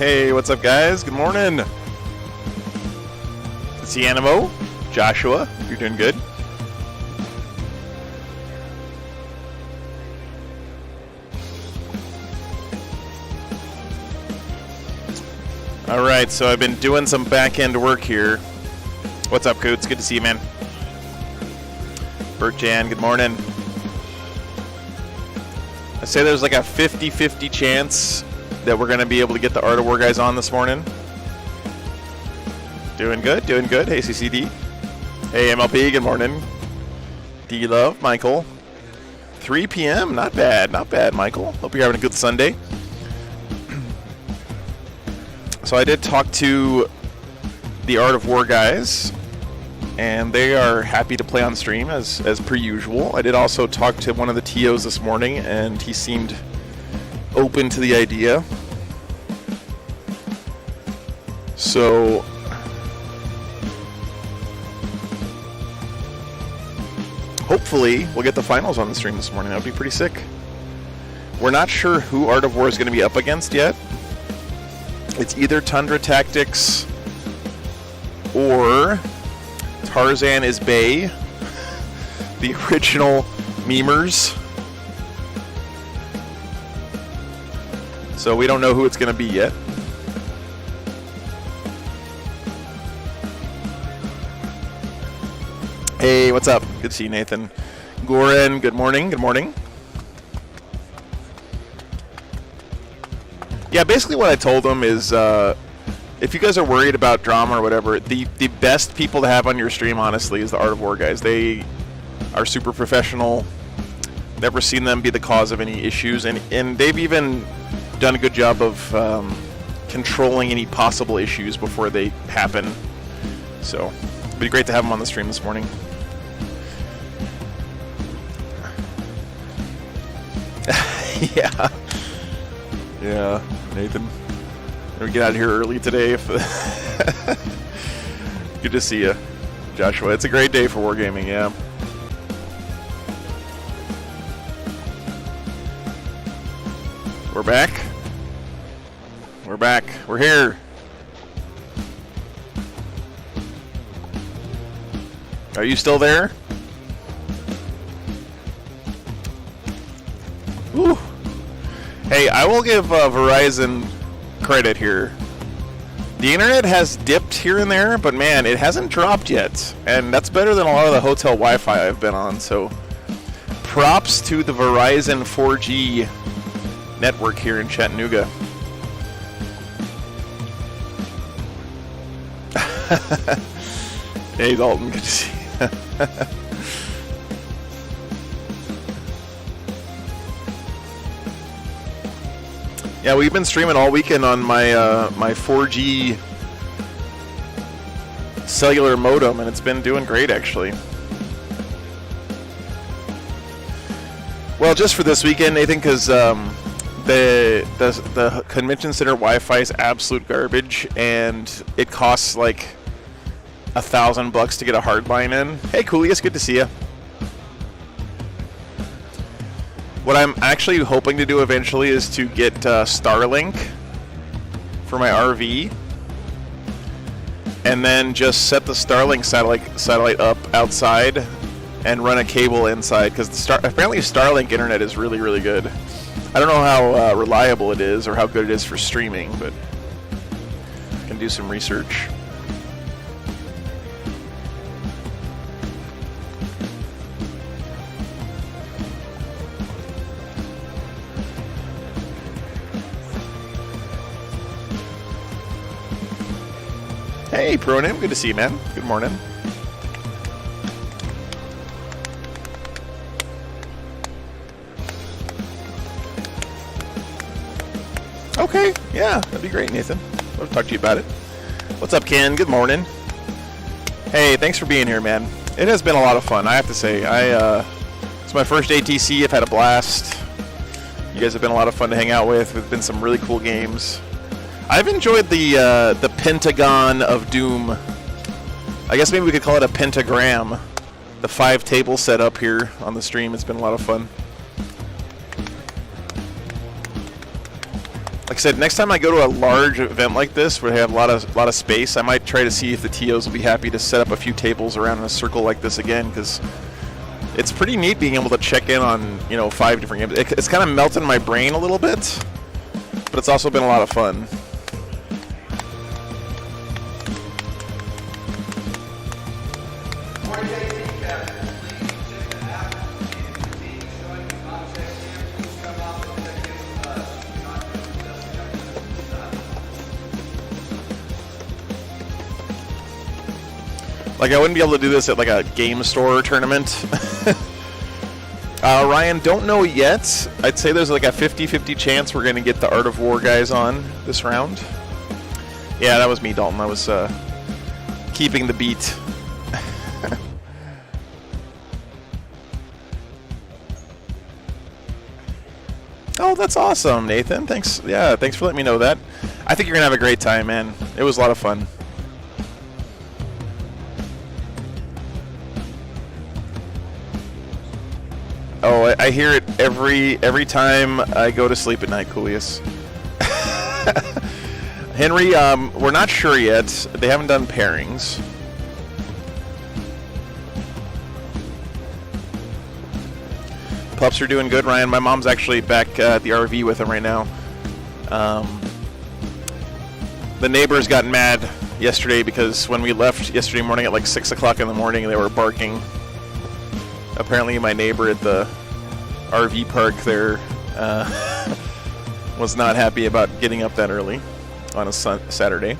Hey, what's up, guys? Good morning. It's the Animo. Joshua, you're doing good. All right, so I've been doing some back-end work here. What's up, Coots? Good to see you, man. Bert Jan, good morning. I say there's like a 50-50 chance that we're going to be able to get the Art of War guys on this morning. Doing good, doing good. Hey, CCD. Hey, MLP, good morning. D-Love, Michael. 3 p.m., not bad, Michael. Hope you're having a good Sunday. So I did talk to the Art of War guys, and they are happy to play on stream as per usual. I did also talk to one of the TOs this morning, and he seemed open to the idea. So hopefully we'll get the finals on the stream this morning. That would be pretty sick. We're not sure who Art of War is going to be up against yet. It's either Tundra Tactics or Tarzan is Bay, the original memers. So we don't know who it's going to be yet. Hey, what's up? Good to see you, Nathan. Goran, good morning. Good morning. Yeah, basically what I told them is if you guys are worried about drama or whatever, the best people to have on your stream, honestly, is the Art of War guys. They are super professional. Never seen them be the cause of any issues. And they've even done a good job of controlling any possible issues before they happen. So it'd be great to have them on the stream this morning. Yeah. Yeah, Nathan. We're gonna get out of here early today. Good to see you, Joshua. It's a great day for wargaming, yeah. We're back. We're back. We're here. Are you still there? Woo. Hey, I will give Verizon credit here. The internet has dipped here and there, but man, it hasn't dropped yet. And that's better than a lot of the hotel Wi-Fi I've been on, so props to the Verizon 4G network here in Chattanooga. Hey, Dalton, good to see you. Yeah, we've been streaming all weekend on my my 4G cellular modem, and it's been doing great, actually. Well, just for this weekend, Nathan, because the convention center Wi-Fi is absolute garbage, and it costs like $1,000 to get a hard line in. Hey, Coolius, good to see you. What I'm actually hoping to do eventually is to get Starlink for my RV, and then just set the Starlink satellite up outside and run a cable inside, because apparently Starlink internet is really, really good. I don't know how reliable it is or how good it is for streaming, but I can do some research. Hey, Pronim, good to see you, man. Good morning. Okay, yeah, that'd be great, Nathan. I'll talk to you about it. What's up, Ken? Good morning. Hey, thanks for being here, man. It has been a lot of fun, I have to say. It's my first ATC. I've had a blast. You guys have been a lot of fun to hang out with. There's been some really cool games. I've enjoyed the Pentagon of Doom. I guess maybe we could call it a pentagram. The 5 table set up here on the stream. It's been a lot of fun. Like I said, next time I go to a large event like this where they have a lot of space, I might try to see if the TOs will be happy to set up a few tables around in a circle like this again, because it's pretty neat being able to check in on 5 different games. It's kind of melting my brain a little bit, but it's also been a lot of fun. Like, I wouldn't be able to do this at like a game store tournament. Ryan, don't know yet. I'd say there's like a 50-50 chance we're going to get the Art of War guys on this round. Yeah, that was me, Dalton. I was keeping the beat. Oh, that's awesome, Nathan. Thanks. Yeah, thanks for letting me know that. I think you're going to have a great time, man. It was a lot of fun. Oh, I hear it every time I go to sleep at night, Coolius. Henry, we're not sure yet. They haven't done pairings. Pups are doing good, Ryan. My mom's actually back at the RV with them right now. The neighbors got mad yesterday because when we left yesterday morning at like 6 o'clock in the morning, they were barking. Apparently my neighbor at the RV park there was not happy about getting up that early on a Saturday.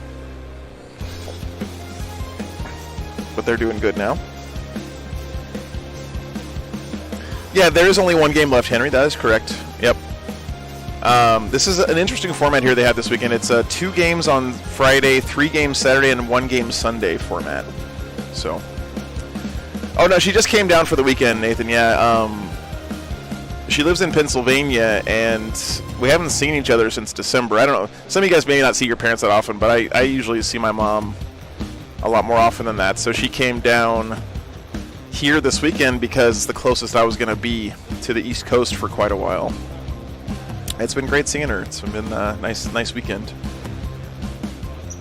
But they're doing good now. Yeah, there is only one game left, Henry. That is correct. Yep. This is an interesting format here they have this weekend. It's 2 games on Friday, 3 games Saturday, and 1 game Sunday format. So... Oh, no, she just came down for the weekend, Nathan. Yeah, she lives in Pennsylvania, and we haven't seen each other since December. I don't know. Some of you guys may not see your parents that often, but I usually see my mom a lot more often than that. So she came down here this weekend because it's the closest I was going to be to the East Coast for quite a while. It's been great seeing her. It's been a nice weekend.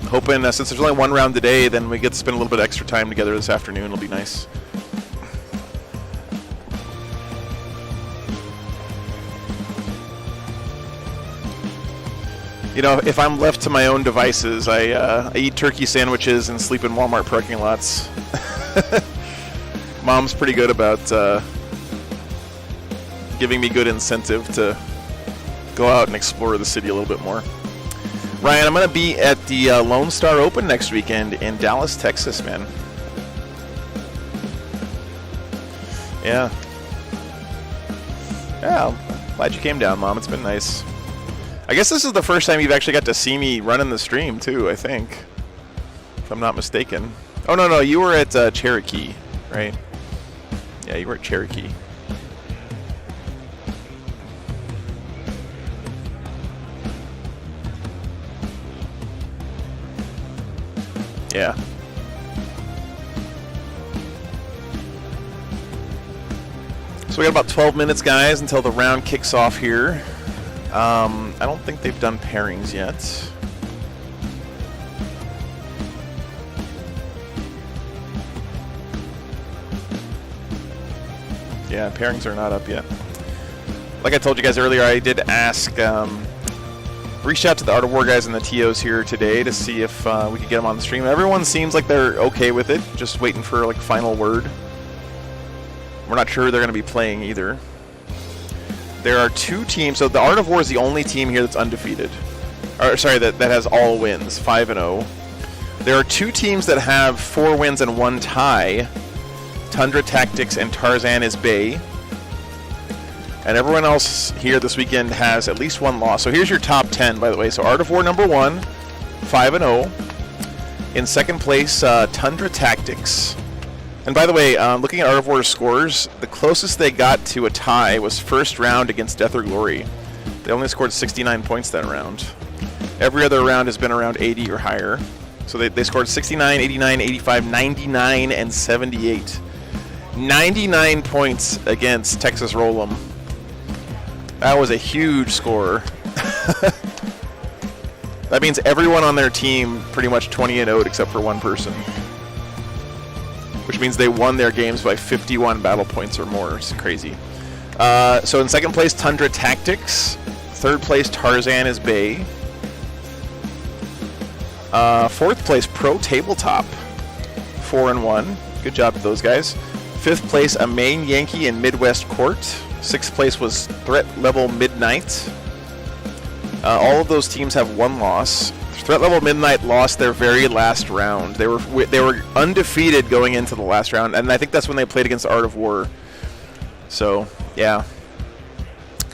Hoping, since there's only 1 round today, then we get to spend a little bit extra time together this afternoon. It'll be nice. If I'm left to my own devices, I eat turkey sandwiches and sleep in Walmart parking lots. Mom's pretty good about giving me good incentive to go out and explore the city a little bit more. Ryan, I'm going to be at the Lone Star Open next weekend in Dallas, Texas, man. Yeah. Yeah, I'm glad you came down, Mom. It's been nice. I guess this is the first time you've actually got to see me running the stream, too, I think. If I'm not mistaken. Oh, no, you were at Cherokee, right? Yeah, you were at Cherokee. Yeah. So we got about 12 minutes, guys, until the round kicks off here. I don't think they've done pairings yet. Yeah, pairings are not up yet. Like I told you guys earlier, I did ask, reached out to the Art of War guys and the TOs here today to see if we could get them on the stream. Everyone seems like they're okay with it, just waiting for like final word. We're not sure they're going to be playing either. There are 2 teams. So the Art of War is the only team here that's undefeated. Or sorry, that has all wins, 5-0. There are 2 teams that have 4 wins and 1 tie. Tundra Tactics and Tarzan is Bay. And everyone else here this weekend has at least 1 loss. So here's your top 10, by the way. So Art of War number 1, 5-0. In second place, Tundra Tactics. And by the way, looking at Art of War's scores, the closest they got to a tie was first round against Death or Glory. They only scored 69 points that round. Every other round has been around 80 or higher. So they scored 69, 89, 85, 99, and 78. 99 points against Texas Roll'em. That was a huge score. That means everyone on their team pretty much 20-0 except for one person. Which means they won their games by 51 battle points or more. It's crazy. So in second place, Tundra Tactics. Third place, Tarzan is Bay. Fourth place, Pro Tabletop. 4-1. Good job to those guys. Fifth place, a Maine Yankee in Midwest Court. Sixth place was Threat Level Midnight. All of those teams have one loss. Threat Level Midnight lost their very last round. They were undefeated going into the last round, and I think that's when they played against Art of War. So yeah,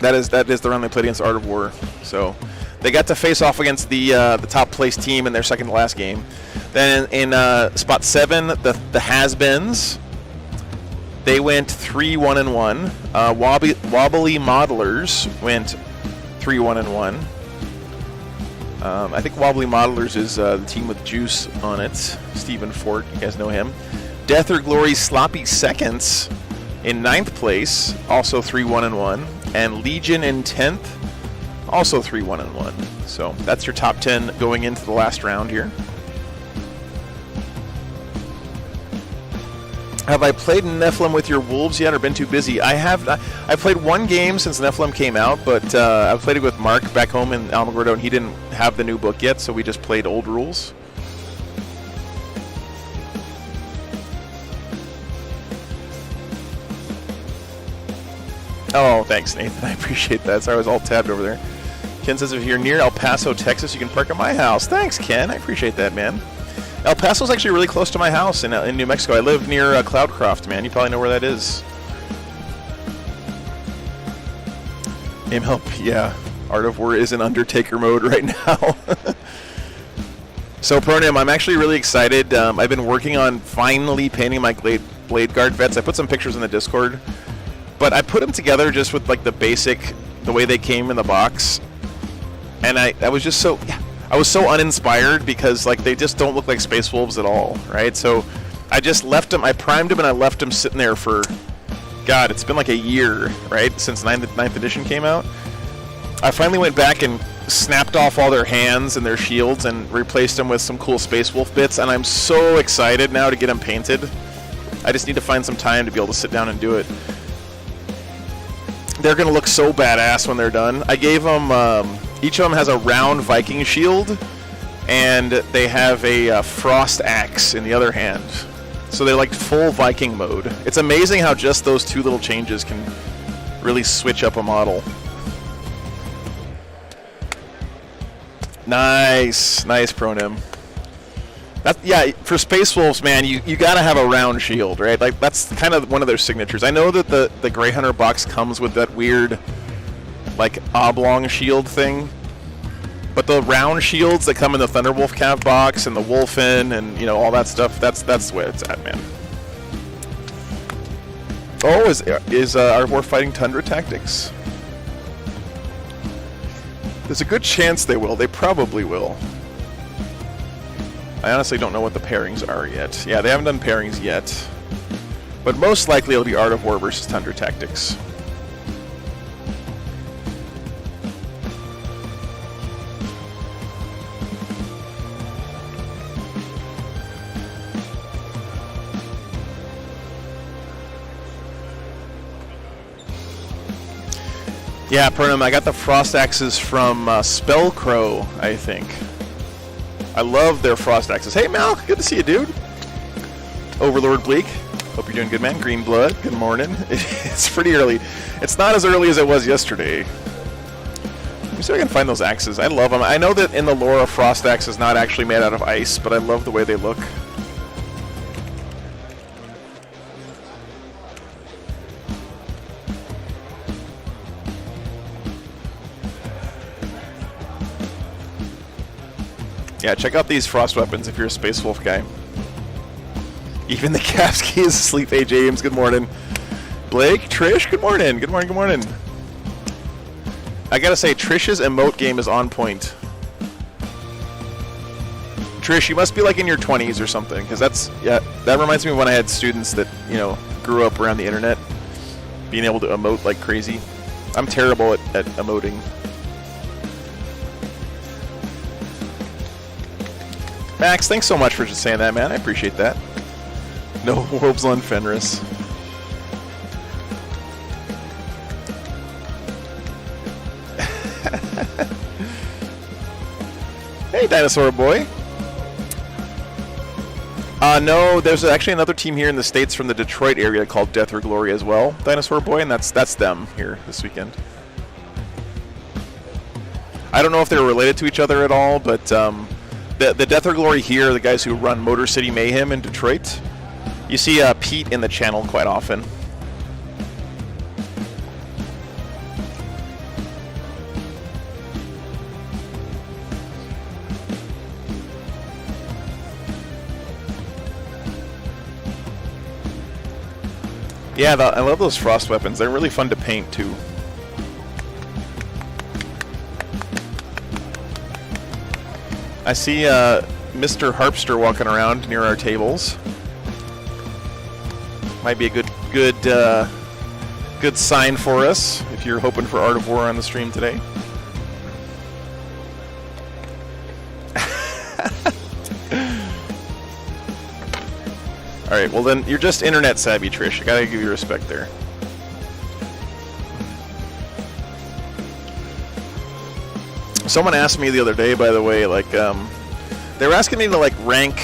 that is the round they played against Art of War. So they got to face off against the top place team in their second to last game. Then in spot 7, the Has-Beens. They went 3-1-1. Wobbly Modelers went 3-1-1. I think Wobbly Modelers is the team with Juice on it. Stephen Fort, you guys know him. Death or Glory Sloppy Seconds in 9th place, also 3-1-1. And Legion in 10th, also 3-1-1. So that's your top 10 going into the last round here. Have I played Nephilim with your Wolves yet or been too busy? I have. I played one game since Nephilim came out, but I played it with Mark back home in Alamogordo, and he didn't have the new book yet, so we just played old rules. Oh, thanks, Nathan. I appreciate that. Sorry, I was all tabbed over there. Ken says if you're near El Paso, Texas, you can park at my house. Thanks, Ken. I appreciate that, man. El Paso's actually really close to my house in New Mexico. I live near Cloudcroft, man. You probably know where that is. Aim help, yeah. Art of War is in Undertaker mode right now. So, Pronim, I'm actually really excited. I've been working on finally painting my Blade Guard vets. I put some pictures in the Discord. But I put them together just with like the way they came in the box. And I was just so... Yeah. I was so uninspired because like they just don't look like Space Wolves at all, right? So I just left them, I primed them and I left them sitting there for, God, it's been like a year, right? Since 9th edition came out. I finally went back and snapped off all their hands and their shields and replaced them with some cool Space Wolf bits, and I'm so excited now to get them painted. I just need to find some time to be able to sit down and do it. They're going to look so badass when they're done. I gave them... each of them has a round Viking shield, and they have a frost axe in the other hand. So they're like full Viking mode. It's amazing how just those two little changes can really switch up a model. Nice, nice, Pronim. Yeah, for Space Wolves, man, you gotta have a round shield, right? Like that's kind of one of their signatures. I know that the Grey Hunter box comes with that weird, like oblong shield thing, but the round shields that come in the Thunderwolf Cav box and the Wolfen and all that stuff, that's the way it's at, man. Oh, is our War fighting Tundra Tactics? There's a good chance they will. They probably will. I honestly don't know what the pairings are yet. Yeah, they haven't done pairings yet, but most likely it'll be Art of War versus Tundra Tactics. Yeah, Purnam, I got the Frost Axes from Spellcrow, I think. I love their Frost Axes. Hey, Mal, good to see you, dude. Overlord Bleak, hope you're doing good, man. Green Blood, good morning. It's pretty early. It's not as early as it was yesterday. Let me see if I can find those axes. I love them. I know that in the lore, a Frost Axe is not actually made out of ice, but I love the way they look. Yeah, check out these frost weapons if you're a Space Wolf guy. Even the Kapsky is asleep. Hey, James, good morning. Blake, Trish, good morning. Good morning, good morning. I gotta say, Trish's emote game is on point. Trish, you must be like in your 20s or something, because that reminds me of when I had students that, grew up around the internet, being able to emote like crazy. I'm terrible at emoting. Max, thanks so much for just saying that, man. I appreciate that. No wolves on Fenris. Hey, Dinosaur Boy. No, there's actually another team here in the States from the Detroit area called Death or Glory as well, Dinosaur Boy, and that's them here this weekend. I don't know if they're related to each other at all, but the Death or Glory here are the guys who run Motor City Mayhem in Detroit. You see Pete in the channel quite often. Yeah, I love those frost weapons. They're really fun to paint, too. I see Mr. Harpster walking around near our tables. Might be a good sign for us if you're hoping for Art of War on the stream today. Alright, well then, you're just internet savvy, Trish. I gotta give you respect there. Someone asked me the other day, by the way, like, they were asking me to, like, rank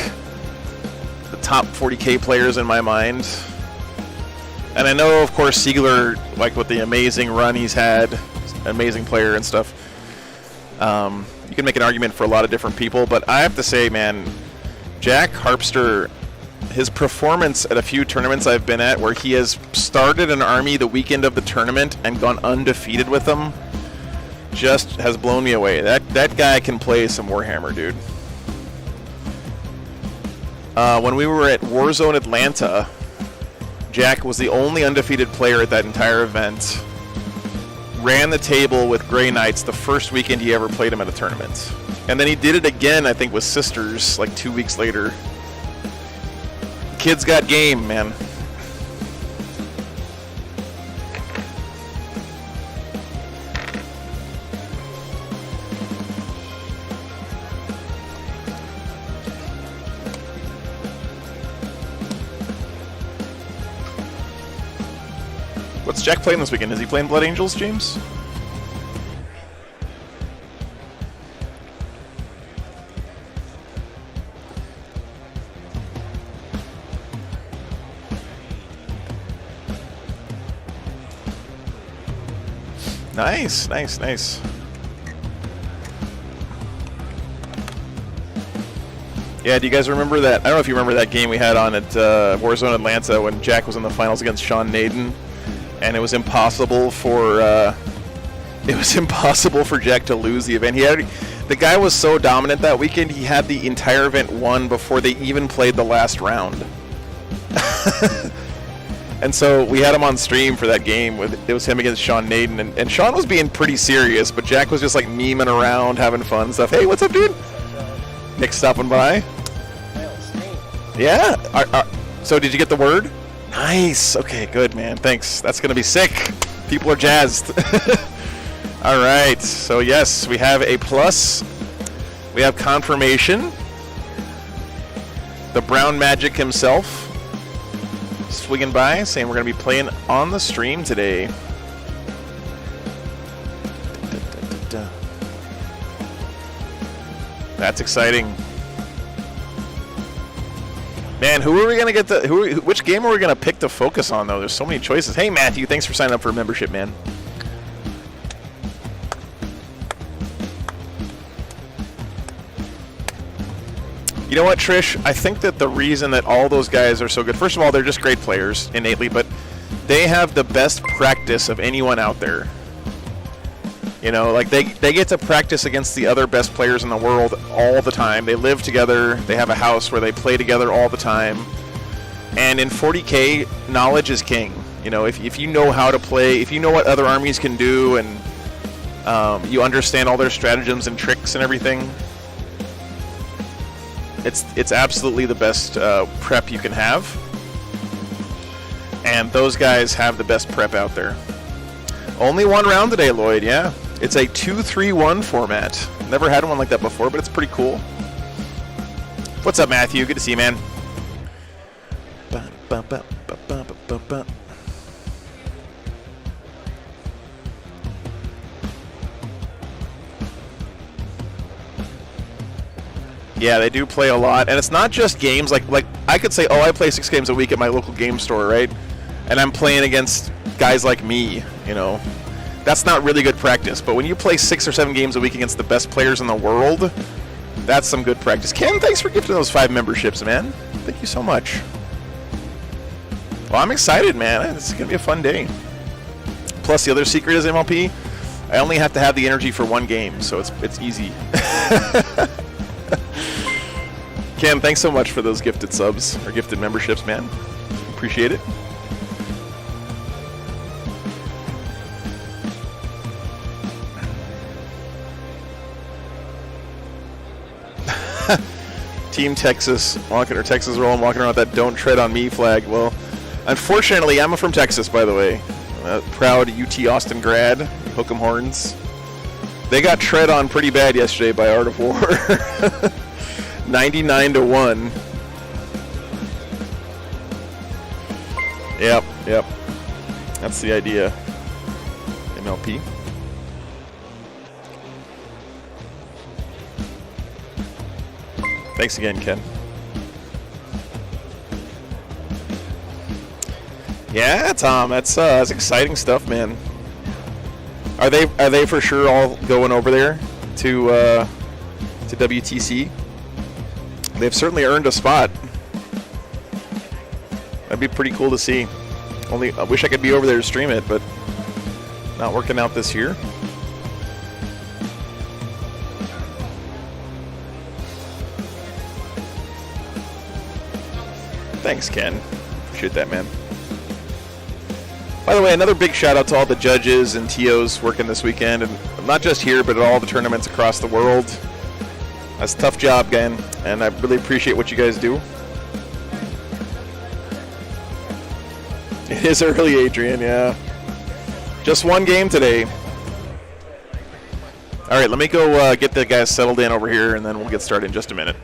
the top 40k players in my mind. And I know, of course, Siegler, like, with the amazing run he's had, amazing player and stuff, you can make an argument for a lot of different people, but I have to say, man, Jack Harpster, his performance at a few tournaments I've been at where he has started an army the weekend of the tournament and gone undefeated with them just has blown me away. That guy can play some Warhammer, dude. When we were at Warzone Atlanta, Jack was the only undefeated player at that entire event. Ran the table with Grey Knights the first weekend he ever played him at a tournament. And then he did it again, I think, with Sisters, like 2 weeks later. Kid's got game, man. What's Jack playing this weekend? Is he playing Blood Angels, James? Nice, nice, nice. Yeah, do you guys remember that? I don't know if you remember that game we had on at Warzone Atlanta when Jack was in the finals against Sean Naden, and it was impossible for Jack to lose the event. The guy was so dominant that weekend. He had the entire event won before they even played the last round. And so we had him on stream for that game. It was him against Sean Naden, and Sean was being pretty serious, but Jack was just like memeing around, having fun and stuff. Hey, what's up, dude? Nick stopping by. Yeah. So did you get the word? Nice. Okay, good, man. Thanks. That's gonna be sick. People are jazzed. All right. So yes, we have a plus. We have confirmation. The Brown Magic himself. Swinging by, saying we're going to be playing on the stream today. That's exciting. Man, who are we going to get which game are we going to pick to focus on, though? There's so many choices. Hey, Matthew, thanks for signing up for a membership, man. You know what, Trish? I think that the reason that all those guys are so good, first of all, they're just great players innately, but they have the best practice of anyone out there. You know, like they get to practice against the other best players in the world all the time. They live together. They have a house where they play together all the time. And in 40K, knowledge is king. You know, if you know how to play, if you know what other armies can do, and you understand all their stratagems and tricks and everything, it's absolutely the best prep you can have, and those guys have the best prep out there. Only one round today, Lloyd. Yeah, it's a 2-3-1 format. Never had one like that before, but it's pretty cool. What's up, Matthew? Good to see you, man. Yeah, they do play a lot, and it's not just games. Like I could say, oh, I play 6 games a week at my local game store, right? And I'm playing against guys like me, you know. That's not really good practice. But when you play 6 or 7 games a week against the best players in the world, that's some good practice. Ken, thanks for gifting those 5 memberships, man. Thank you so much. Well, I'm excited, man. This is going to be a fun day. Plus, the other secret is MLP. I only have to have the energy for 1 game, so it's easy. Cam, thanks so much for those gifted subs, or gifted memberships, man. Appreciate it. Team Texas, Texas rolling, walking around with that "Don't Tread on Me" flag. Well, unfortunately, I'm from Texas, by the way. Proud UT Austin grad, hook 'em horns. They got tread on pretty bad yesterday by Art of War. 99-1. Yep. That's the idea. MLP. Thanks again, Ken. Yeah, Tom, that's exciting stuff, man. Are they for sure all going over there to WTC? They've certainly earned a spot. That'd be pretty cool to see. Only I wish I could be over there to stream it, but not working out this year. Thanks, Ken. Appreciate that, man. By the way, another big shout out to all the judges and TOs working this weekend, and not just here, but at all the tournaments across the world. That's a tough job, again, and I really appreciate what you guys do. It is early, Adrian, yeah. Just 1 game today. All right, let me go get the guys settled in over here, and then we'll get started in just a minute.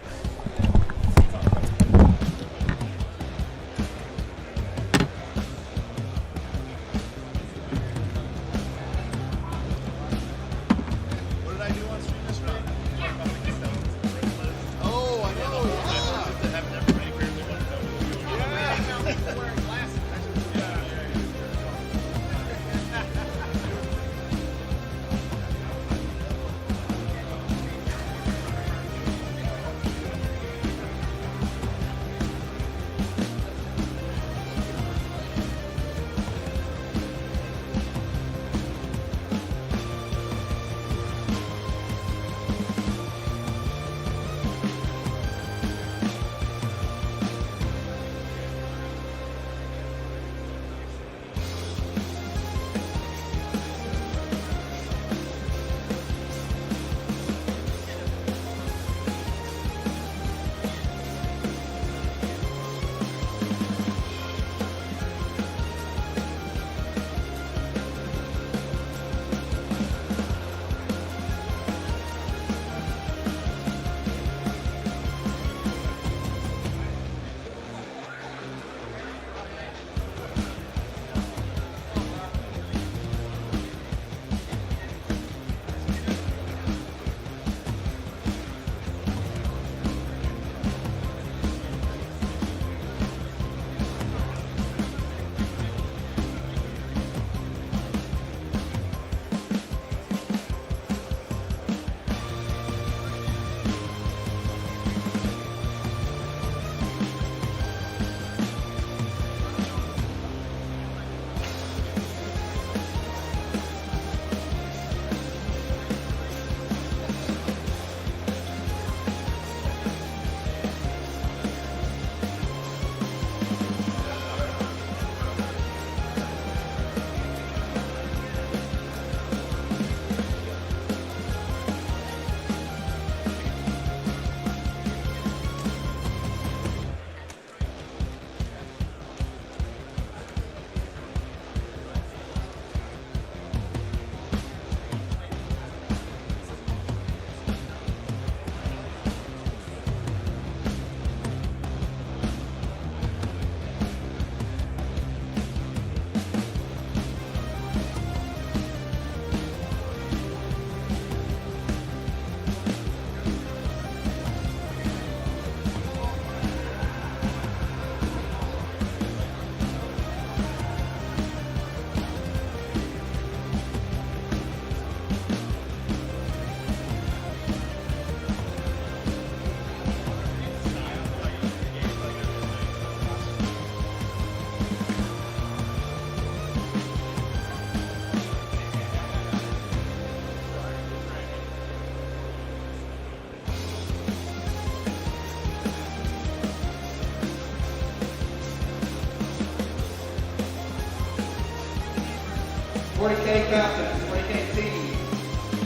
40K captain, 40K team.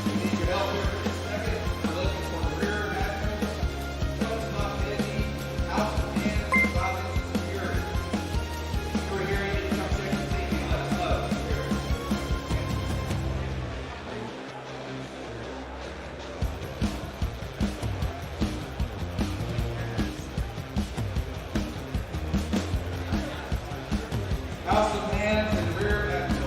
We need your help here for a second. We're looking for the rear admin. What's not busy? House of hands and violence and security. If you're here, you need to come check the team and let us know. House of hands and rear admin.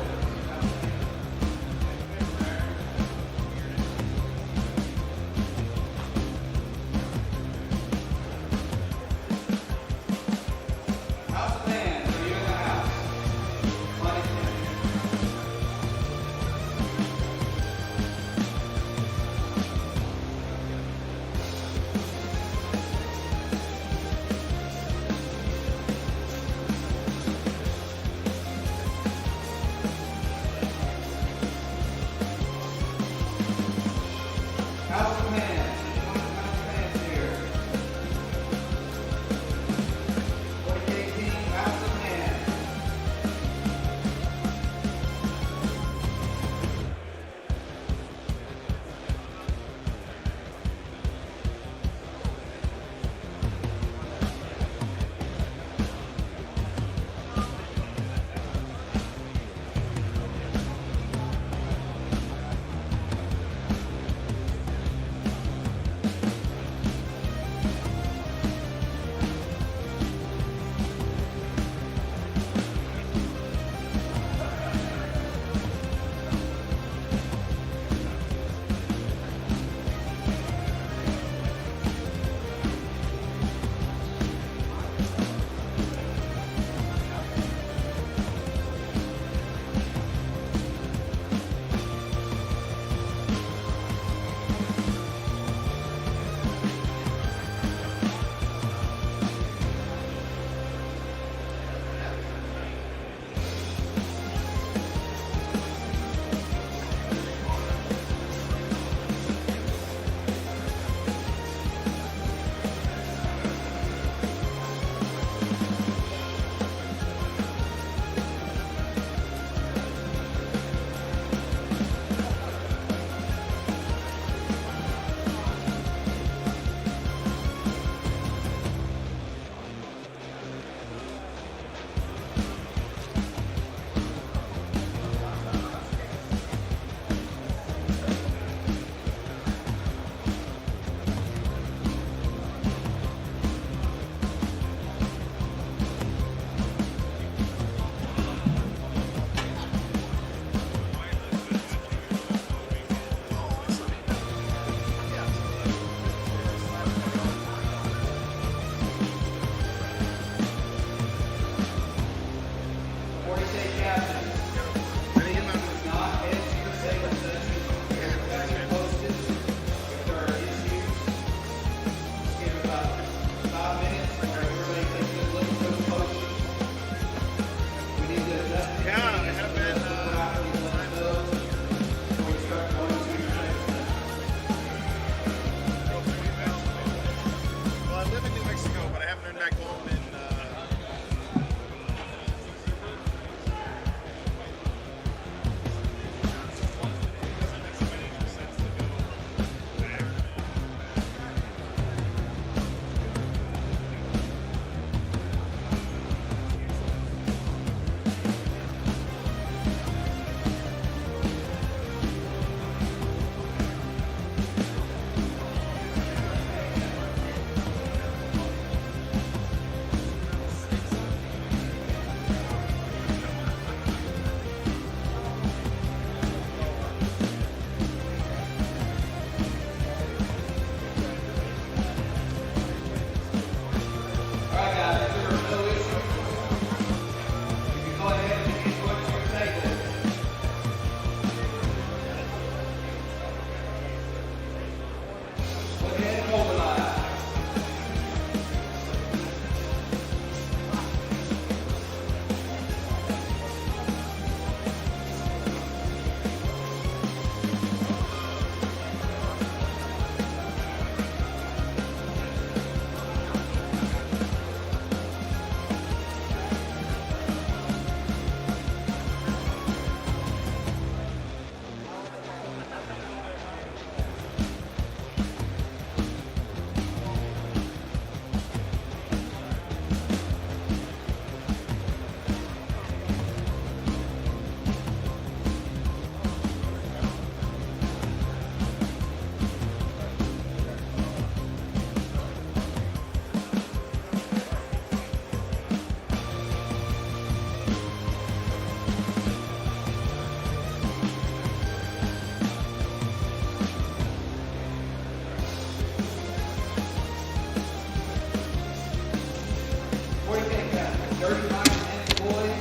35 minute boys,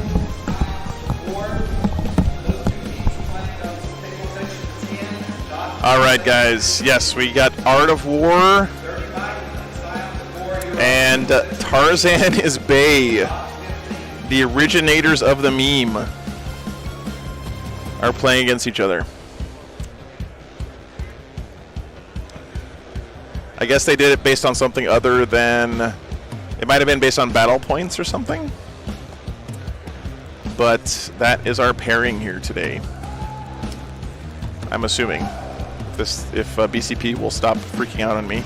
time 4. Those 2 teams playing table section 10. All right, guys. Yes, we got Art of War. 35 minutes, And Tarzan is Bay. The originators of the meme are playing against each other. I guess they did it based on something other than... It might have been based on battle points or something. But that is our pairing here today. I'm assuming. If BCP will stop freaking out on me.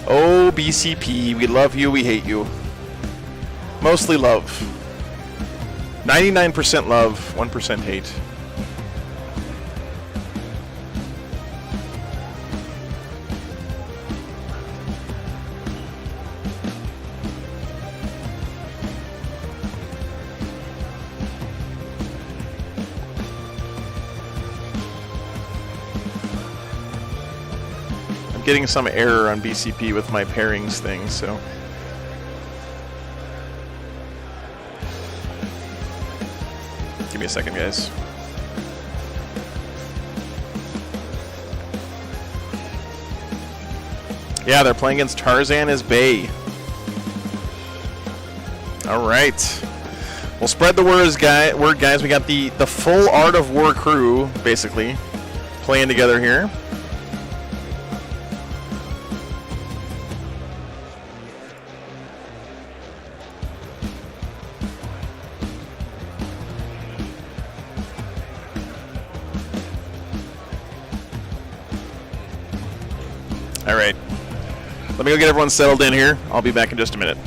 Oh, BCP, we love you, we hate you. Mostly love. 99% love, 1% hate. I'm getting some error on BCP with my pairings thing, so... Give me a second, guys. Yeah, they're playing against Tarzan as Bay. All right. We'll spread the word, guys. We got the full Art of War crew, basically, playing together here. All right. Let me go get everyone settled in here. I'll be back in just a minute.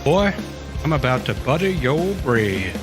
Boy, I'm about to butter your bread.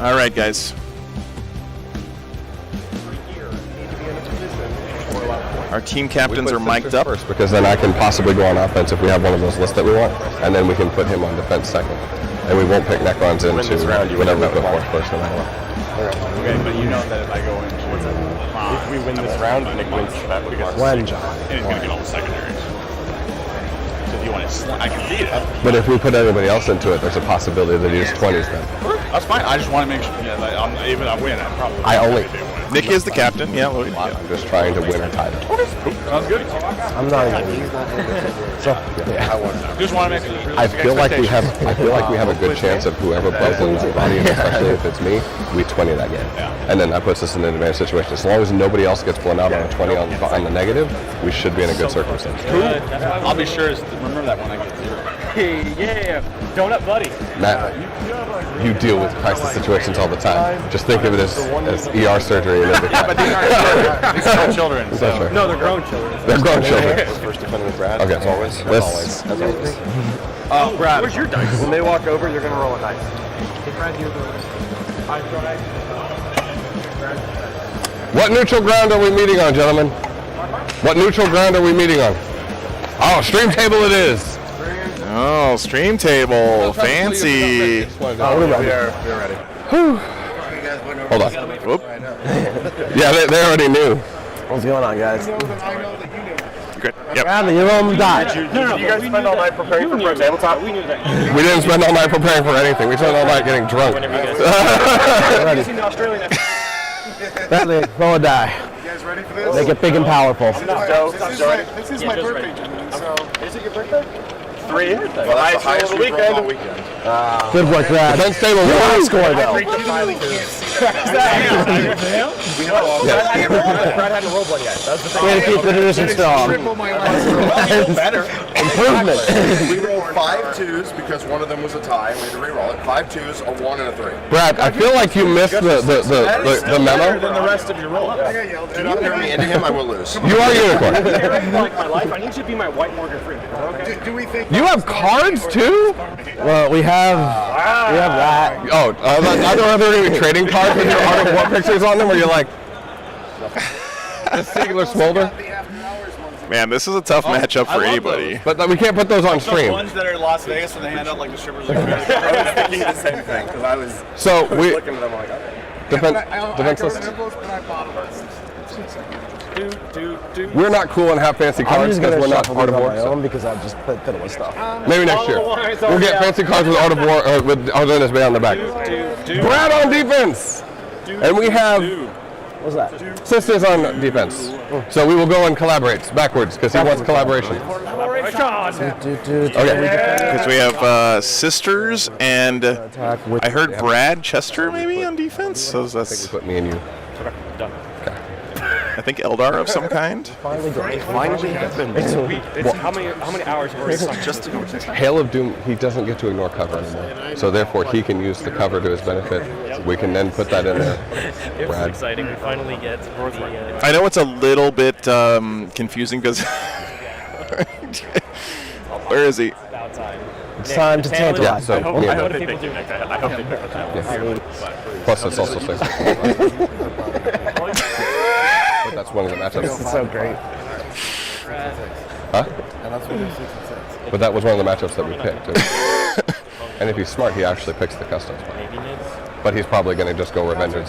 All right, guys. Our team captains are mic'd up. First, because then I can possibly go on offense if we have one of those lists that we want, and then we can put him on defense second. And we won't pick Necrons into whatever we put forth first. No matter what. Okay, but you know that if I go into if we win this round, Nick wins that because When? John and he's going to get all the secondaries. So if you want to, I can see it. But if we put anybody else into it, there's a possibility that he is 20s then. That's fine. I just want to make sure. Yeah, that even I win, I probably. Nick is the captain. Yeah, Lloyd. I'm just trying to win a title. Sounds good. I'm not even. So, yeah. Just want to make sure. I feel like we have a good chance of whoever blows into the body, and especially if it's me, we 20 that game. And then that puts us in an advantage situation. As long as nobody else gets blown out on a 20 on the negative, we should be in a good circumstance. I'll be sure to remember that when I get 0. Yeah, donut buddy. Matt, you deal with crisis situations all the time. Just think of it as ER surgery. And But these aren't children. Is that fair? No, they're grown children. They're grown children. First defending with Brad. Okay. As always. As always. Brad, where's your dice? When they walk over, you're going to roll a dice. What neutral ground are we meeting on, gentlemen? What neutral ground are we meeting on? Oh, stream table it is. Oh, stream table. Fancy. We are ready. Hold on. Whoop. Yeah, they already knew. What's going on, guys? Good. Yep. Bradley, you roll them die. Did you guys spend all night preparing for a tabletop? We knew that. We didn't spend all night preparing for anything. We spent all night getting drunk. Bradley, roll a die. You guys ready for this? Make it big and powerful. This is my birthday, gentlemen. So. Is it your birthday? 3. Well, that's the highest we've rolled all weekend. Good work, Brad. Defense table. You're high score, though. Brad hadn't rolled one yet. That's the thing. Way to keep the tradition strong. Improvement. We rolled 5 2s because one of them was a tie. We had to re-roll it. 5 2s, a 1, and a 3. Brad, I feel like you missed the memo. Than the rest of your roll. If you hear me into him, I will lose. You are unicorn. Like my life, I need you to be my white Morgan Freeman. Okay. Do we think? You have cards too? Well, we have that. Oh, are there going to be trading cards with your Art of War pictures on them where you're like, a singular smolder? Man, this is a tough matchup for anybody. But we can't put those on The stream. ones that are in Las Vegas and they hand out like the strippers. I was thinking the same thing because I was So we looking at them like, okay. defense list. We're not cool and have fancy I'm cards just because going to we're not shuffle Art these of on War. my So own because I've just fiddled with stuff. maybe next year. We'll get fancy cards with Art of War with Ardennes Bay on the back. Brad on defense, and we have What's that? sisters on defense. So we will go and collaborate backwards because he wants collaboration. Okay. Because we have sisters and Attack with I heard Brad Chester maybe on defense. So that's Put me and you. I think Eldar of some kind. finally happened. How many hours have we just to go check? Hail of Doom, he doesn't get to ignore cover anymore. So therefore he can use the cover to his benefit. We can then put that in there. It was Brad. exciting. We finally get the. I know it's a little bit confusing because where is he? About time. It's time to Yeah, tantalize. so I hope yeah. they do. I hope they pick with that. Plus it's also 6. But that's one of the matchups. It's so great. Huh? But that was one of the matchups that we picked. And if he's smart, he actually picks the custom spot. But he's probably going to just go Revengers.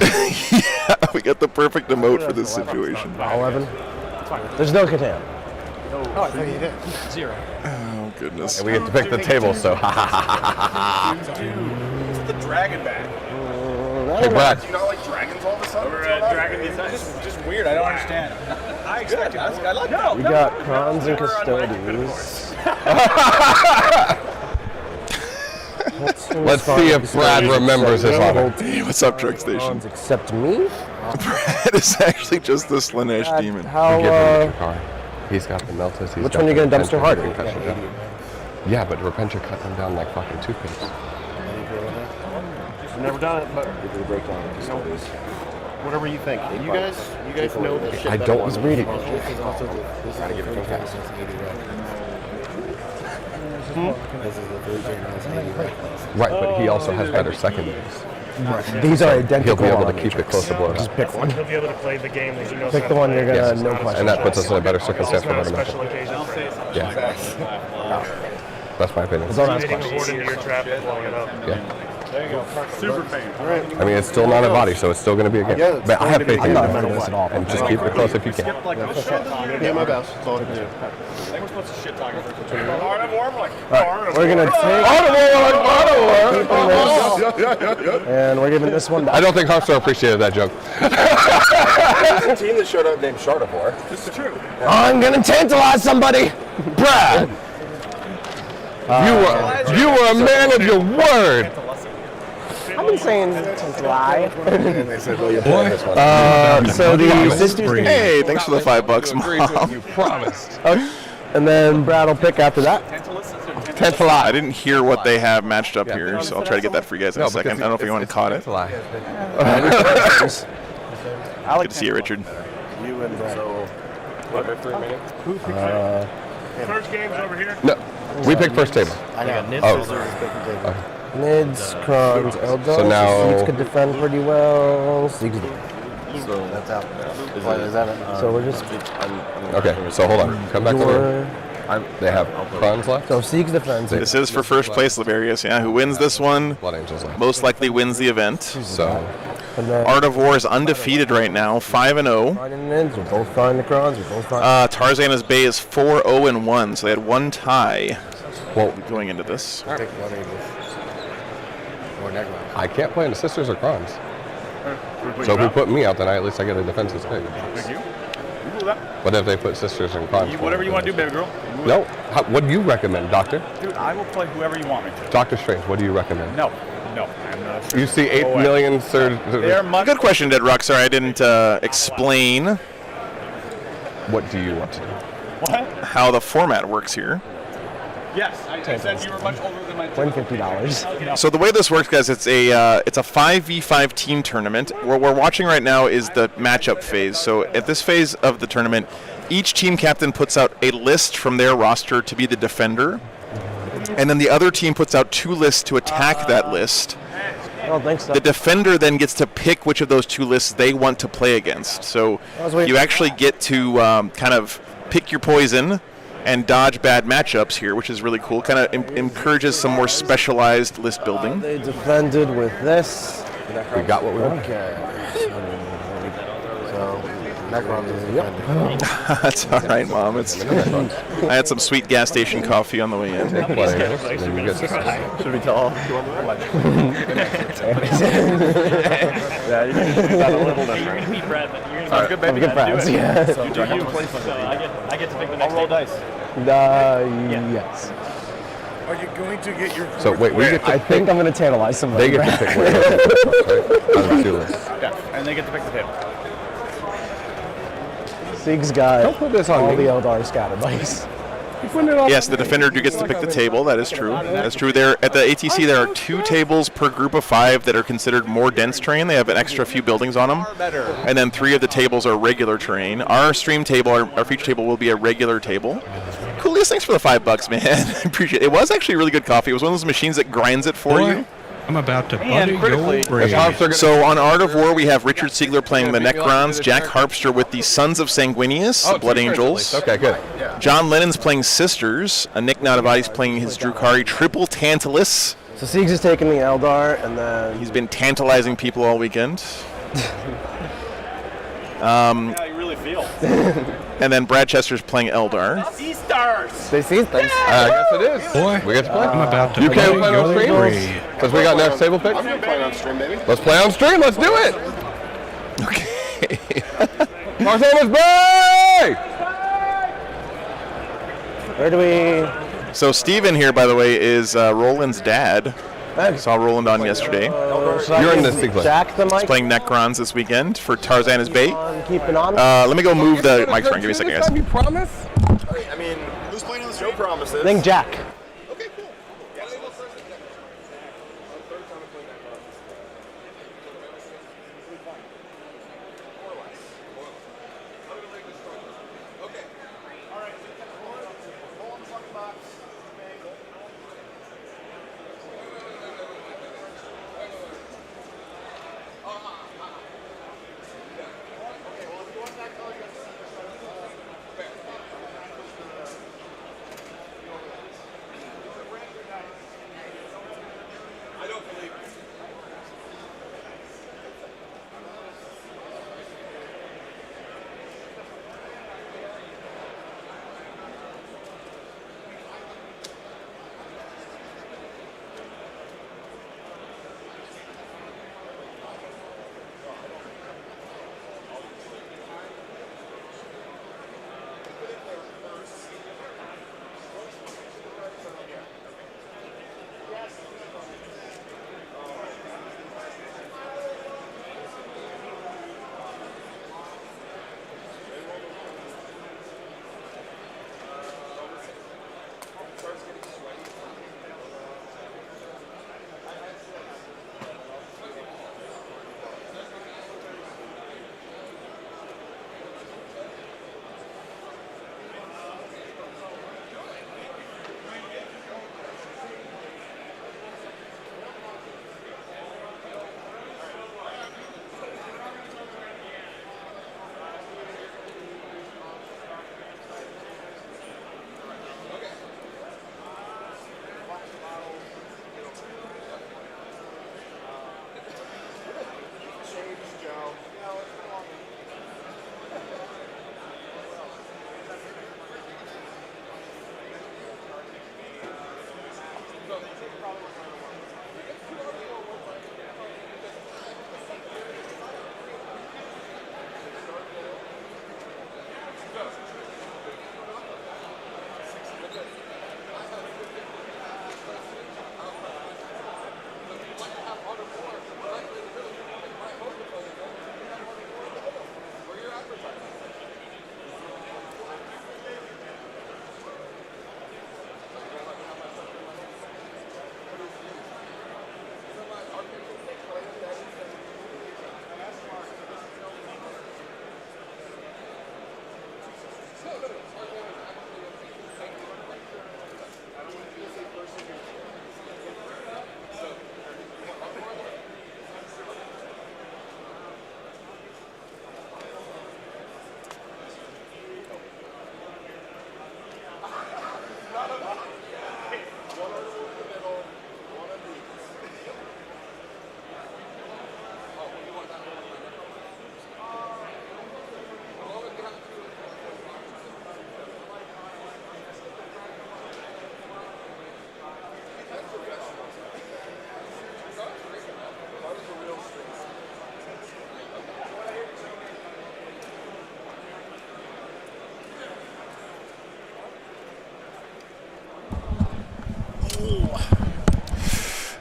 Yeah, we got the perfect emote for this situation. 11. There's no Catan. Oh, I thought you did. 0. Oh goodness. And we get to pick the table, so ha ha ha ha ha. The dragon back. Hey, Brad. Do you not like dragons all of a sudden? Dragon is just weird. I don't understand. I expected. I like We got Crons and Custodies. Let's see if Brad remembers his honor. Hey, what's up, Truck Station? Except me? Brad is actually just the Slanesh demon. How, Give him the car. He's got the Meltas. He's Which got one you the gonna dumpster Repentia, harder? he can cut you down. Yeah, but Repentia cut them down like fucking toothpicks. I've never done it, but whatever you think. You guys know the shit. I don't was reading. This is the 3 generals. Right, but he also has better secondaries. These are He'll identical. be able to on keep it close to blow. Just pick one. He'll be able to play the game. There's no Pick the one you're gonna no question. And that puts us in a better circumstance for It's not a what special occasion for him. Yeah. That's my opinion. Don't ask Hitting the questions. board into your trap and blowing it up. Yeah. There you go. Super fan. All right. I mean, it's still not a body, so it's still going to be a game. Yeah, it's But I have faith I'm in not you. a fan of this at all. And just keep it close if you can. Yeah, my best. That's all I can do. Alright, we're gonna take and we're giving this one back. I don't think Harpster appreciated that joke. The team that showed up named Shardivore. This is true. I'm gonna tantalize somebody. Brad! You were a man of your word! I've been saying tantalize. And they said, well, you're playing this one. So the sisters can Hey, thanks for the $5, Mom. You promised. and then Brad will pick after that. I didn't hear what they have matched up here, so I'll try to get that for you guys in a second. I don't know if anyone caught it. Good to see you, Richard. You and so, what, 3 minutes? First game's over here. No, we picked first table. Nids, Krons, Eldar. So now- Siegs could defend pretty well. Siegs do. So that's out. So we're just Okay, so hold on. Come back over here. They have Krons left. so Siegs defends it. This is for first place, Liberius. Yeah, who wins this one Blood Angels left. most likely wins the event. So, And then Art of War is undefeated right now, 5-0. Pride and Nids, we're both fine. The Krons, we're both fine. Tarzana's Bay is 4-0-1, so they had one tie well, going into this. I can't play into Sisters or Krons. So if we put me out, then at least I get a defensive pick. Thank you. You do that. What if they put Sisters and Krons? Whatever you want to do, baby girl. No. What do you recommend, Doctor? Dude, I will play whoever you want me to. Doctor Strange, what do you recommend? No. I'm not sure. You see 8 Go away. million They're much. Good question, Dead Rock. Sorry, I didn't explain What do you want to do? What? how the format works here. Yes, I said you were much older than my Win $50. So the way this works, guys, it's a 5v5 team tournament. What we're watching right now is the matchup phase. So at this phase of the tournament, each team captain puts out a list from their roster to be the defender, and then the other team puts out 2 lists to attack that list. I don't think so. The defender then gets to pick which of those 2 lists they want to play against. So you actually get to kind of pick your poison and dodge bad matchups here, which is really cool. Kind of encourages some more specialized list building. They defended with this. We got what we wanted. Okay. So, Necrons is defending. That's all right, Mom. It's I had some sweet gas station coffee on the way in. Take Blood Angels, then you get Sisters. Should we tell? Yeah, you can do that a little different. Beat Brad, but you're Sounds good, baby. Good friends, yeah. So, do you have to play something? I get to pick the I'll next roll table. dice. Yes. Are you going to get your? So wait, we get I to think I'm going to tantalize somebody. they get to pick one. Right? Out of the 2 lists. Yeah, and they get to pick the table. Siegs got Don't put this on all me. the Eldar scatter dice. Yes, the defender gets to pick the table. That is true. That's true. There at the ATC, there are 2 tables per group of 5 that are considered more dense terrain. They have an extra few buildings on them, and then 3 of the tables are regular terrain. Our stream table, our feature table, will be a regular table. Coolest, thanks for the $5, man. I appreciate it. It was actually really good coffee. It was one of those machines that grinds it for you. I'm about to And butter critically, your brain. So on Art of War, we have Richard Siegler playing the Necrons, Jack Harpster with the Sons of Sanguinius, the Blood Angels. Okay, good. John Lennon's playing Sisters. Nick Nadavati's playing his Drukari Triple Tantalus. So Siegs is taking the Eldar, and then He's been tantalizing people all weekend. Yeah, you really feel. And then Brad Chester's playing Eldar. Sea stars! they see things. I guess it is. Boy, We get to play. I'm about to You can't butter play on your stream? brain. Because we got next table pick? I'm playing on stream, baby. Let's play on stream. Let's do it. Okay. Tarzana's Bay! Where do we? So Steven here, by the way, is Roland's dad. I saw Roland on yesterday. You're in this sequence. Jack the He's mic. playing Necrons this weekend for Tarzana's Bay. Keeping on. Let me go move the mics around. Give me a second, guys. You promise? I mean, who's playing on the show promises? I think Jack. Okay, cool.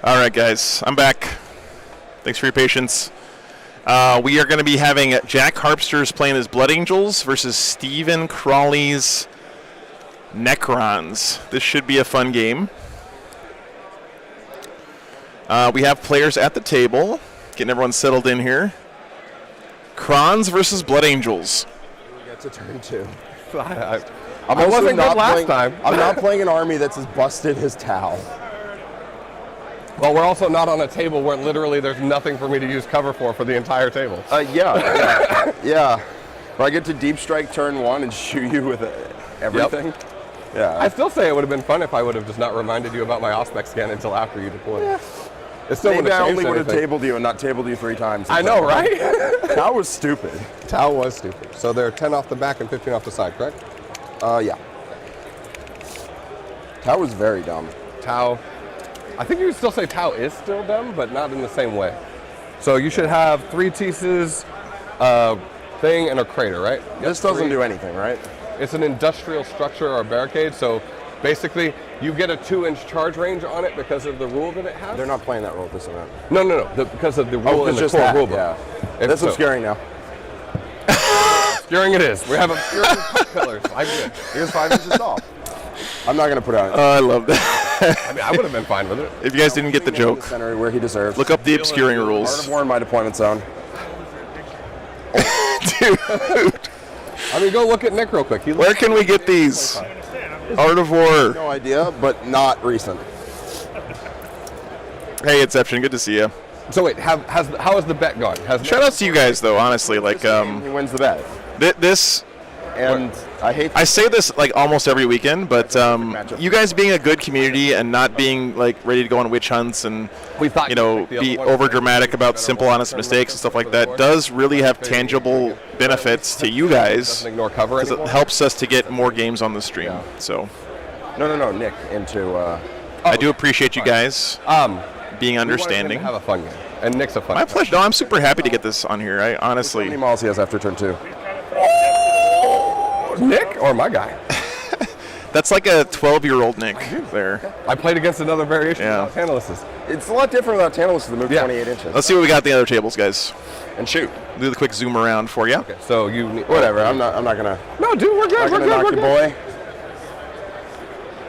All right, guys, I'm back. Thanks for your patience. We are going to be having Jack Harpsters playing as Blood Angels versus Stephen Crawley's Necrons. This should be a fun game. We have players at the table, getting everyone settled in here. Crons versus Blood Angels. We get to turn 2. I I wasn't good last time. I'm not playing an army that's as busted as Tau. Well, we're also not on a table where literally there's nothing for me to use cover for the entire table. Yeah. But I get to deep strike turn 1 and shoot you with everything. Yep. Yeah. I still say it would have been fun if I would have just not reminded you about my Auspex scan until after you deployed. Yeah. It still Maybe would have I changed only would have anything. tabled you and not tabled you 3 times. I know, right? Tau was stupid. Tau was stupid. So they're 10 off the back and 15 off the side, correct? Yeah. Tau was very dumb. Tau. I think you would still say Tau is still dumb, but not in the same way. So you should have 3 Theses, a thing, and a crater, right? This doesn't do anything, right? It's an industrial structure or barricade, so basically you get a 2-inch charge range on it because of the rule that it has. They're not playing that role this event. No. Because of the rule in the core rule book. Yeah. If That's so. obscuring now. Obscuring it is. We have obscuring pillars. I'm good. Here's 5 inches tall. I'm not going to put out. I love that. I mean, I would have been fine with it. If you guys didn't get the In joke, center where he deserves. look up the obscuring rules. Art of War in my deployment zone. Dude, I mean, go look at Nick real quick. where can we get these? Art of War. No idea, but not recent. Hey, Inception, good to see you. So wait, how has the bet gone? Shout outs to you guys, though, honestly. Like, Who wins the bet? this, And I say this like almost every weekend, but you guys being a good community and not being like ready to go on witch hunts and be over dramatic about simple, honest mistakes and stuff like that does really have tangible benefits to you guys because it helps us to get more games on the stream. So, no, Nick into. I do appreciate you guys being understanding. Have a fun game, and Nick's a fun. My pleasure. No, I'm super happy to get this on here. I honestly. How many miles he has after turn 2? Nick or my guy? That's like a 12-year-old Nick there. I played against another variation of Tantaluses. It's a lot different without Tantaluses to move 28 inches. Let's see what we got at the other tables, guys. And shoot. Do the quick zoom around for you. Okay, so you need, whatever. I'm not gonna. No, dude, we're good. We're good. Knock you, boy.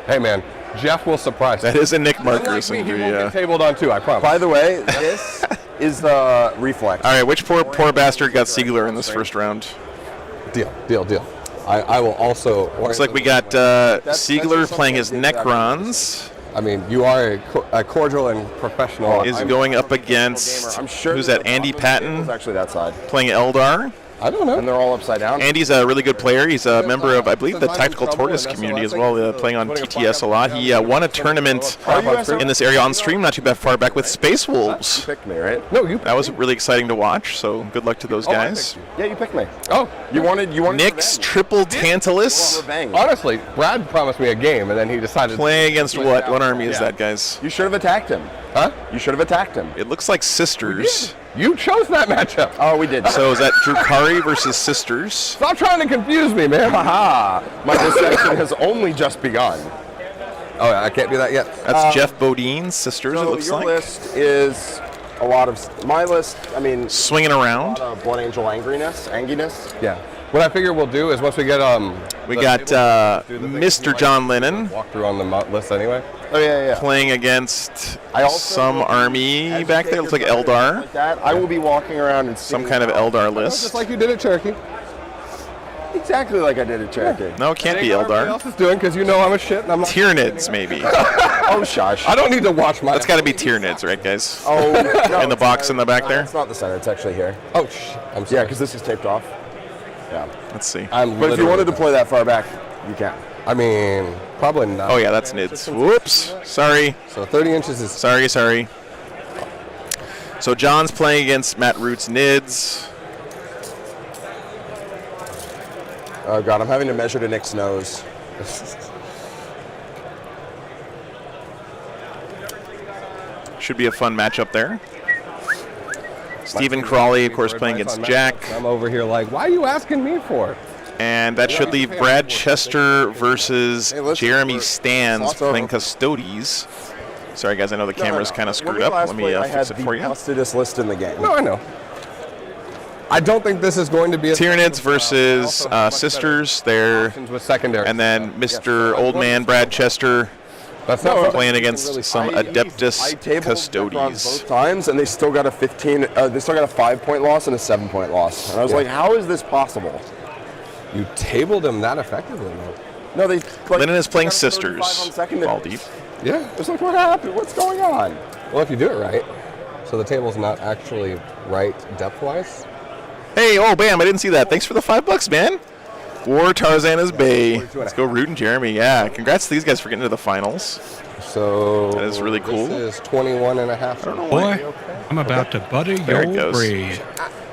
Hey, man, Jeff will surprise you. That is a Nick marker. He won't get tabled on too. I promise. By the way, this is the reflex. All right, which poor bastard got Siegler in this first round? Deal. I will also. Looks like we got Siegler playing his Necrons. I mean, you are a cordial and professional. Is going up against, who's that, Andy Patton? It's actually that side. Playing Eldar. I don't know. And they're all upside down. Andy's a really good player. He's a member of, I believe, the Tactical Tortoise community as well, playing on TTS a lot. He won a tournament in this area on stream not too bad far back with Space Wolves. You picked me, right? No, you. That was really exciting to watch, so good luck to those guys. Yeah, you picked me. Oh, you wanted Nick's triple Tantalus. Honestly, Brad promised me a game, and then he decided. Playing against what? What army is that, guys? You should have attacked him. Huh? You should have attacked him. It looks like Sisters. You chose that matchup. Oh, we did. So is that Drukari versus Sisters? Stop trying to confuse me, man. Haha. My deception has only just begun. Oh, I can't do that yet. That's Jeff Bodine's Sisters, So it looks your like. list is a lot of my list. I mean, Swinging around. a lot of Blood Angel anginess. Yeah. What I figure we'll do is once we get We got Mr. John Lennon walk through on the list anyway. Oh yeah. playing against also some will army back there. Looks like Eldar. Like that, I will be walking around and Some singing kind of out. Eldar Just list. like you did at Cherokee. Exactly like I did at Cherokee. No, it can't be What everybody Eldar. else is doing because you know I'm a shit and I'm not. Tyranids, maybe. Oh shush. I don't need to watch my. That's got to be Tyranids, right, guys? Oh, no, In the it's box not- in the back there? It's not the center. It's actually here. Oh shit. I'm sorry. Yeah, because this is taped off. Yeah. Let's see. But if you wanted to play that far back, you can. I mean, probably not. Oh, yeah, that's Nids. Whoops. Sorry. So 30 inches is. Sorry. So John's playing against Matt Root's Nids. Oh god, I'm having to measure to Nick's nose. Should be a fun matchup there. Stephen Crawley, of course, playing against Jack. I'm over here like, why are you asking me for? And that should leave Brad Chester versus listen, Jeremy Stans it's over. playing Custodes. Sorry, guys, I know the camera's kind of screwed up. Let me fix it for you. I had the fastest list in the game. No, I know. I don't think this is going to be a Tyranids versus Sisters there. with secondary. And then Mr. Old Man Brad Chester That's not playing against some Adeptus I tabled Custodes. both times, and they still got a 15. They still got a 5-point loss and a 7-point loss. And I was like, how is this possible? You tabled him that effectively, man. No, they. Like, Lennon is playing got 35 on Sisters. secondary. Ball deep. Yeah. It's like, what happened? What's going on? Well, if you do it right, so the table's not actually right depth-wise. Hey, oh, bam, I didn't see that. Thanks for the $5, man. War Tarzana's Bay. Let's go Root and Jeremy. Yeah, congrats to these guys for getting to the finals. So That is really cool. This is 21 and a half. Boy, I'm about to butter There it your goes. bread.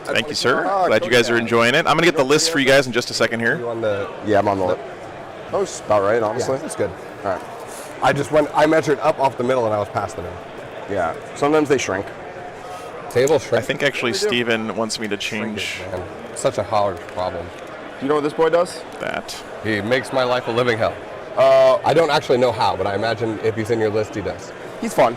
Thank you, sir. Glad you guys are enjoying it. I'm going to get the list for you guys in just a second You here. on the? Yeah, I'm on the. That was about right, honestly. Yeah, that's good. All right. I just went. I measured up off the middle and I was past the middle. Yeah. Sometimes they shrink. Table shrink. I think actually Steven wants me to change Man, such a hard problem. Do you know what this boy does? that. He makes my life a living hell. I don't actually know how, but I imagine if he's in your list, he does. He's fun.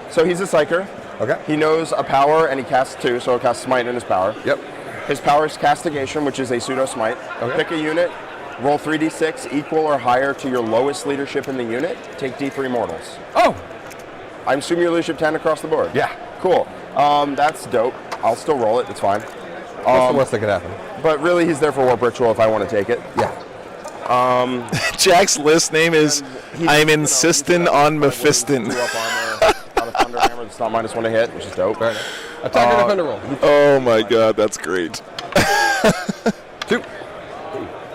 So he's a psyker. Okay. He knows a power, and he casts 2, so he'll cast smite in his power. Yep. His power is castigation, which is a pseudo smite. Okay. Pick a unit, roll 3d6 equal or higher to your lowest leadership in the unit. Take d3 mortals. Oh. I'm assuming your leadership 10 across the board. Yeah. Cool. That's dope. I'll still roll it. It's fine. What's the worst that could happen? But really, he's there for Warp Ritual if I want to take it. Yeah. Jack's list name is I'm insistent on Mephiston. Blew up armor on a Thunder Hammer that's not -1 to hit, which is dope. Fair enough. Attack and defender roll. Oh my god, that's great. 2.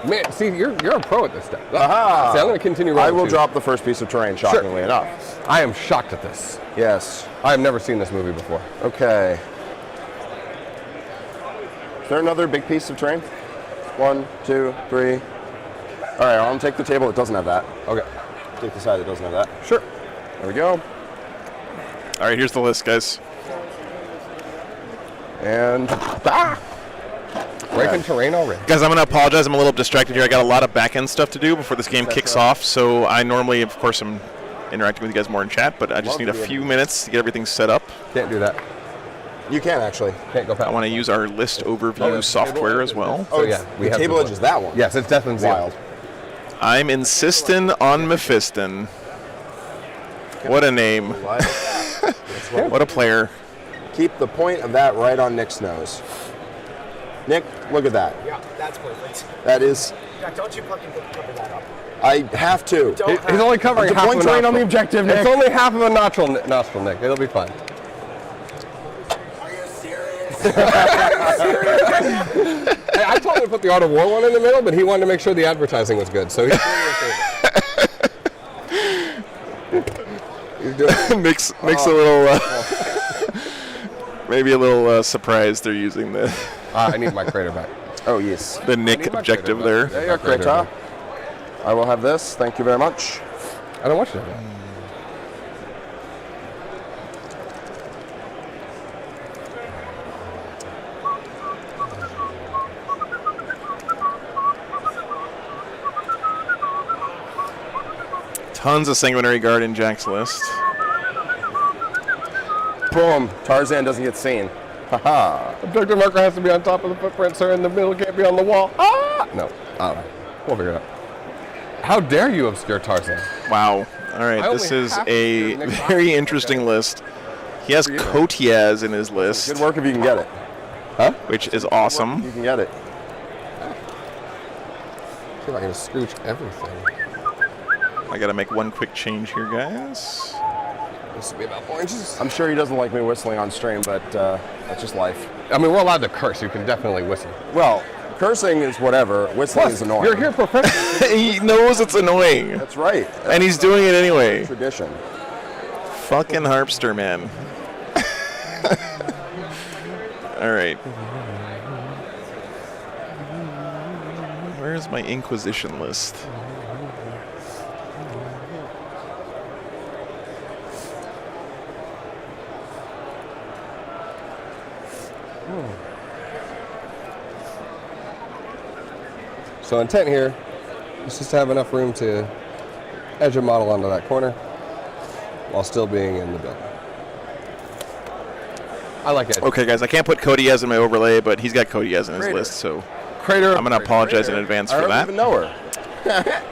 Man, see, you're a pro at this stuff. Aha! See, I'm going to continue rolling. I will too. drop the first piece of terrain, shockingly enough. I am shocked at this. Yes. I have never seen this movie before. Okay. Is there another big piece of terrain? 1, 2, 3. All right, I'll take the table that doesn't have that. Okay. Take the side that doesn't have that. Sure. There we go. All right, here's the list, guys. And Breaking terrain already. Guys, I'm going to apologize. I'm a little distracted here. I got a lot of back-end stuff to do before this game kicks off, so I normally, of course, am interacting with you guys more in chat, but I just need a few minutes to get everything set up. Can't do that. you can actually. Can't go past. I want to use our list overview software as well. Oh, yeah, we have table edge is that one. Yes, it's definitely Wild. I'm insisting on Mephiston. What a name. What a player. Keep the point of that right on Nick's nose. Nick, look at that. Yeah, that's perfect. That is. Yeah, don't you fucking cover that up. I have to. He's only covering half of a Deploying terrain on the nostril. objective, Nick. It's only half of a nostril, Nick. It'll be fine. Are you serious? Hey, I told him to put the Art of War one in the middle, but he wanted to make sure the advertising was good, so he's doing me a favor. He's doing makes a little maybe a little surprised they're using the I need my crater back. Oh, yes. the Nick need my objective crater there. There you go, Krita. I will have this. Thank you very much. I don't want you to have that. Tons of Sanguinary Guard in Jack's list. Boom. Tarzan doesn't get seen. Haha. Objective marker has to be on top of the footprint, sir, and the middle can't be on the wall. Ah! No. We'll figure it out. How dare you obscure Tarzan? Wow. All right, I this only is have to a do Nick very Fox. interesting list. He has Kotiaz in his list, Good work if you can get it. which is awesome. You can get it. See if I can scooch everything. I got to make one quick change here, guys. This will be about 4 inches. I'm sure he doesn't like me whistling on stream, but that's just life. I mean, we're allowed to curse. You can definitely whistle. Well, cursing is whatever. Whistling is annoying. You're here professionally. He knows it's annoying, That's right. and he's doing it anyway. Tradition. Fucking harpster, man. All right. Where's my Inquisition list? So intent here is just to have enough room to edge a model onto that corner while still being in the building. I like it. Okay, guys, I can't put Kotiaz in my overlay, but he's got Kotiaz in his Crater. list, so Crater. I'm going to apologize in advance I for don't that. even know her.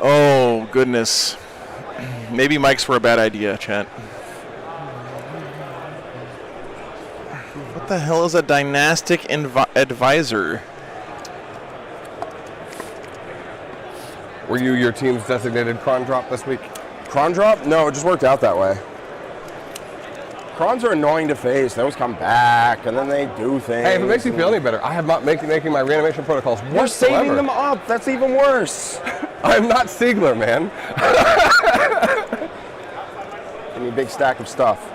Oh, goodness. Maybe mics were a bad idea, chat. What the hell is a dynastic advisor? Were you your team's designated cron drop this week? Cron drop? No, it just worked out that way. Crons are annoying to face. They always come back, and then they do things. Hey, if it makes you feel any better, I have not making my reanimation protocols You're whatsoever. saving them up. That's even worse. I'm not Siegler, man. Give me a big stack of stuff.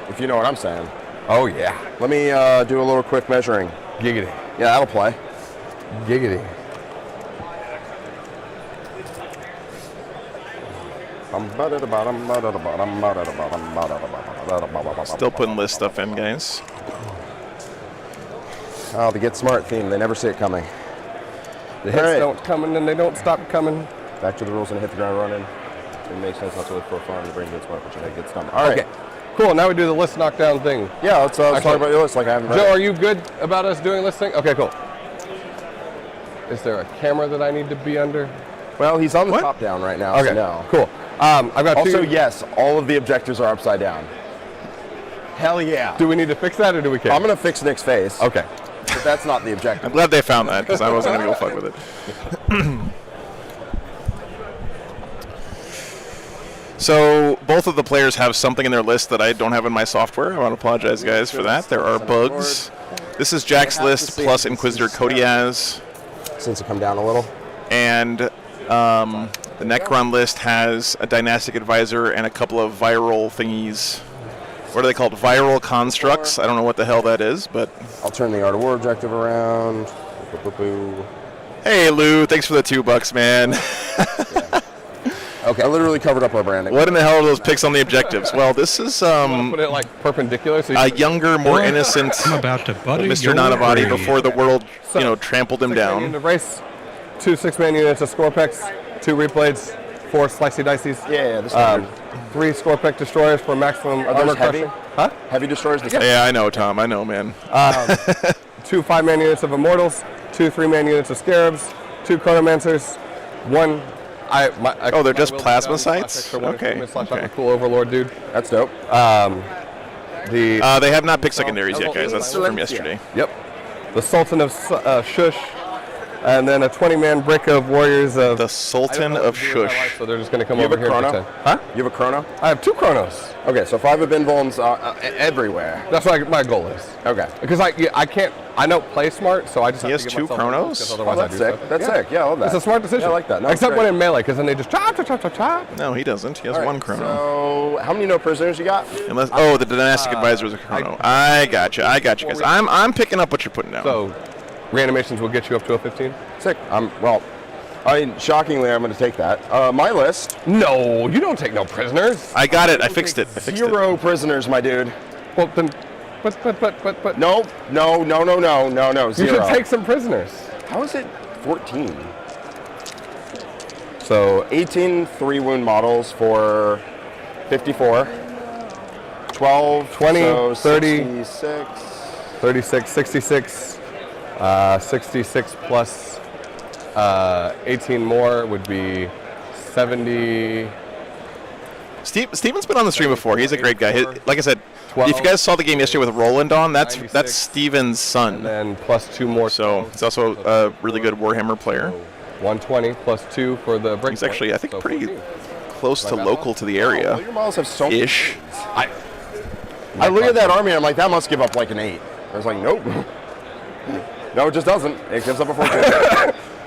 If you know what I'm saying. Oh, yeah. Let me do a little quick measuring. Giggity. Yeah, that'll play. Giggity. Still putting list stuff in, guys. Oh, the Get Smart theme. They never see it coming. The hits Alright. don't come and they don't stop coming. Back to the rules and hit the ground running. It makes sense not to look for fun. The brain gets smart, which I think gets done. All right. Okay. Cool. Now we do the list knockdown thing. Yeah, let's talk Actually- about your list like I haven't read Joe, it. are you good about us doing this thing? Okay, cool. Is there a camera that I need to be under? Well, he's on the What? top down right now. Okay, So no. cool. I've got Also, two. yes, all of the objectives are upside down. Hell yeah. Do we need to fix that or do we care? I'm going to fix Nick's face. Okay. But that's not the objective. I'm glad they found that, because I wasn't going to go fuck with it. So, both of the players have something in their list that I don't have in my software. I want to apologize, guys, for that. There are bugs. This is Jack's list plus Inquisitor Kotiaz. since it come down a little. And the Necron list has a Dynastic Advisor and a couple of viral thingies. What are they called? Viral constructs. I don't know what the hell that is, but... I'll turn the Art of War objective around. Boo-boo-boo. Hey, Lou. Thanks for the $2, man. Okay. I literally covered up our branding. What in the hell are those pics on the objectives? Well, this is Put it like perpendicular. So a younger, more innocent I'm about to butter Mr. your Nanavati brain. before the world, trampled him 6-man down. unit of race, 2 6-man units of Scorpex, 2 Reblades, 4 Slicey Dices. Yeah, this is 3 Scorpec destroyers for maximum Are armor those heavy? crushing. Huh? Heavy destroyers. Yeah, I know, Tom. I know, man. 2 5-man units of Immortals, 2 3-man units of Scarabs, 2 Chronomancers, 1. Oh, they're just plasma sites? Okay. Okay. Cool Overlord, dude. That's dope. They have not picked secondaries yet, guys. That's from yesterday. Yep. The Sultan of Shush, and then a 20-man brick of warriors of... The Sultan of Shush. So they're just going to come You have over a here. chrono? To huh? You have a chrono? I have 2 Chronos. Okay, so 5 of Binvolms everywhere. That's what my goal is. Okay. Because I can't... I don't play smart, so I just He have has to give 2 myself Chronos? because Oh, otherwise that's I do sick. stuff. That's sick. Yeah, I love that. It's a smart decision. Yeah, I like that. No, Except it's when great. in melee, because then they just chop, chop, chop, chop, chop. No, he doesn't. He has All right, 1 chrono. So, how many no prisoners you got? Unless, the Dynastic Advisor is a chrono. I gotcha, guys. I'm picking up what you're putting down. So, reanimations will get you up to a 15? Sick. Shockingly, I'm going to take that. My list. No, you don't take no prisoners. I got it. I fixed it. 0 prisoners, my dude. Well, then, but. No. 0. You should take some prisoners. How is it 14? So, 18 3-wound models for 54. 12, 20, so 30, 66. 36, 66, 66 plus 18 more would be 70. Steven's been on the stream before. He's a great guy. Like I said, 12, if you guys saw the game yesterday with Roland on, that's 96, Steven's son. And then plus 2 more. So he's also a really good Warhammer player. 120 plus 2 for the break. He's actually, I think, so pretty 14. close to local to the All area. your models have so many. Ish. I look at that army and I'm like, that must give up like an 8. I was like, nope. No, it just doesn't. It gives up a 14.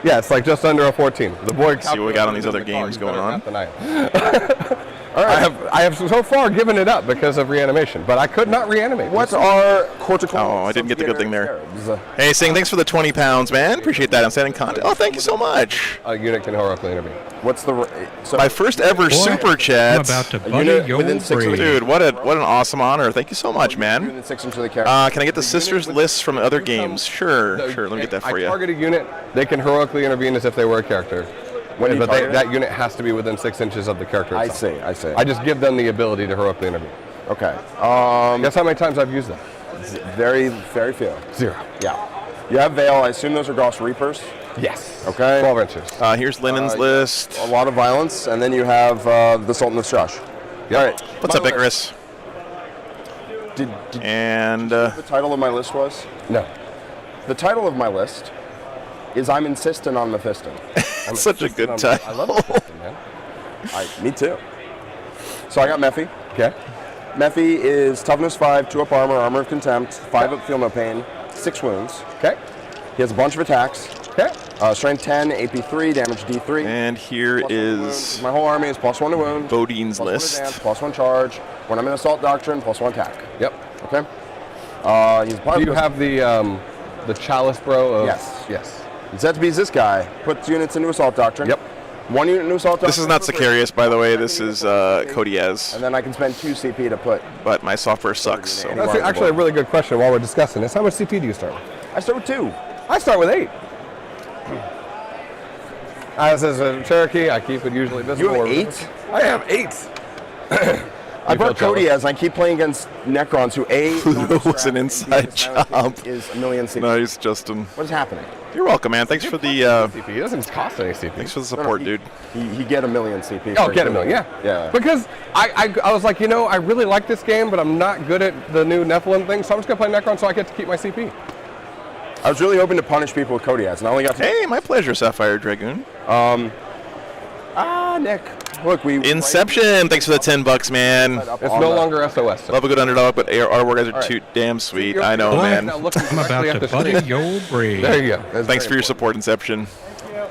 Yeah, it's like just under a 14. The board. See what we got on these other games going on. All right. I have so far given it up because of reanimation, but I could not reanimate. What are cortical? Oh, I didn't get the good thing there. Hey, Sing, thanks for the 20 pounds, man. Appreciate that. I'm sending content. Oh, thank you so much. A unit can heroically intervene. What's the My first ever super chat. I'm about to butter unit your within 6 of brain. the Dude, what an awesome honor. Thank you so much, man. Within 6 inches of the character. Can I get the sisters lists from other games? Sure. Let me get that for I you. target a unit, they can heroically intervene as if they were a character. When you But target it? that unit has to be within 6 inches of the character I itself. see. I just give them the ability to heroically intervene. Okay. Guess how many times I've used that? Very, very few. 0. Yeah. You have Veil. I assume those are Gauss Reapers. Yes. Okay. 12 inches. Here's Lennon's list. A lot of violence, and then you have the Sultan of Shush. Yep. All right. What's up, Icarus? Did And the title of my list was? No. The title of my list is I'm Insistent on Mephiston. such a good title. I love Mephiston, man. Me too. So I got Mephi. Okay. Mephi is toughness 5, 2 up armor, armor of contempt, 5 up feel no pain, 6 wounds. Okay. He has a bunch of attacks. Okay. Strength 10, AP 3, damage D3. And here Plus 1 to is wound. My whole army is +1 to wound. Bodine's +1 list. advance, +1 charge. When I'm in assault doctrine, +1 attack. Yep. Okay. He's Do you have the chalice, bro? Of, Yes. Yes. ZB is this guy. Puts units into assault doctrine. Yep. 1 unit into assault doctrine. This is not for free. Sicarius, by the way. This is Kodiaz. And then I can spend 2 CP to put. But my software sucks. So. That's actually a really good question while we're discussing this. How much CP do you start with? I start with 2. I start with 8. As is a Cherokee, I keep it usually visible. You have or 8? I have 8. I brought Cody as I keep playing against Necrons who That was an inside job. Is a million CP. Nice, Justin. What is happening? You're welcome, man. Thanks for the CP. It doesn't cost any CP. thanks for the support, dude. He get a million CP. Oh, for get a killing million, me. yeah. Yeah. Because I was like, I really like this game, but I'm not good at the new Nephilim thing, so I'm just going to play Necron so I get to keep my CP. I was really hoping to punish people with Kodiaz, and I only got to. Hey, my pleasure, Sapphire Dragoon. Nick. Look, Inception, thanks for the $10, man. It's no longer SOS. Love a good underdog, but our war guys are too damn sweet. I know, man. I'm about to butter your brain. There you go. Thanks for your support, Inception.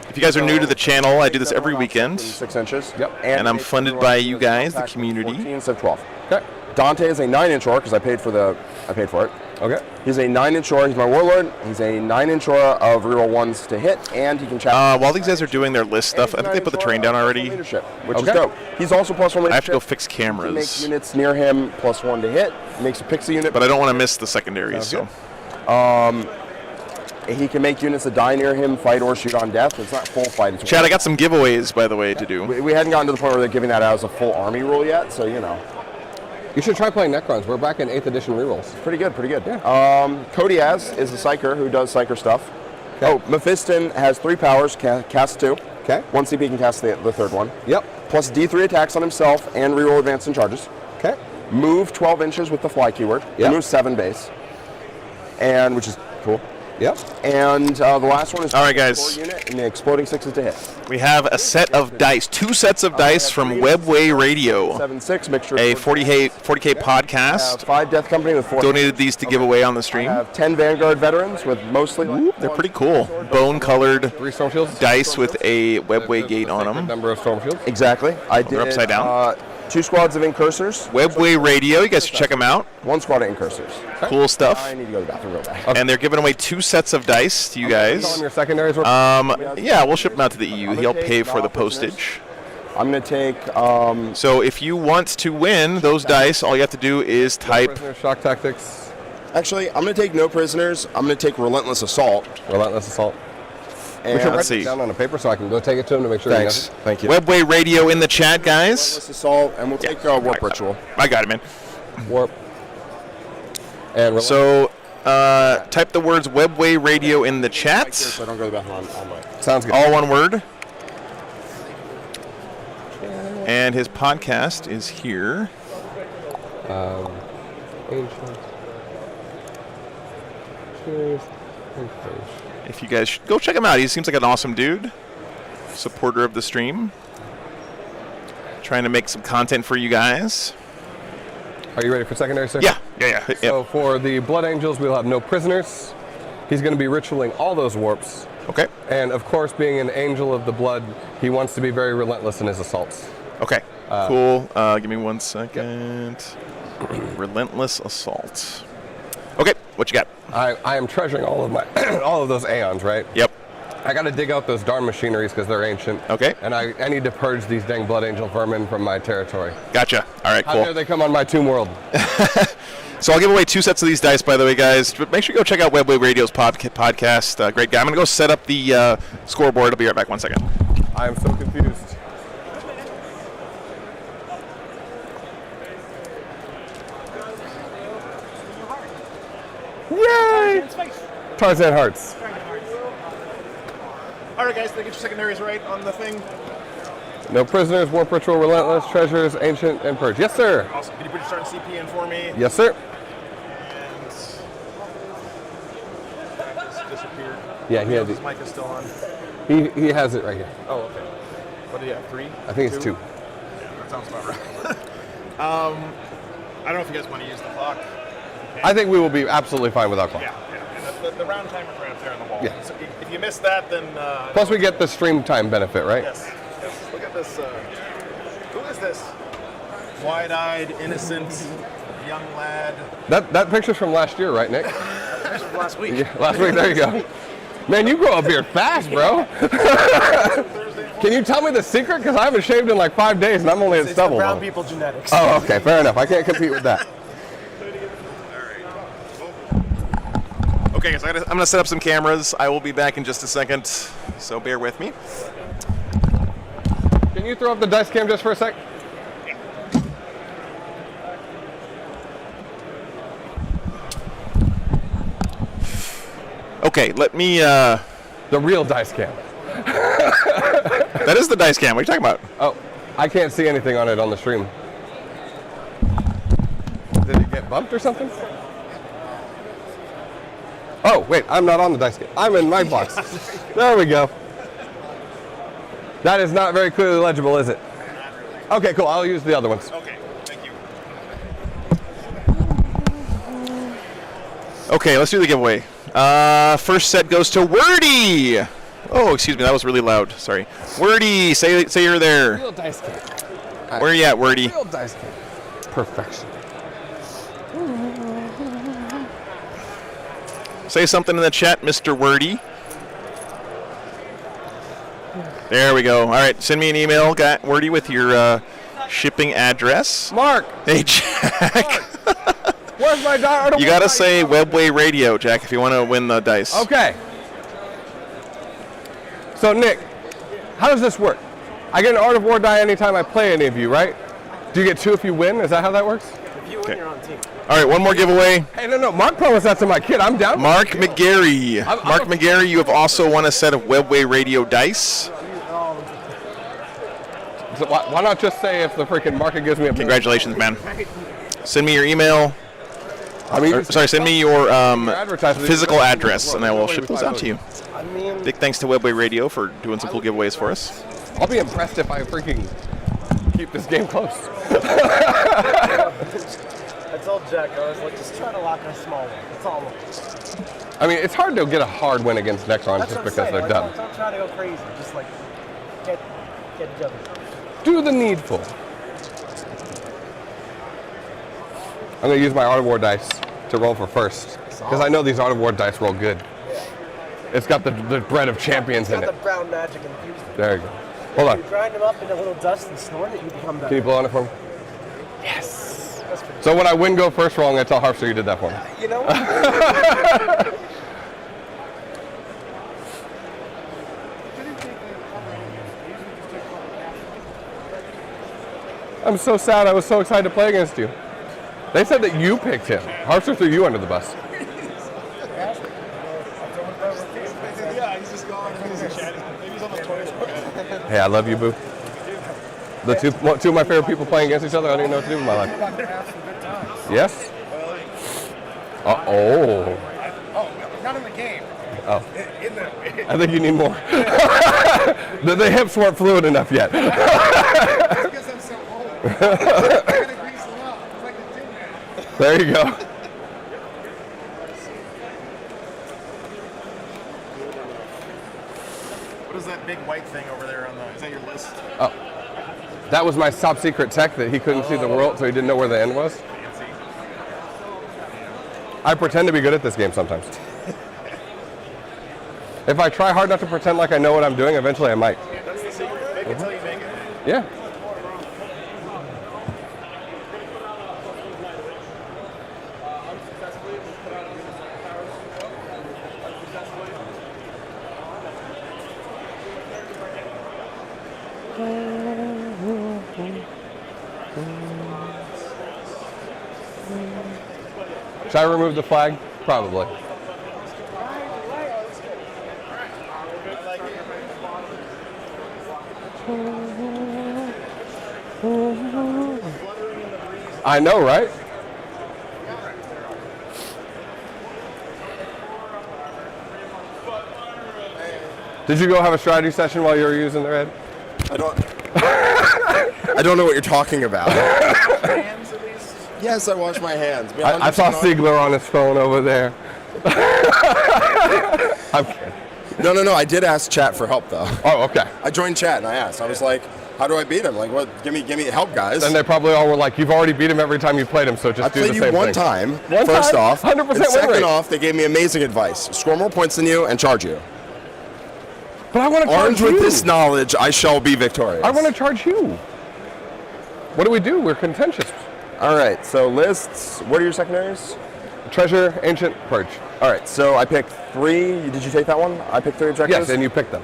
If you guys are new to the channel, I do this every weekend. 6 inches. Yep. And I'm funded by you guys, the community. 14 instead of 12. Okay. Dante is a 9-inch aura because I paid for it. Okay. He's a 9-inch aura. He's my warlord. He's a 9-inch aura of reroll 1s to hit, and he can chat. While these guys are doing their list stuff, I think they put the train down already. Leadership, which is dope. He's also +1 leadership. I have to go fix He makes cameras, units near him +1 to hit. He makes a pixie unit. but I don't want to miss the secondaries. So He can make units that die near him, fight or shoot on death. It's not full fight. It's Chad, I got some giveaways, by the way, to do. we hadn't gotten to the point where they're giving that out as a full army rule yet, so you know. You should try playing Necrons. We're back in 8th edition rerolls. Pretty good. Yeah. Kodiaz is a psyker who does psyker stuff. Okay. Oh, Mephiston has 3 powers, cast 2. Okay. 1 CP can cast the third one. Yep. Plus D3 attacks on himself and reroll advance and charges. Okay. Move 12 inches with the fly keyword. Yep. Move 7 base. And which is cool. Yep. And the last one is All right, guys. unit and the exploding 6s to hit. We have a set of dice, 2 sets of dice from Webway Radio, 7/6 mixture. a 40K I have podcast. 5 Death Company with 4. Donated these to give away on the I stream. have 10 Vanguard veterans with mostly. They're pretty cool. Bone-colored 3 Stormfields. dice with a Webway The gate on sacred them. number of Stormfields. Exactly. I did. They're upside down. 2 squads of incursors. Webway Radio, you guys should check them out. 1 squad of incursors. Cool stuff. I need to go to the bathroom real bad. And they're giving away 2 sets of dice to you On guys. your secondaries. Yeah, we'll ship them out to the EU. He'll pay for the postage. I'm going to take. So if you want to win those dice, all you have to do is type. Prisoner shock tactics. Actually, I'm going to take no prisoners. I'm going to take relentless assault. Relentless assault. And We should write Let's see. it down on a paper so I can go take it to him to make sure he knows Thanks. it. Thank you. Webway Radio in the chat, guys. Relentless assault, and we'll take warp ritual. I got it, man. Warp. And So type the words Webway Radio in the chat. So I don't go to the bathroom all night. sounds good. All one word. And his podcast is here. Ancient. Cheers. And page. If you guys should go check him out. He seems like an awesome dude. Supporter of the stream. Trying to make some content for you guys. Are you ready for secondary, sir? Yeah. So for the Blood Angels, we'll have no prisoners. He's going to be ritualing all those warps. Okay. And of course, being an angel of the blood, he wants to be very relentless in his assaults. Okay. Cool. Give me 1 second. Relentless assault. Okay. What you got? I am treasuring all of my all of those aeons, right? Yep. I got to dig out those darn machineries because they're ancient. Okay. And I need to purge these dang Blood Angel vermin from my territory. Gotcha. All right. How dare Cool. they come on my tomb world? So I'll give away 2 sets of these dice, by the way, guys. But make sure you go check out Webway Radio's podcast. Great guy. I'm going to go set up the scoreboard. I'll be right back. 1 second. I am so confused. Yay! Tarzan Hearts. All right, guys, did I get your secondaries right on the thing? No prisoners, warp ritual, relentless, treasures, ancient, and purge. Yes, sir. Awesome. Can you put your starting CP in for me? Yes, sir. And this disappeared. Yeah, he had His the, mic is still on. he has it right here. Oh, okay. What do you have? 3? I think it's 2. Yeah, that sounds about right. I don't know if you guys want to use the clock. I think we will be absolutely fine without clock. Yeah. And the round timer's right up there on the wall. Yeah. So if you miss that, then. Plus, we get the stream time benefit, right? Yes. Look at this. Who is this? Wide-eyed, innocent, young lad. That picture's from last year, right, Nick? This was last week. Yeah, last week. There you go. Man, you grow a beard fast, bro. Can you tell me the secret? Because I haven't shaved in like 5 days, and I'm only at It's stubble. the brown though. people genetics. Oh, okay, fair enough. I can't compete with that. Okay, guys, I'm going to set up some cameras. I will be back in just a second, so bear with me. Can you throw up the dice cam just for a sec? Okay, let me... The real dice cam. That is the dice cam. What are you talking about? Oh, I can't see anything on it on the stream. Did it get bumped or something? Oh, wait, I'm not on the dice cam. I'm in my box. There we go. That is not very clearly legible, is it? Okay, cool. I'll use the other ones. Okay, thank you. Okay, let's do the giveaway. First set goes to Wordy. Oh, excuse me, that was really loud. Sorry. Wordy, say you're there. Real dice cake. Where are you at, Wordy? Real dice cake. Perfection. Say something in the chat, Mr. Wordy. There we go. All right, send me an email, Wordy, with your shipping address. Mark. Hey, Jack. Where's my dice? You got to say Webway Radio, Jack, if you want to win the dice. Okay. So, Nick, how does this work? I get an Art of War die anytime I play any of you, right? Do you get 2 if you win? Is that how that works? If you win, you're on team. All right, one more giveaway. Hey, no. Mark promised that to my kid. I'm down. Mark McGarry. Mark McGarry, you have also won a set of Webway Radio dice. So why not just say if the freaking market gives me a... Congratulations, man. Send me your email. I Send me your advertisement. physical address, and I will ship those out to you. I mean, Big thanks to Webway Radio for doing some cool giveaways for us. I'll be impressed if I freaking keep this game close. I told Jack, I was like, just try to lock a small one. That's all. I mean, it's hard to get a hard win against Necrons That's just what I'm because saying. they're Like, dumb. don't try to go crazy. Just like get each other. Do the needful. I'm going to use my Art of War dice to roll for first. Because I know these Art of War dice roll good. It's got the bread of champions in Got it. the brown magic infused. There you go. Hold on. You grind them up in a little dust and snort it, you become better. Can you blow on it for me? Yes. That's pretty So when I win go first roll, I'm going to tell Harpster you did that for me. You know what? I'm so sad. I was so excited to play against you. They said that you picked him. Harpster threw you under the bus. Yeah, he's just gone. He's chatting. Maybe he's on the toilet. Hey, I love you, boo. The two of my favorite people playing against each other. I don't even know what to do with my life. Yes? Oh. Oh, not in the game. Oh. In the. I think you need more. The hips weren't fluid enough yet. Because I'm so old. I gotta grease them up. It's like the gym man. There you go. What is that big white thing over there on the? Is that your list? Oh. That was my top secret tech that he couldn't see the world, so he didn't know where the end was. Fancy. I pretend to be good at this game sometimes. If I try hard not to pretend like I know what I'm doing, eventually I might. That's the secret. Make it till you make it. Yeah. Should I remove the flag? Probably. I know, right? Did you go have a strategy session while you were using the red? I don't know what you're talking about. Yes, I wash my hands. I saw Siegler on his phone over there. I'm kidding. No. I did ask chat for help though. Oh, okay. I joined chat and I asked. I was like, "How do I beat him? Like, what? Give me help, guys." And they probably all were like, "You've already beat him every time you played him, so just I do the played same you one thing." time. One first time? off, 100% and win second rate. off, they gave me amazing advice: score more points than you and charge you. But I want to charge Armed you. with this knowledge, I shall be victorious. I want to charge you. What do we do? We're contentious. All right. So lists. What are your secondaries? Treasure, Ancient, Purge. All right. So I picked 3. Did you take that one? I picked 3 objectives. Yes, and you picked them.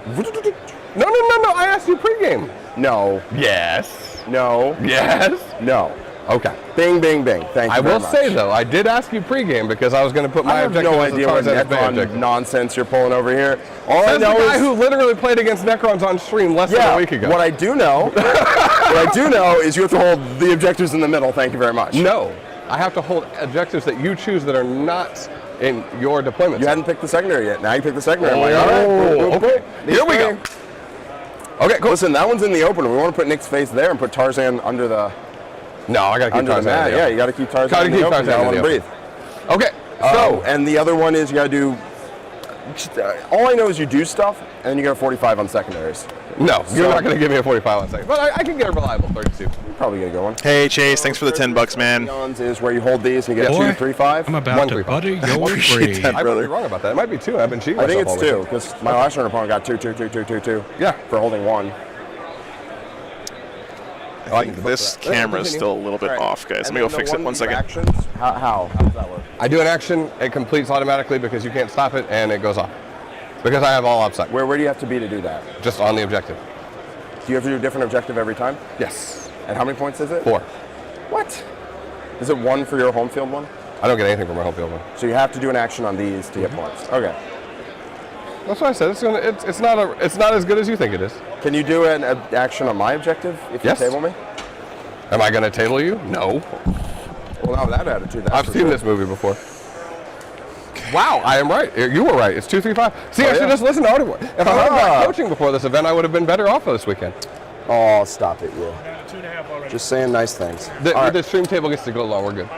No. I asked you pregame. No. Yes. No. Yes. No. Okay. Bing, bing, bing. Thank you I very will much. say though, I did ask you pregame because I was going to put I my have objective no as idea what Tarzan's Bay Necron objective. nonsense you're pulling over here. All I Says the know guy is who literally played against Necrons on stream less than a week ago. What I do know, is you have to hold the objectives in the middle. Thank you very much. No, I have to hold objectives that you choose that are not in your deployment. You hadn't picked the secondary yet. Now you pick the secondary. I'm like, all right. Okay. Here we go. Okay, cool. Listen, that one's in the open. We want to put Nick's face there and put Tarzan under the No, I gotta keep under the Tarzan. mat. in the Yeah, open. you got to keep Tarzan Gotta in the keep open. Tarzan You in don't the want to breathe. Okay, So, so and the other one is you got to do. All I know is you do stuff, and then you get a 45 on secondaries. no, you're not gonna give me a 45 on second, but I can get a reliable 32. You're probably gonna go one. Hey, Chase, thanks for the $10, man. Neons is where you hold these and you get Boy, 2, 3, 5. I'm about One to 3-5. butter your Appreciate brain. that. I might Brother. be wrong about that. It might be 2. I've been cheating. I think myself it's all 2 because my last round opponent got 2, 2, 2, 2, 2, 2. Yeah. For holding 1. I think this camera's still a little bit off, guys. Let me go fix it 1 second. Actions, how does that work? I do an action, it completes automatically because you can't stop it, and it goes off. Because I have all upside. Where do you have to be to do that? Just on the objective. Do you have to do a different objective every time? Yes. And how many points is it? 4. What? Is it 1 for your home field one? I don't get anything from my home field one. So you have to do an action on these to get points. Okay. That's what I said. It's not as good as you think it is. Can you do an action on my objective if you Yes. table me? Am I gonna table you? No. Well, not with that attitude. I've seen this movie before. Wow, I am right. You were right. It's 2, 3, 5. See, I should just listen to Artie. If I would have got coaching before this event, I would have been better off for this weekend. Oh, stop it, you. 2.5 already. Just saying nice things. The stream table gets to go long. We're good.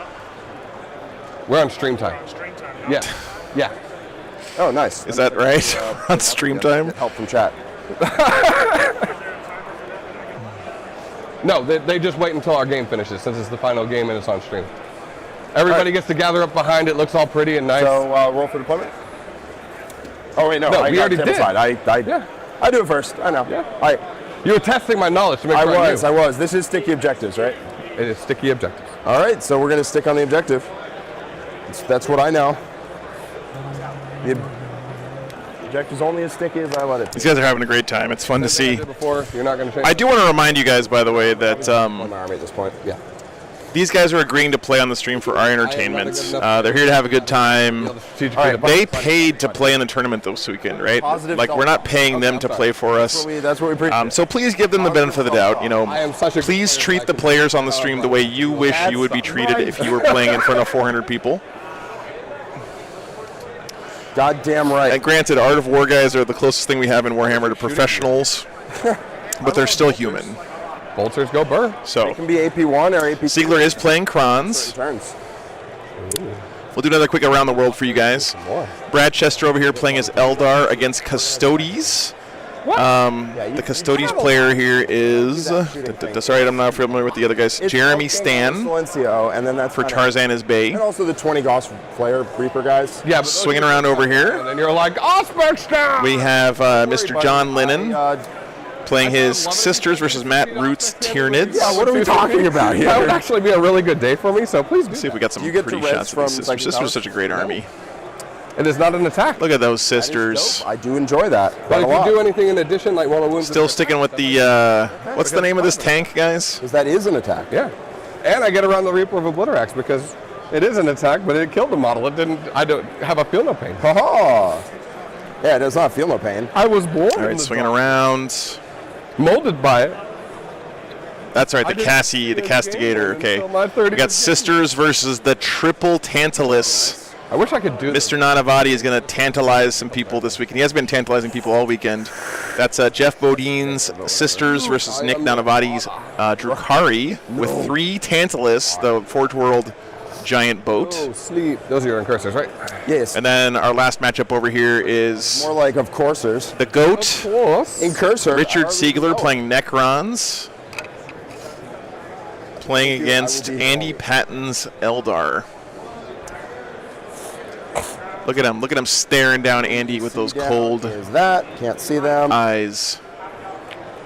We're on stream time. Stream time. Yeah. Yeah. Oh, nice. Is that right? On stream time? Help from chat. No, they just wait until our game finishes since it's the final game and it's on stream. Everybody gets to gather up behind it. Looks all pretty and nice. So roll for deployment. Oh wait, no, No, I we got already table did. side. Yeah. I do it first. I know. Yeah. You were testing my knowledge to make sure I knew. I was. This is sticky objectives, right? It is sticky objectives. All right, so we're gonna stick on the objective. That's what I know. The objective's only as sticky as I let it be. These guys are having a great time. It's fun to see. Before, you're not going to change. I do want to remind you guys, by the way, that On my army at this point. Yeah. these guys are agreeing to play on the stream for our entertainment. They're here to have a good time. They paid to play in the tournament this weekend, right? Positive Like, we're not paying them to play for us. That's what we preach. So please give them the benefit of the doubt. You know, I am such a please good treat player. the players on the stream the way you wish you would be treated if you were playing in front of 400 people. Goddamn right. And granted, Art of War guys are the closest thing we have in Warhammer to professionals, but they're still human. Bolters go burr. So It can be AP1 or AP2. Ziegler is playing Kronz. Turns. We'll do another quick around the world for you guys. Brad Chester over here playing as Eldar against Custodes. The Custodes player here is, sorry, I'm not familiar with the other guys. Jeremy Stan Silencio, and then that's for kinda- Tarzan is Bay. And also the 20 Gauss Flare Reaper guys. Yeah, but Swinging around over here, and then you're like, Osbergstown! we have Mr. John Lennon playing his sisters versus Matt Roots Tyranids. Yeah, what are we talking about here? That would actually be a really good day for me, so please do. See if we got some You get to pretty res shots of from these sisters. Psychic Sisters are Powers? such a great army. It is not an attack. Look at those That is sisters. dope. I do enjoy that. But Quite a if lot. you do anything in addition, like roll a wound. Still sticking with the, what's the name of this tank, guys? Because that is an attack. Yeah. And I get around the Reaper of Obliterax because it is an attack, but it killed the model. I don't have a feel no pain. Ha-ha. Yeah, it does not feel no pain. I was born All right, swinging around. molded by it. That's right, the Cassie, the Castigator. Okay, we got sisters versus the Triple Tantalus. I wish I could do this. Mr. Nanavati is going to tantalize some people this weekend. He has been tantalizing people all weekend. That's Jeff Bodine's sisters versus Nick Nanavati's Drukari with 3 Tantalus, the Forge World giant boat. Oh, sleep. Those are your incursors, right? Yes. And then our last matchup over here is More like of coursers. the Goat, Course. Incursor. Richard Siegler playing Necrons, playing against Andy Patton's Eldar. Look at him staring down Andy with those cold Is that. Can't see them. eyes.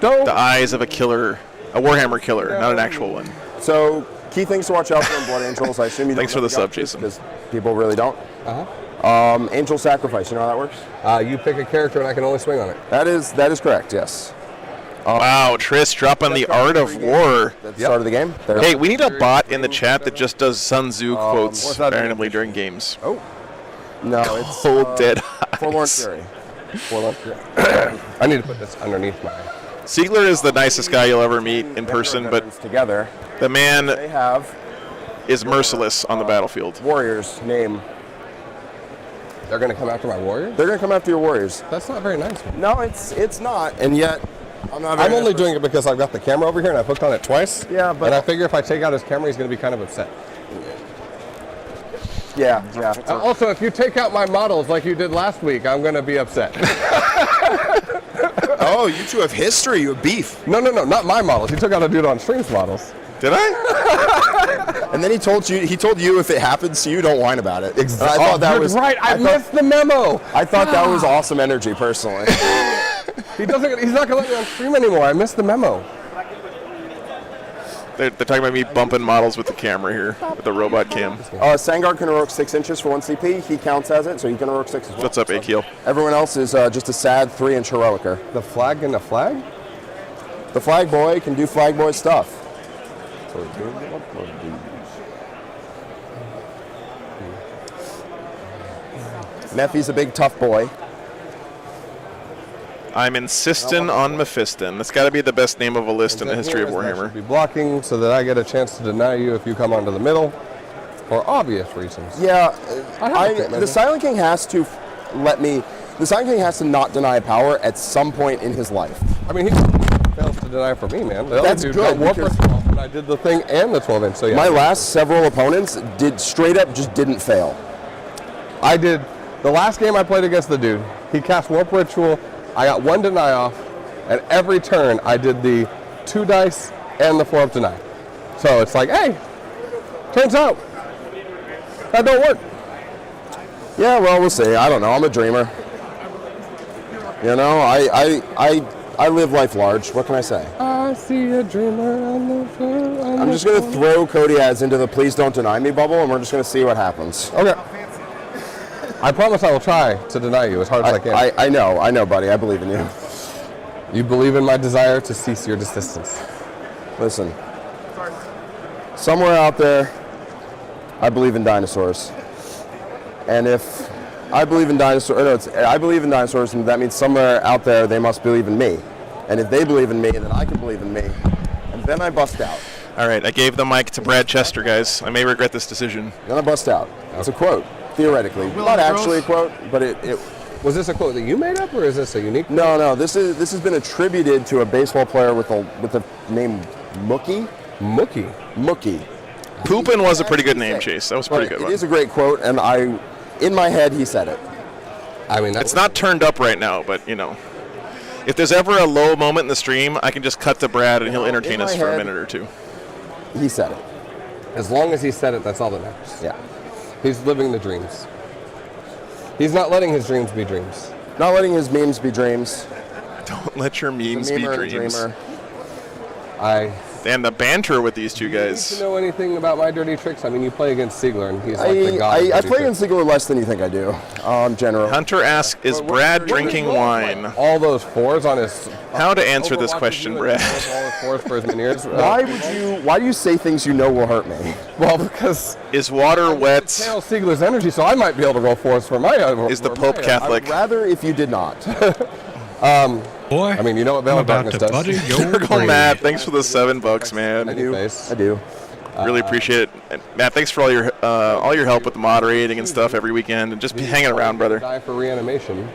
Don't. The eyes of a killer, a Warhammer killer, not an actual one. So, key things to watch out for in Blood Angels. I assume you don't Thanks for know the sub, guys, Jason. Because people really don't. Angel Sacrifice. You know how that works? You pick a character and I can only swing on it. That is correct, yes. Wow, Triss dropping the Art of War. At the start of the game. There. Hey, we need a bot in the chat that just does Sun Tzu quotes what's that? randomly during games. Oh. No, it's Cold dead Forlorn eyes. Fury. I need to put this underneath my. Siegler is the nicest guy you'll ever meet in person, but together the man they have is merciless on the battlefield. warriors name. They're going to come after my warrior? They're gonna come after your warriors. That's not very nice. Man. No, it's not, and yet I'm only doing it because I've got the camera over here and I've hooked on it twice. Yeah, but and I figure if I take out his camera, he's going to be kind of upset. Yeah. Also, if you take out my models like you did last week, I'm going to be upset. Oh, you two have history. You have beef. No, not my models. He took out a dude on stream's models. Did I? And then he told you if it happens to you, don't whine about it. Exactly. I thought that was right. I missed the memo. I thought that was awesome energy, personally. He's not going to let me on stream anymore. I missed the memo. They're talking about me bumping models with the camera here, with the robot cam. Sangar can heroic 6 inches for 1 CP. He counts as it, so he can heroic 6 as well. What's up, Akil? Everyone else is just a sad 3-inch heroicer. The flag and the flag? The flag boy can do flag boy stuff. Neffy's a big tough boy. I'm insisting on Mephiston. That's got to be the best name of a list in the history of Warhammer. Be blocking so that I get a chance to deny you if you come onto the middle, for obvious reasons. Yeah, the Silent King has to let me. The Silent King has to not deny power at some point in his life. I mean, he fails to deny for me, man. That's good. And I did the thing and the 12-inch. So yeah. My last several opponents did straight up just didn't fail. I did. The last game I played against the dude, he cast Warp Ritual. I got 1 deny off, and every turn I did the 2 dice and the 4-up deny. So it's like, hey, turns out that don't work. Yeah, well, we'll see. I don't know. I'm a dreamer. You know, I live life large. What can I say? I see a dreamer on the floor. I'm just going to throw Kodiaz into the please don't deny me bubble, and we're just going to see what happens. Okay. I promise I will try to deny you as hard as I can. I know, buddy. I believe in you. You believe in my desire to cease your desistance. Listen, somewhere out there, I believe in dinosaurs. And if I believe in dinosaurs, I believe in dinosaurs, and that means somewhere out there they must believe in me. And if they believe in me, then I can believe in me. And then I bust out. All right, I gave the mic to Brad Chester, guys. I may regret this decision. Then I bust out. It's a quote. Theoretically, not actually a quote, but it was this a quote that you made up, or is this a unique? No. This has been attributed to a baseball player with the name Mookie. Mookie. Poopin' was a pretty good name, Chase. That was a pretty good one. It is a great quote, and in my head, he said it. I mean, it's not turned up right now, but you know, if there's ever a low moment in the stream, I can just cut to Brad and he'll entertain us for a minute or two. He said it. As long as he said it, that's all that matters. Yeah. He's living the dreams. He's not letting his dreams be dreams. Not letting his memes be dreams. Don't let your memes be dreams. And the banter with these two guys. Do you know anything about my dirty tricks? I mean, you play against Siegler, and he's like the god. I play against Siegler less than you think I do, generally. Hunter asks, is Brad drinking wine? All those 4s on his... How to answer this question, Brad? All his 4s for his minions. Why do you say things you know will hurt me? Well, because... Is water wet? Channel Siegler's energy, so I might be able to roll 4s for my... Is the Pope Catholic? I would rather if you did not. Boy, I mean, you know what Veil of Darkness does. Circle Matt, thanks for the $7, man. I do. Really appreciate it. And Matt, thanks for all your help with the moderating and stuff every weekend, and just be hanging around, brother. Die for reanimation.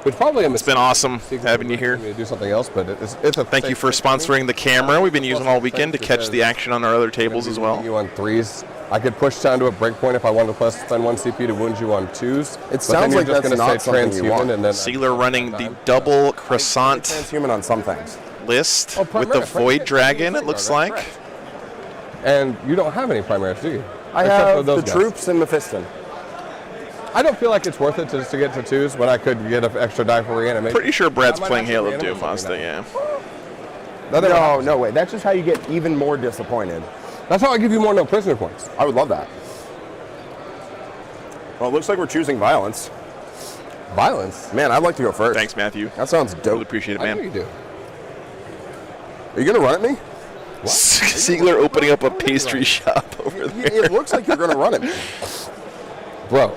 Which probably it's been awesome having you here. To do something else, but it's a thank you for sponsoring the camera. We've been using all weekend to catch the action on our other tables as well. You on 3s. I could push down to a breakpoint if I wanted to spend 1 CP to wound you on 2s. It sounds like that's not something you want. And then Sealer running the double croissant transhuman on some things. List with the Void Dragon, it looks like. And you don't have any primaries, do you? I have the troops and Mephiston. I don't feel like it's worth it to get to 2s when I could get an extra die for reanimation. Pretty sure Brad's playing Hail of Doom, Mazda, yeah. No way. That's just how you get even more disappointed. That's how I give you more no prisoner points. I would love that. Well, it looks like we're choosing violence. Violence? Man, I'd like to go first. Thanks, Matthew. That sounds dope. Really appreciate it, man. I know you do. Are you going to run at me? What? Seagler opening up a pastry shop over there. It looks like you're going to run at me. Bro,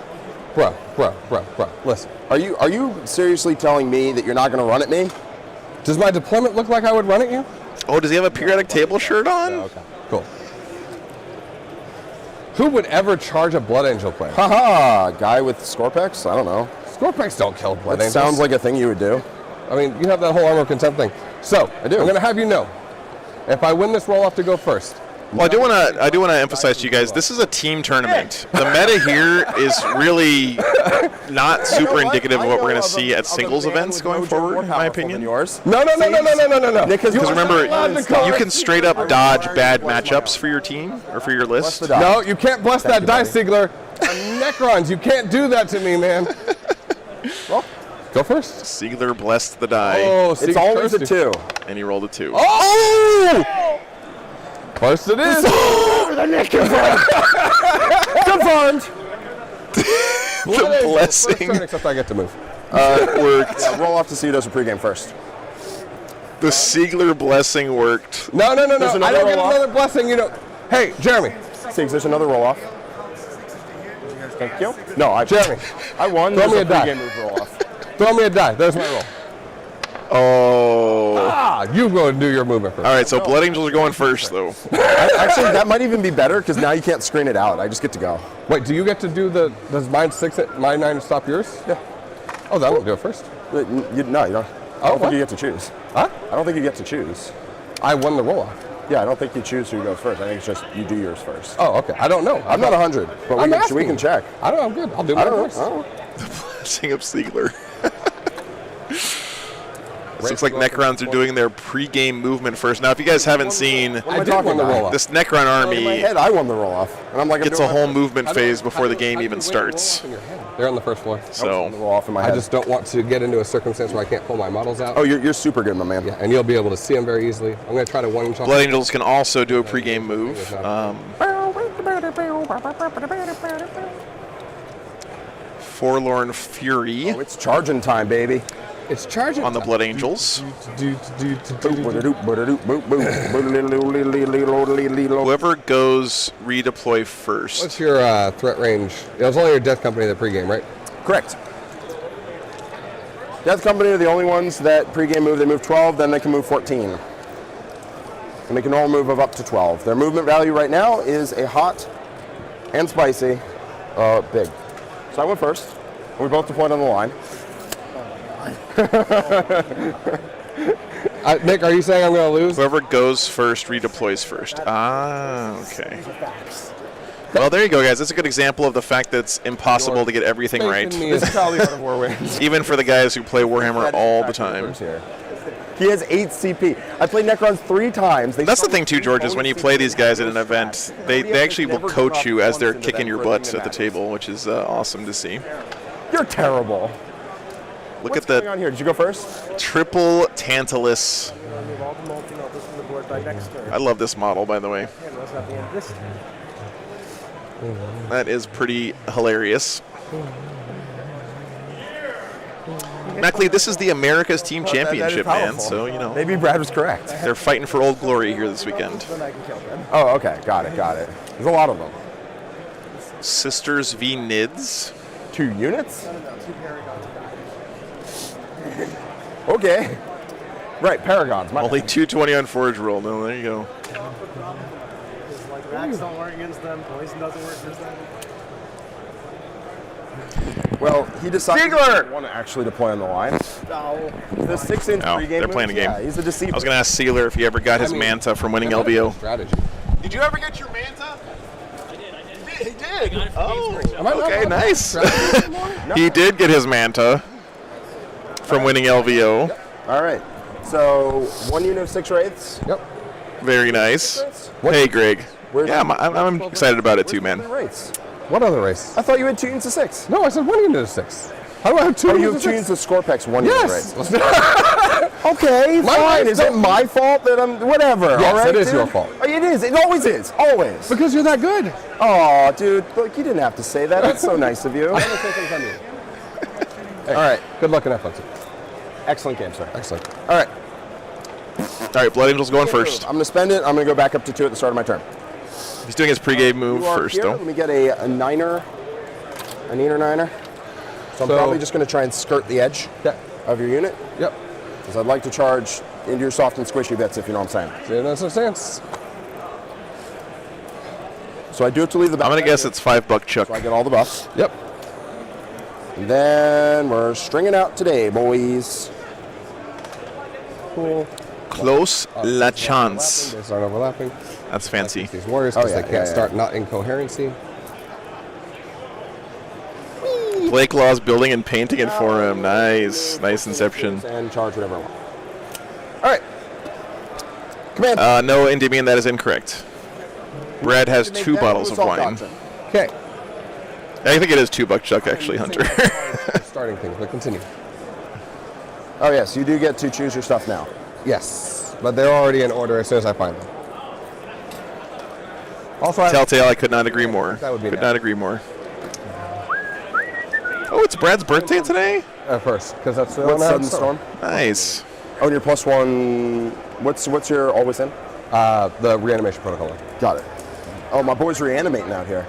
listen. Are you seriously telling me that you're not going to run at me? Does my deployment look like I would run at you? Oh, does he have a periodic table shirt on? Oh, okay, cool. Who would ever charge a Blood Angel player? Haha, guy with Scorpex? I don't know. Scorpex don't kill Blood That Angels. sounds like a thing you would do. I mean, you have that whole armor contempt thing. So, I do. I'm going to have you know, if I win this roll-off to go first. Well, I do want to emphasize to you guys, this is a team tournament. The meta here is really not super indicative of what we're going to see at singles events going forward, in my opinion. Yours. No. Because remember, you can straight up dodge bad matchups for your team or for your list. No, you can't bless that dice, Ziegler. Necrons, you can't do that to me, man. Well, go first. Ziegler blessed the die, Oh, it's always a 2. and he rolled a 2. Oh! First it is. Confirmed. The blessing Except I get to move. worked. Roll off to see who does a pregame first. The Ziegler blessing worked. No. There's I another don't get roll-off. another blessing, you know. Hey, Jeremy. Six, there's another roll off. Thank you. No, Jeremy. I won. Throw me a There's die. pregame move roll off. Throw me a die. There's my roll. Oh. You go and do your movement first. All right, so Blood Angels are going first, though. Actually, that might even be better because now you can't screen it out. I just get to go. Wait, do you get to do the? Does mine 6 it? Mine 9 stop yours? Yeah. Oh, that won't do it first. No, you don't. I don't what? think you get to choose. Huh? I don't think you get to choose. I won the roll off. Yeah, I don't think you choose who goes first. I think it's just you do yours first. Oh, okay. I don't know. I'm not 100, but I'm we asking. can check. I don't know. I'm good. I'll do I mine don't know. first. I don't know. Blessing of Ziegler. This looks like Necrons are doing their pre-game movement first. Now, if you guys haven't seen, What am I talking the about? roll-off. this Necron In my army head, I won the roll off, and I'm like, gets a whole movement phase before the game even starts. They're on the first floor. So, roll off in my I head. just don't want to get into a circumstance where I can't pull my models out. Oh, you're super good, my man. Yeah, and you'll be able to see them very easily. I'm going to try to one-shot. Blood Angels can also do a pre-game move. Forlorn Fury Oh, it's charging time, baby. It's charging on the Blood Angels. Whoever goes redeploy first. What's your threat range? It was only your Death Company that pregame, right? Correct. Death Company are the only ones that pregame move. They move 12, then they can move 14. And they can all move of up to 12. Their movement value right now is a hot and spicy big. So I went first. And we both deployed on the line. Nick, are you saying I'm going to lose? Whoever goes first redeploys first. Ah, okay. Well, there you go, guys. That's a good example of the fact that it's impossible to get everything right. This is how the Art of War wins. Even for the guys who play Warhammer all the time. He has 8 CP. I played Necrons 3 times. That's the thing too, George, is when you play these guys at an event, they actually will coach you as they're kicking your butts at the table, which is awesome to see. You're terrible. Look What's at the going on here? Did you go first? triple Tantalus. I love this model, by the way. That is pretty hilarious. Mackley, this is the America's Team Championship, man. So, you know, Maybe Brad was correct. they're fighting for Old Glory here this weekend. Oh, okay. Got it. There's a lot of them. Sisters v. Nids. 2 units? Okay. Right, Paragons. My Only bad. 220 on Forge roll. No, there you go. Racks don't work against them. Poison doesn't work against them. Well, he decided Ziegler! he want to actually deploy on the line. No. The 6-inch Oh, pregame they're playing a moves, game. Yeah, he's a deceiver. I was going to ask Sealer if he ever got his Manta from winning LVO. Strategy. Did you ever get your Manta? I did. He did. Oh. Okay, nice. He did get his Manta from winning LVO. All right. So 1 unit of 6 wraiths. Yep. Very nice. Hey, Greg. Yeah, I'm excited about it too, man. Wraiths. What other race? I thought you had 2 units of 6. No, I said 1 unit of 6. How do I have 2 Oh, you units have 2 of units 6? of Scorpex, 1 unit of Yes. wraiths. Okay, fine. Is it my fault that I'm whatever? Yes, all right, it is dude? your fault. Oh, it is. It always is. Always. Because you're that good. Oh, dude, look, you didn't have to say that. That's so nice of you. I'm going to say things on you. Hey, All right. Good luck and have fun. Excellent game, sir. Excellent. All right. All right, Blood Angel's going first. I'm going to spend it. I'm going to go back up to 2 at the start of my turn. He's doing his pregame move You are first, here. though. Let me get a niner, a niner. So I'm probably just going to try and skirt the edge of your unit. Yep. Because I'd like to charge into your soft and squishy bits, if you know what I'm saying. See, that's a sense. So I do have to leave the back. I'm going to guess it's $5 Chuck. So I get all the buffs. Yep. And then we're stringing out today, boys. cool. Close la chance. They start overlapping. That's fancy. These warriors, because they can't start not incoherency. Blake Law's building and painting it for him. Nice. Nice inception. And charge whatever I want. All right. Command. No, Endymion, that is incorrect. Brad has 2 bottles of wine. Okay. I think it is $2 Chuck, actually, Hunter. Starting things, but continue. Oh, yes, you do get to choose your stuff now. Yes, but they're already in order as soon as I find them. Also, Telltale, I could not agree more. That would be could nice. not agree more. Oh, it's Brad's birthday today? First, because that's the What's one I Sudden had Storm? Nice. Oh, and your +1. What's your always in? The reanimation protocol. Got it. Oh, my boy's reanimating out here.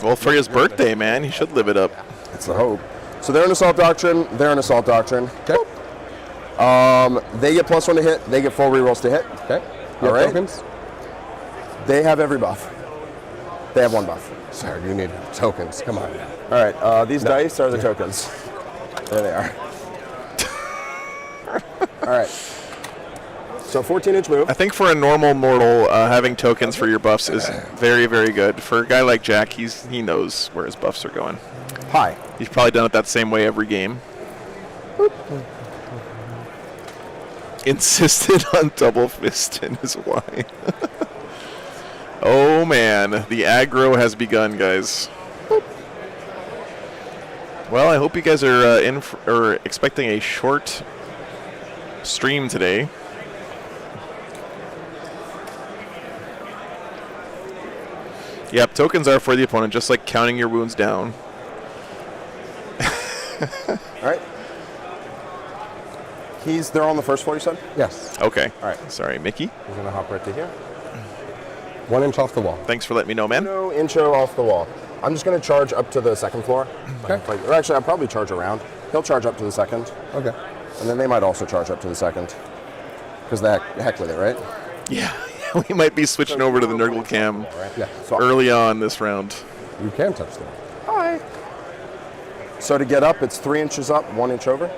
Well, for his birthday, man, he should live it up. That's the hope. So they're in Assault Doctrine. They're in Assault Doctrine. Okay. They get +1 to hit. They get full rerolls to hit. Okay. All right. Tokens? They have every buff. They have 1 buff. Sir, you need tokens. Come on. All right. These dice are the tokens. There they are. All right. So 14-inch move. I think for a normal mortal, having tokens for your buffs is very, very good. For a guy like Jack, he knows where his buffs are going. Hi. He's probably done it that same way every game. Insisted on double fist in his wine. Oh man, the aggro has begun, guys. Well, I hope you guys are expecting a short stream today. Yep, tokens are for the opponent, just like counting your wounds down. All right. They're on the first floor, you said? Yes. Okay. All right. Sorry, Mickey. He's going to hop right to here. 1 inch off the wall. Thanks for letting me know, man. No intro off the wall. I'm just going to charge up to the 2nd floor. Okay. Or actually, I'll probably charge around. He'll charge up to the 2nd. Okay. And then they might also charge up to the 2nd. Because the heck with it, right? Yeah, we might be switching over to the Nurgle cam Yeah. So early on this round. You can touch them. hi. So to get up, it's 3 inches up, 1 inch over.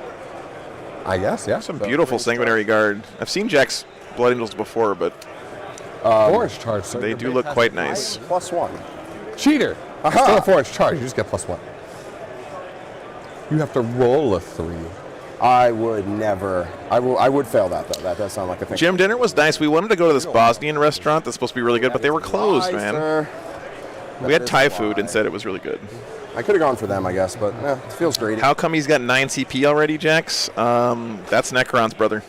I guess, yeah. Some beautiful Sanguinary Guard. I've seen Jack's Blood Angels before, but 4 inch charge, sir. they do look quite nice. +1. Cheater! Aha! Still a 4 inch charge. You just get +1. You have to roll a 3. I would never. I would fail that, though. That does sound like a thing. Gym dinner was nice. We wanted to go to this Bosnian restaurant that's supposed to be really good, but they were closed, man. Sir. We had Thai food and said it was really good. I could have gone for them, I guess, but it feels great. How come he's got 9 CP already, Jax? That's Necron's brother.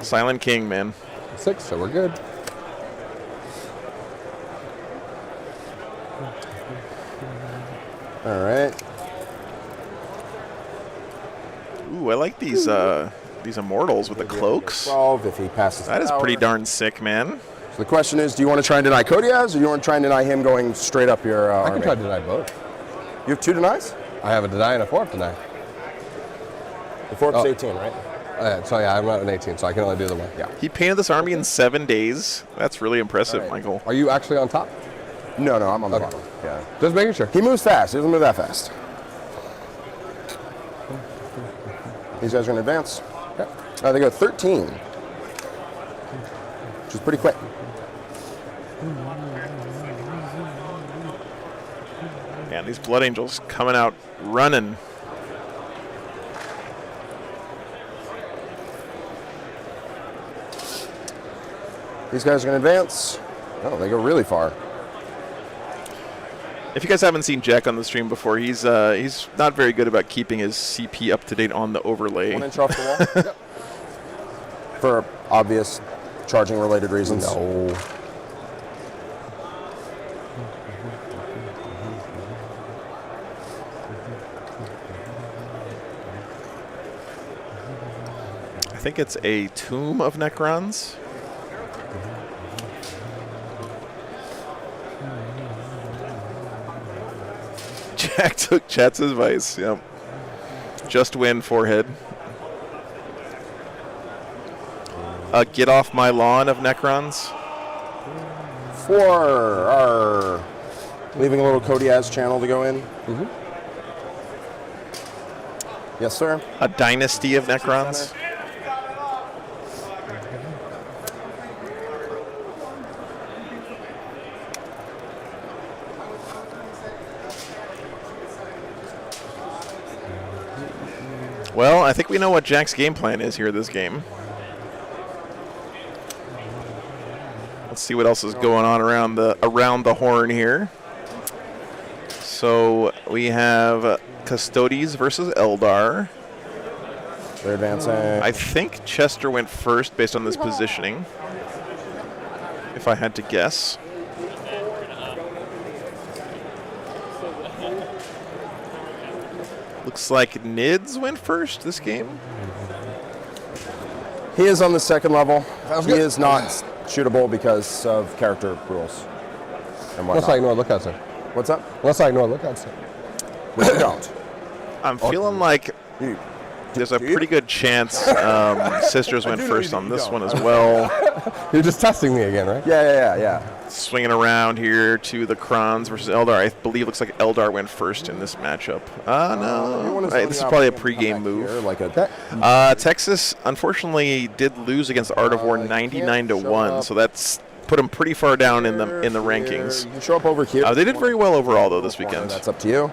Silent King, man. 6, so we're good. All right. Ooh, I like these immortals with the cloaks. 12 if he passes. That is the pretty hour. darn sick, man. So the question is, do you want to try and deny Kodiaz, or do you want to try and deny him going straight up your I army? can try to deny both. You have 2 denies? I have a deny and a 4 deny. The 4's 18, right? So yeah, I'm not an 18, so I can only do the 1. Yeah. He painted this army in 7 days. That's really impressive, All right. Michael. Are you actually on top? No, I'm on the Okay. bottom. Yeah. Just making sure. He moves fast. He doesn't move that fast. These guys are going to advance. Okay. They go 13, which is pretty quick. Man, these Blood Angels coming out running. These guys are going to advance. Oh, they go really far. If you guys haven't seen Jack on the stream before, he's not very good about keeping his CP up to date on the overlay. 1 inch off the wall. For obvious charging related reasons. No. I think it's a Tomb of Necrons. Jack took Chat's advice. Yep. Just win, forehead. Get off my lawn of Necrons. 4 are leaving a little Kodiaz channel to go in. Mm-hmm. Yes, sir. A dynasty of Necrons. Well, I think we know what Jack's game plan is here this game. Let's see what else is going on around the horn here. So we have Custodes versus Eldar. They're advancing. I think Chester went first based on this positioning, if I had to guess. Looks like Nids went first this game. He is on the second level. He is not shootable because of character rules and whatnot. Unless I ignore lookouts, sir. What's up? Unless I ignore lookouts, sir. Which you don't. I'm feeling like there's a pretty good chance Sisters went first on this one as well. You're just testing me again, right? Yeah. Swinging around here to the Krons versus Eldar. I believe looks like Eldar went first in this matchup. No. Right, this is probably a pregame move. Texas, unfortunately, did lose against Art of War 99-1, so that's put them pretty far down in the rankings. You can show up over here. They did very well overall, though, this weekend. That's up to you.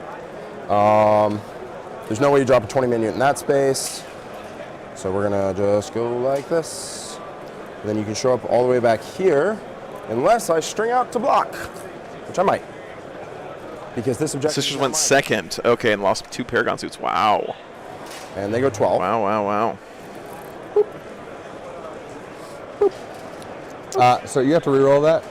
There's no way you drop a 20-man unit in that space. So we're going to just go like this. And then you can show up all the way back here, unless I string out to block, which I might. Because this objective Sisters went second. Okay, and lost 2 Paragon suits. Wow. And they go 12. Wow. So you have to reroll that?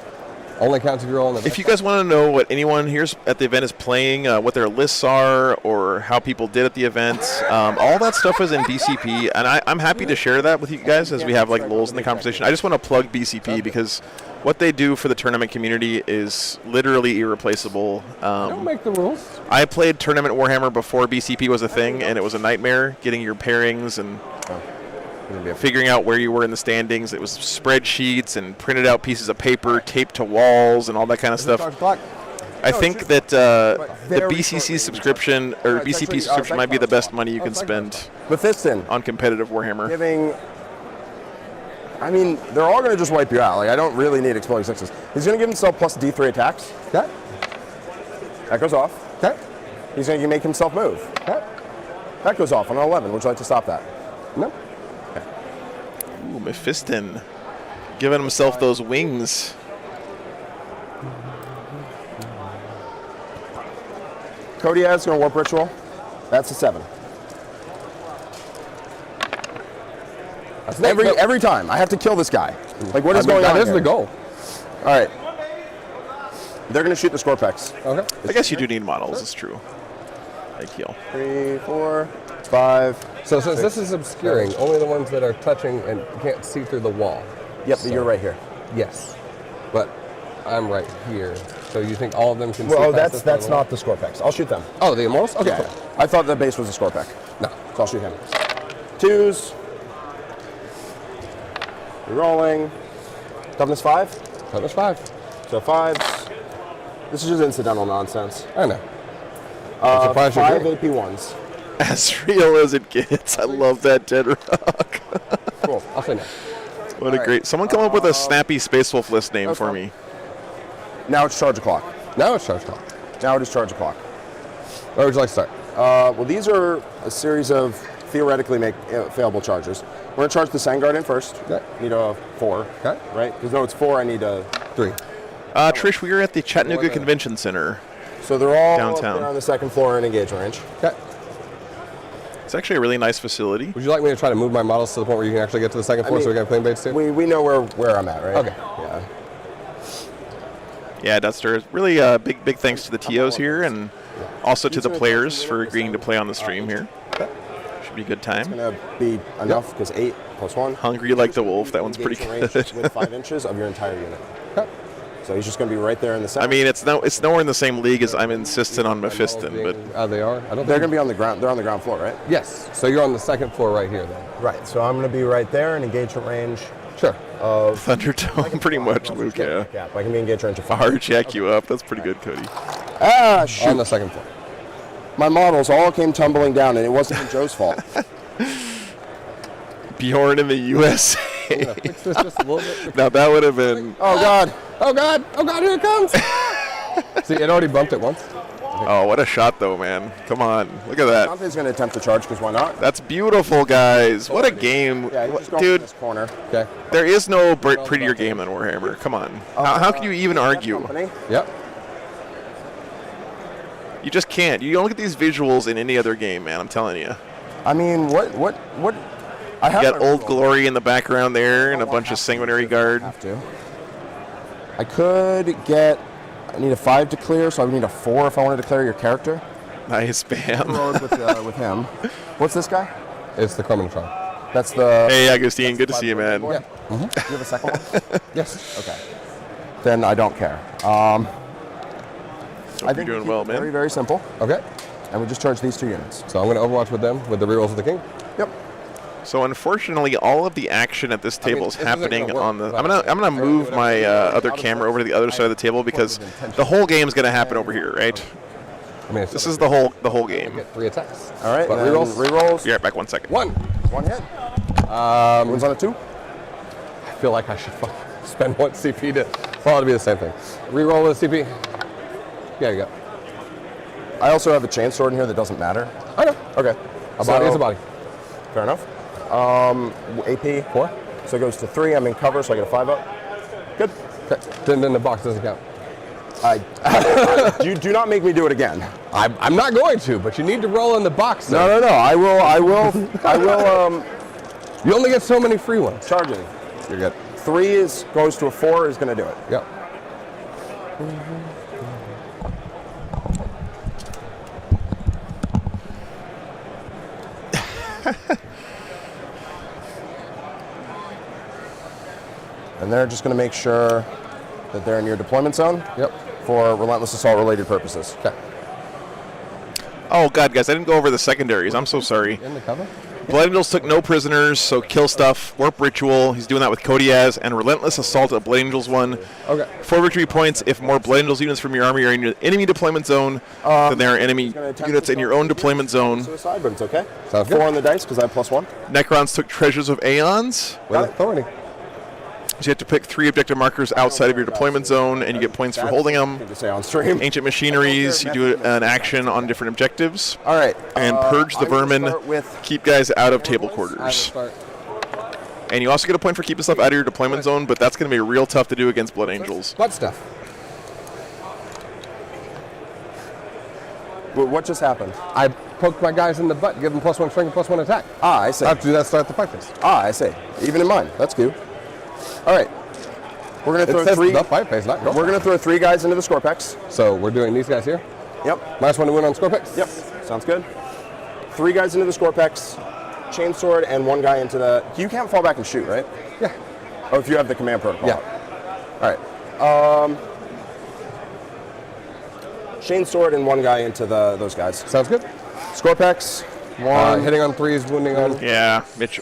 Only counts if you roll in the... If you guys want to know what anyone here at the event is playing, what their lists are, or how people did at the event, all that stuff is in BCP, and I'm happy to share that with you guys as we have like lulls in the conversation. I just want to plug BCP because what they do for the tournament community is literally irreplaceable. Don't make the rules. I played Tournament Warhammer before BCP was a thing, and it was a nightmare getting your pairings and figuring out where you were in the standings. It was spreadsheets and printed out pieces of paper taped to walls and all that kind of stuff. I think that the BCC subscription or BCP subscription might be the best money you can spend on competitive Warhammer. I mean, they're all going to just wipe you out. Like, I don't really need exploding sixes. He's going to give himself plus D3 attacks. Okay. That goes off. Okay. He's going to make himself move. Okay. That goes off on an 11. Would you like to stop that? No. Ooh, Mephiston giving himself those wings. Kodiak's going to warp ritual. That's a 7. Every time. I have to kill this guy. Like, what is going on? That is here? the goal. All right. They're going to shoot the Scorpex. Okay. I guess you do need models, it's true. High heal. 3, 4, 5. So since this is obscuring, only the ones that are touching and can't see through the wall. Yep, so you're right here. Yes. But I'm right here. So you think all of them can see Well, past that's not the Scorpex. I'll shoot them. Oh, the Immortals? Okay. Yeah. I thought the base was a Scorpec. No. So I'll shoot him. 2s. Rolling. Toughness 5? Toughness 5. So 5s. This is just incidental nonsense. I know. 5 AP 1s. As real as it gets. I love that Dead Rock. Cool. I'll say no. What a great... Someone come up with a snappy Space Wolf list name for me. Now it's charge o'clock. Now it's charge o'clock. Now it is charge o'clock. Where would you like to start? Well, these are a series of theoretically failable charges. We're going to charge the Sangard in first. Okay. Need a 4. Okay. Right? Because no, it's 4. I need a 3. Trish, we are at the Chattanooga Convention Center. So they're all downtown. up there on the second floor in engage range. Okay. It's actually a really nice facility. Would you like me to try to move my models to the point where you can actually get to the second floor so we can plane baits too? We know where I'm at, right? Okay. Yeah. Yeah, Duster. Really big thanks to the TOs here and also to the players for agreeing to play on the stream here. Should be a good time. It's going to be enough because 8 + 1. Hungry like the wolf. That one's pretty good. With 5 inches of your entire unit. So he's just going to be right there in the center. I mean, it's nowhere in the same league as I'm insistent on Mephiston, but they are. They're going to be on the ground. They're on the ground floor, right? Yes. So you're on the second floor right here, then. Right. So I'm going to be right there in engagement range. Sure. Of Thunderdome, pretty much, Luke. Yeah. I can be engaged range of 5. Hard jack you up. That's pretty good, Cody. Ah, shoot. On the second floor. My models all came tumbling down, and it wasn't even Joe's fault. Bjorn in the USA. I'm gonna fix this just a little bit. Now that would have been. Oh God! Oh God! Oh God! Here it comes! See, it already bumped it once. Oh, what a shot, though, man. Come on. Look at that. Dante's going to attempt to charge because why not? That's beautiful, guys. What a game. Yeah, he's just going Dude, for this corner. Okay. there is no prettier game than Warhammer. Come on. How can you even argue? Company. Yep. You just can't. You don't get these visuals in any other game, man. I'm telling you. I mean, what? I You have got my Old reroll. Glory in the background there and a bunch of Sanguinary Guard. Have to. I could get. I need a 5 to clear, so I would need a 4 if I wanted to clear your character. Nice, bam. Road with him. What's this guy? It's the Chromatron. That's the. Hey, Agustin. Good to see you, man. Yeah. Do you have a second one? Yes. Okay. Then I don't care. Hope I you're think doing we keep well, it man. Very, very simple. Okay. And we just charge these 2 units. So I'm going to Overwatch with them with the rerolls of the king. Yep. So unfortunately, all of the action at this table is this isn't happening gonna work, on the. but I'm gonna move my other camera over to the other side of the table because the whole game's gonna happen over here, right? I mean, This is the whole game. get 3 attacks. All right. But and then rerolls? Rerolls. Be right back. 1 second. 1. 1 hit. Wounds on a 2. I feel like I should spend 1 CP to. Well, it'll be the same thing. Reroll with a CP. Yeah, you go. I also have a chain sword in here that doesn't matter. I know. Okay. A body is a body. Fair enough. AP 4. So it goes to 3. I'm in cover, so I get a 5 up. Good. Okay. Then the box doesn't count. Do not make me do it again. I'm not going to, but you need to roll in the box. Though. No. I will. You only get so many free ones. Charging. You're good. 3 goes to a 4 is going to do it. Yep. And they're just going to make sure that they're in your deployment zone. Yep. For relentless assault related purposes. Okay. Oh God, guys, I didn't go over the secondaries. I'm so sorry. In the cover. Blood Angels took no prisoners, so kill stuff. Warp Ritual, he's doing that with Kodiaz, and Relentless Assault at Blood Angels 1. Okay. 4 victory points if more Blood Angels units from your army are in your enemy deployment zone than there are enemy units in your own deployment zone. Suicide, but it's okay. Sounds good. 4 on the dice because I have +1. Necrons took Treasures of Aeons. With authority. So you have to pick 3 objective markers outside of your deployment zone, and you get points for holding them. To say on stream. Ancient Machineries, you do an action on different objectives. All right. And Purge the I'm gonna Vermin, start with keep guys out of table I will quarters. start. And you also get a point for keeping stuff out of your deployment zone, but that's going to be real tough to do against Blood Angels. Butt stuff. what just happened? I poked my guys in the butt, give them +1 strength and +1 attack. I see. I have to do that to start the fight phase. I see. Even in mine. That's cool. All right. We're gonna It throw says 3. the fight phase, not go. We're gonna throw 3 guys into the Scorpex. So we're doing these guys here. Yep. -1 to win on score picks. Yep. Sounds good. 3 guys into the Scorpex, Chainsword, and 1 guy into the. You can't fall back and shoot, right? Yeah. Oh, if you have the command protocol. Yeah. All right. Chainsword and 1 guy into those guys. Sounds good. Scorpex. 1. Hitting on 3s, wounding on. Yeah,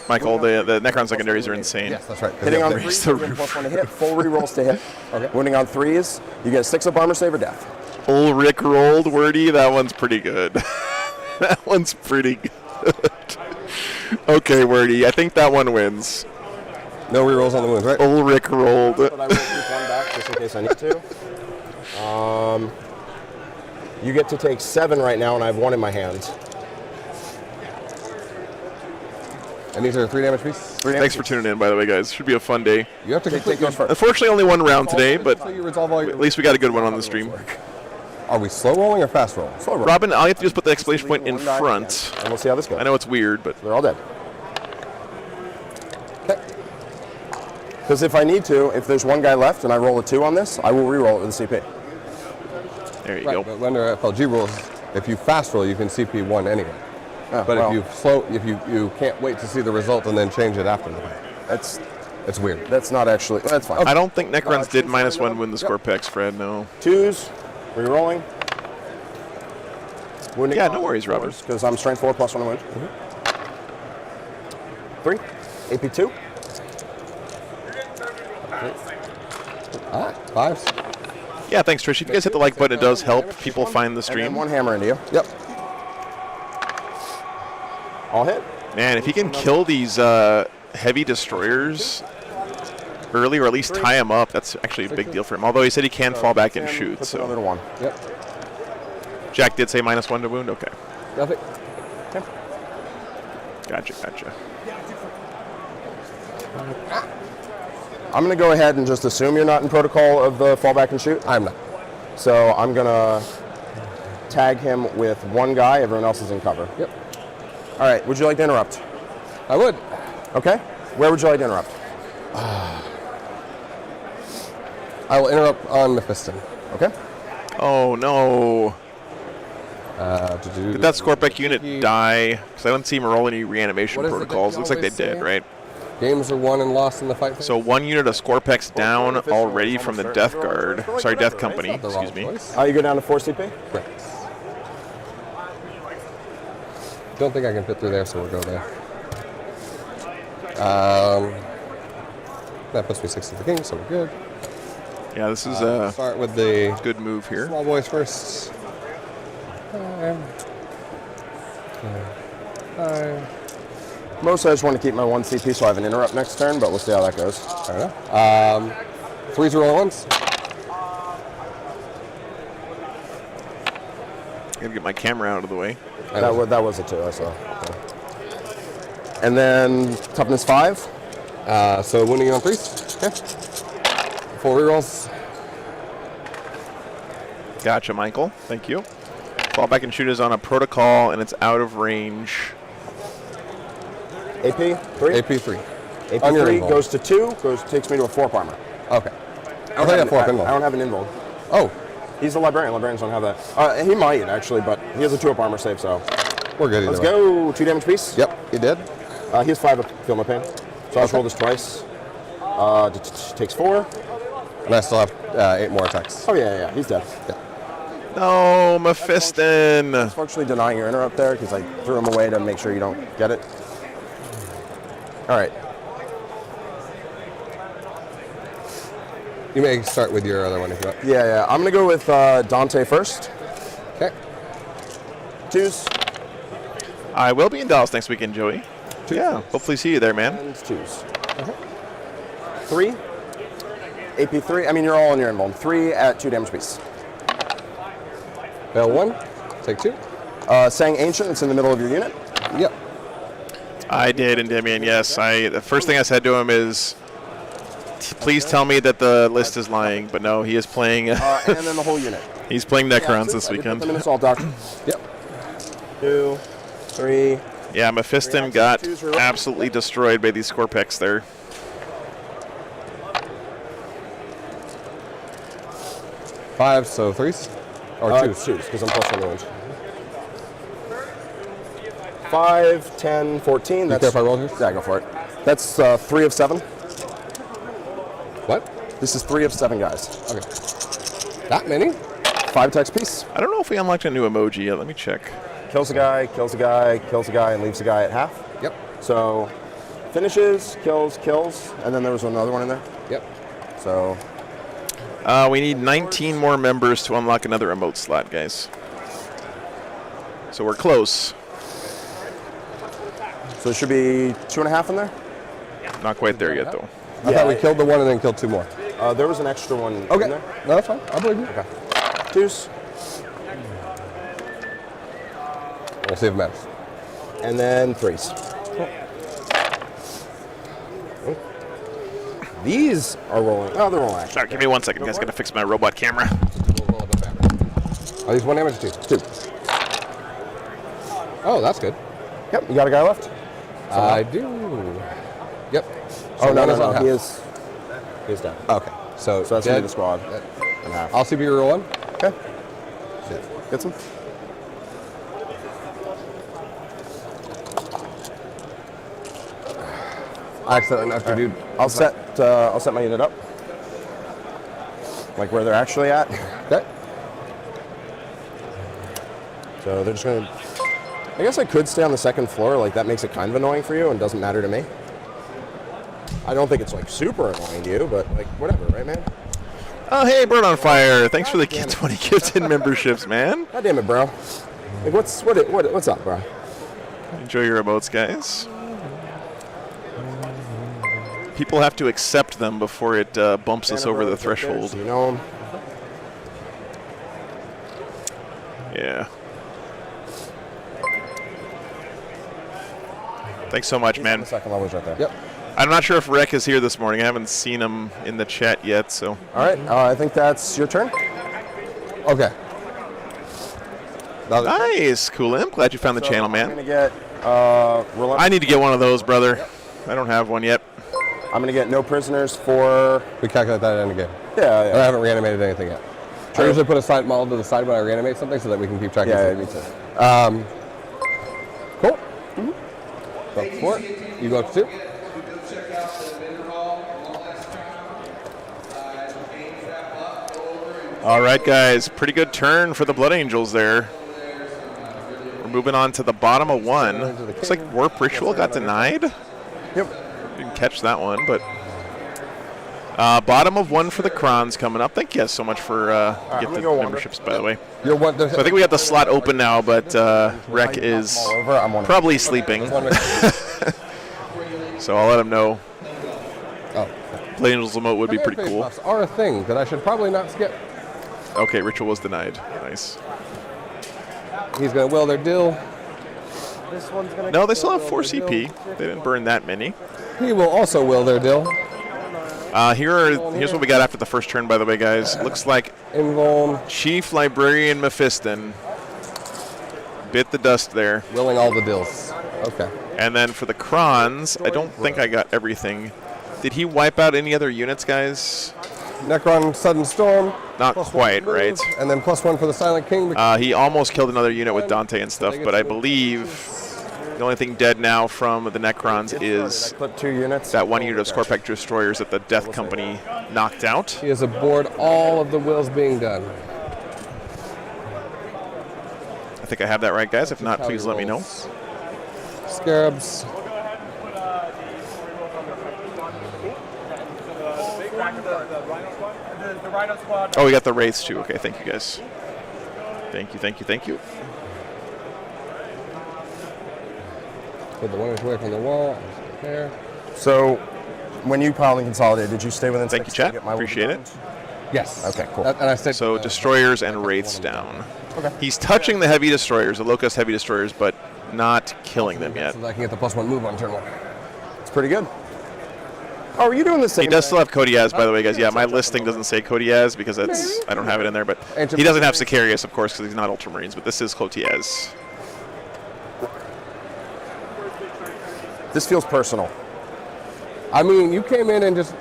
Michael, the Necron secondaries are insane. Yes, that's right. Hitting on Yeah, 3s, raise the you get roof. +1 to hit. Full rerolls to hit. Okay. Wounding on 3s, you get a 6 up armor save or death. Old Rick rolled, Wordy, that one's pretty good. That one's pretty good. Okay, Wordy, I think that one wins. No rerolls on the wounds, right? Old Rick rolled. But I will keep 1 back just in case I need to. You get to take 7 right now, and I have 1 in my hand. And these are 3 damage pieces. Thanks for tuning in, by the way, guys. Should be a fun day. You have to complete Take those those first. Unfortunately, only 1 round today, but So you resolve all your. at least we got a good one on the stream. Are we slow rolling or fast rolling? Slow roll. Robin, all you have to do is put the exclamation point in front. And we'll see how this goes. I know it's weird, but They're all dead. Because if I need to, if there's 1 guy left and I roll a 2 on this, I will re-roll it with a CP. there you Right, go. but under FLG rules, if you fast roll, you can CP 1 anyway. Oh, But well, if you can't wait to see the result and then change it after the fight. It's weird. that's not actually, that's fine. I don't think Necrons did -1 win the score picks, Fred, no. 2s, re-rolling. Wounding Yeah, no worries, Robert. Because I'm strength 4 +1 to wound. 3, AP 2. All right, 5s. Yeah, thanks, Trish. If you guys hit the like button, it does help people find the And then stream. 1 hammer into you. Yep. All hit. Man, if he can kill these heavy destroyers early, or at least tie them up, that's actually a big deal for him. Although he said he can fall back and shoot. Puts So another 1. Yep. Jack did say -1 to wound. Okay. Nothing. Gotcha. I'm going to go ahead and just assume you're not in protocol of the fallback and shoot. I'm not. So I'm going to tag him with one guy. Everyone else is in cover. Yep. All right. Would you like to interrupt? I would. Okay. Where would you like to interrupt? I will interrupt on Mephiston. Okay. Oh no. To Did that Scorpec unit die? Because I don't see him roll any reanimation What is it that protocols. you Looks like they always did, say? right? Games are won and lost in the fight. So 1 unit of Scorpex down already from the Death Guard. Sorry, Death Company. The wrong Excuse me. choice. You go down to 4 CP? Correct. Don't think I can fit through there, so we'll go there. That puts me 6 to the king, so we're good. Yeah, this is a Start with the good move here. small boys first. Most I just want to keep my 1 CP so I have an interrupt next turn, but we'll see how that goes. Fair enough. 3s roll ones. Gotta get my camera out of the way. That was a 2, I saw. Okay. And then toughness 5. So wounding you on 3s. Okay. 4 rerolls. Gotcha, Michael. Thank you. Fallback and shoot is on a protocol, and it's out of range. AP 3. AP 3. AP On your 3 invuln. goes to 2. Takes me to a 4 armor. Okay. I I got 4 I pinball. don't have an invuln. Oh, He's a librarian. Librarians don't have that. He might actually, but he has a 2 up armor save. So we're good. let's either way. go. 2 damage piece. Yep, you did. He has 5 up. Feel no pain. So I'll just roll this twice. Takes 4. And I still have 8 more attacks. Oh yeah. He's dead. No, Mephiston. Functionally denying your interrupt there because I threw him away to make sure you don't get it. All right. You may start with your other one if you want. Yeah. I'm gonna go with Dante first. Okay. 2s I will be in Dallas next weekend, Joey. Yeah, hopefully see you there, man. and 2s. 3. AP 3. I mean, you're all on your invuln. 3 at 2 damage piece. Fail 1. Take 2. Saying Ancient, it's in the middle of your unit. Yep. I did, Endymion, yes. The first thing I said to him is, please tell me that the list is lying. But no, he is playing. And then the whole unit. He's playing Necrons this I did put weekend. them in assault doctrine. Yep. 2, 3. Yeah, Mephiston got absolutely destroyed by these Scorpex there. 5, so 3s? Or 2s? 2s, because I'm plus 1 wound. 5, 10, 14. You That's, care if I roll here? Yeah, go for it. That's 3 of 7. What? This is 3 of 7 guys. Okay. That many? 5 attacks piece. I don't know if we unlocked a new emoji yet. Let me check. Kills a guy, kills a guy, kills a guy, and leaves a guy at half. Yep. So finishes, kills, and then there was another one in there. Yep. So We need 19 more members to unlock another emote slot, guys. So we're close. it should be 2.5 in there. Not quite there yet, though. I thought we killed the one and then killed 2 more. There was an extra one Okay. in there. No, that's fine. I believe you. Okay. 2s, We'll see if it matters. and then 3s. These are rolling. Oh, they're rolling action. Sorry, give me 1 second, guys. Gotta fix my robot camera. We'll roll a bit better. Are these 1 damage or 2? 2. Oh, that's good. Yep. You got a guy left? I do. Yep. Oh, So no, one is on no. half. He is dead. Okay. So So that's gonna be dead. the squad. And half. I'll CP roll 1. Okay. Get some. I accidentally knocked your dude. I'll set my unit up. Like where they're actually at. Okay. So they're just gonna. I guess I could stay on the 2nd floor. Like that makes it kind of annoying for you and doesn't matter to me. I don't think it's like super annoying to you, but like whatever, right, man? Oh, hey, Bird on Fire. Thanks for the 20 gifted memberships, man. God damn it, bro. Like what's up, bro? Enjoy your emotes, guys. People have to accept them before it bumps us over the threshold. You know 'em. Yeah. Yeah. Thanks so much, man. The second level's right there. Yep. I'm not sure if Rek is here this morning. I haven't seen him in the chat yet, so. All right, I think that's your turn. Okay. Nice, cool. I'm glad you found the channel, I'm man. gonna get I need to get one of those, brother. I don't have one yet. I'm gonna get no prisoners for. We calculate that in again. Yeah, I haven't reanimated anything yet. I usually put a side model to the side when I reanimate something so that we can keep track Yeah, of me it. too. Cool. Go up 4. You go up 2. Check out the vendor hall one last time. Game wrap up, go over and All right, guys. Pretty good turn for the Blood Angels there. We're moving on to the bottom of 1. Looks like Warp Ritual got denied. Yep. Didn't catch that one, but bottom of 1 for the Krons coming up. Thank you guys so much for getting the memberships, by the way. You're one. So I think we got the slot open now, but Rek is probably sleeping. So I'll let him know. Oh. Blood Angels emote would be Evade pretty phase cool. buffs are a thing that I should probably not skip. Okay, Ritual was denied. Nice. He's going to will their dill. This one's gonna No, they still have 4 CP. They didn't burn that many. He will also will their dill. Here's what we got after the first turn, by the way, guys. Looks like Invuln. Chief Librarian Mephiston bit the dust there. Willing all the dills. Okay. And then for the Krons, I don't think I got everything. Did he wipe out any other units, guys? Necron Sudden Storm. Not +1 quite, move, right? And then +1 for the Silent King. He almost killed another unit with Dante and stuff, but I believe the only thing dead now from the Necrons is Clip 2 units. that one unit of Scorpack Destroyers that the Death Company knocked out. He is aboard all of the wills being done. I think I have that right, guys. If not, please let me know. Scarabs. The Rhino Squad. Oh, we got the Wraiths too. Okay, thank you, guys. Thank you, thank you, thank you. Put the 1 inch away from the wall. There. So, when you piled and consolidated, did you stay within Thank you, 6 to chat. get my Appreciate wood it. Yes. Okay, cool. And I said, So Destroyers and Wraiths down. Okay. He's touching the Heavy Destroyers, the Locust Heavy Destroyers, but not killing them yet. so that I can get the +1 move on turn 1. It's pretty good. Oh, are you doing the same He does thing? still have Kodiaz, by the way, guys. Yeah, my listing doesn't say Kodiaz because I don't have it in there, but he doesn't have Sicarius, of course, because he's not Ultramarines, but this is Kodiaz. This feels personal. I mean, you came in and just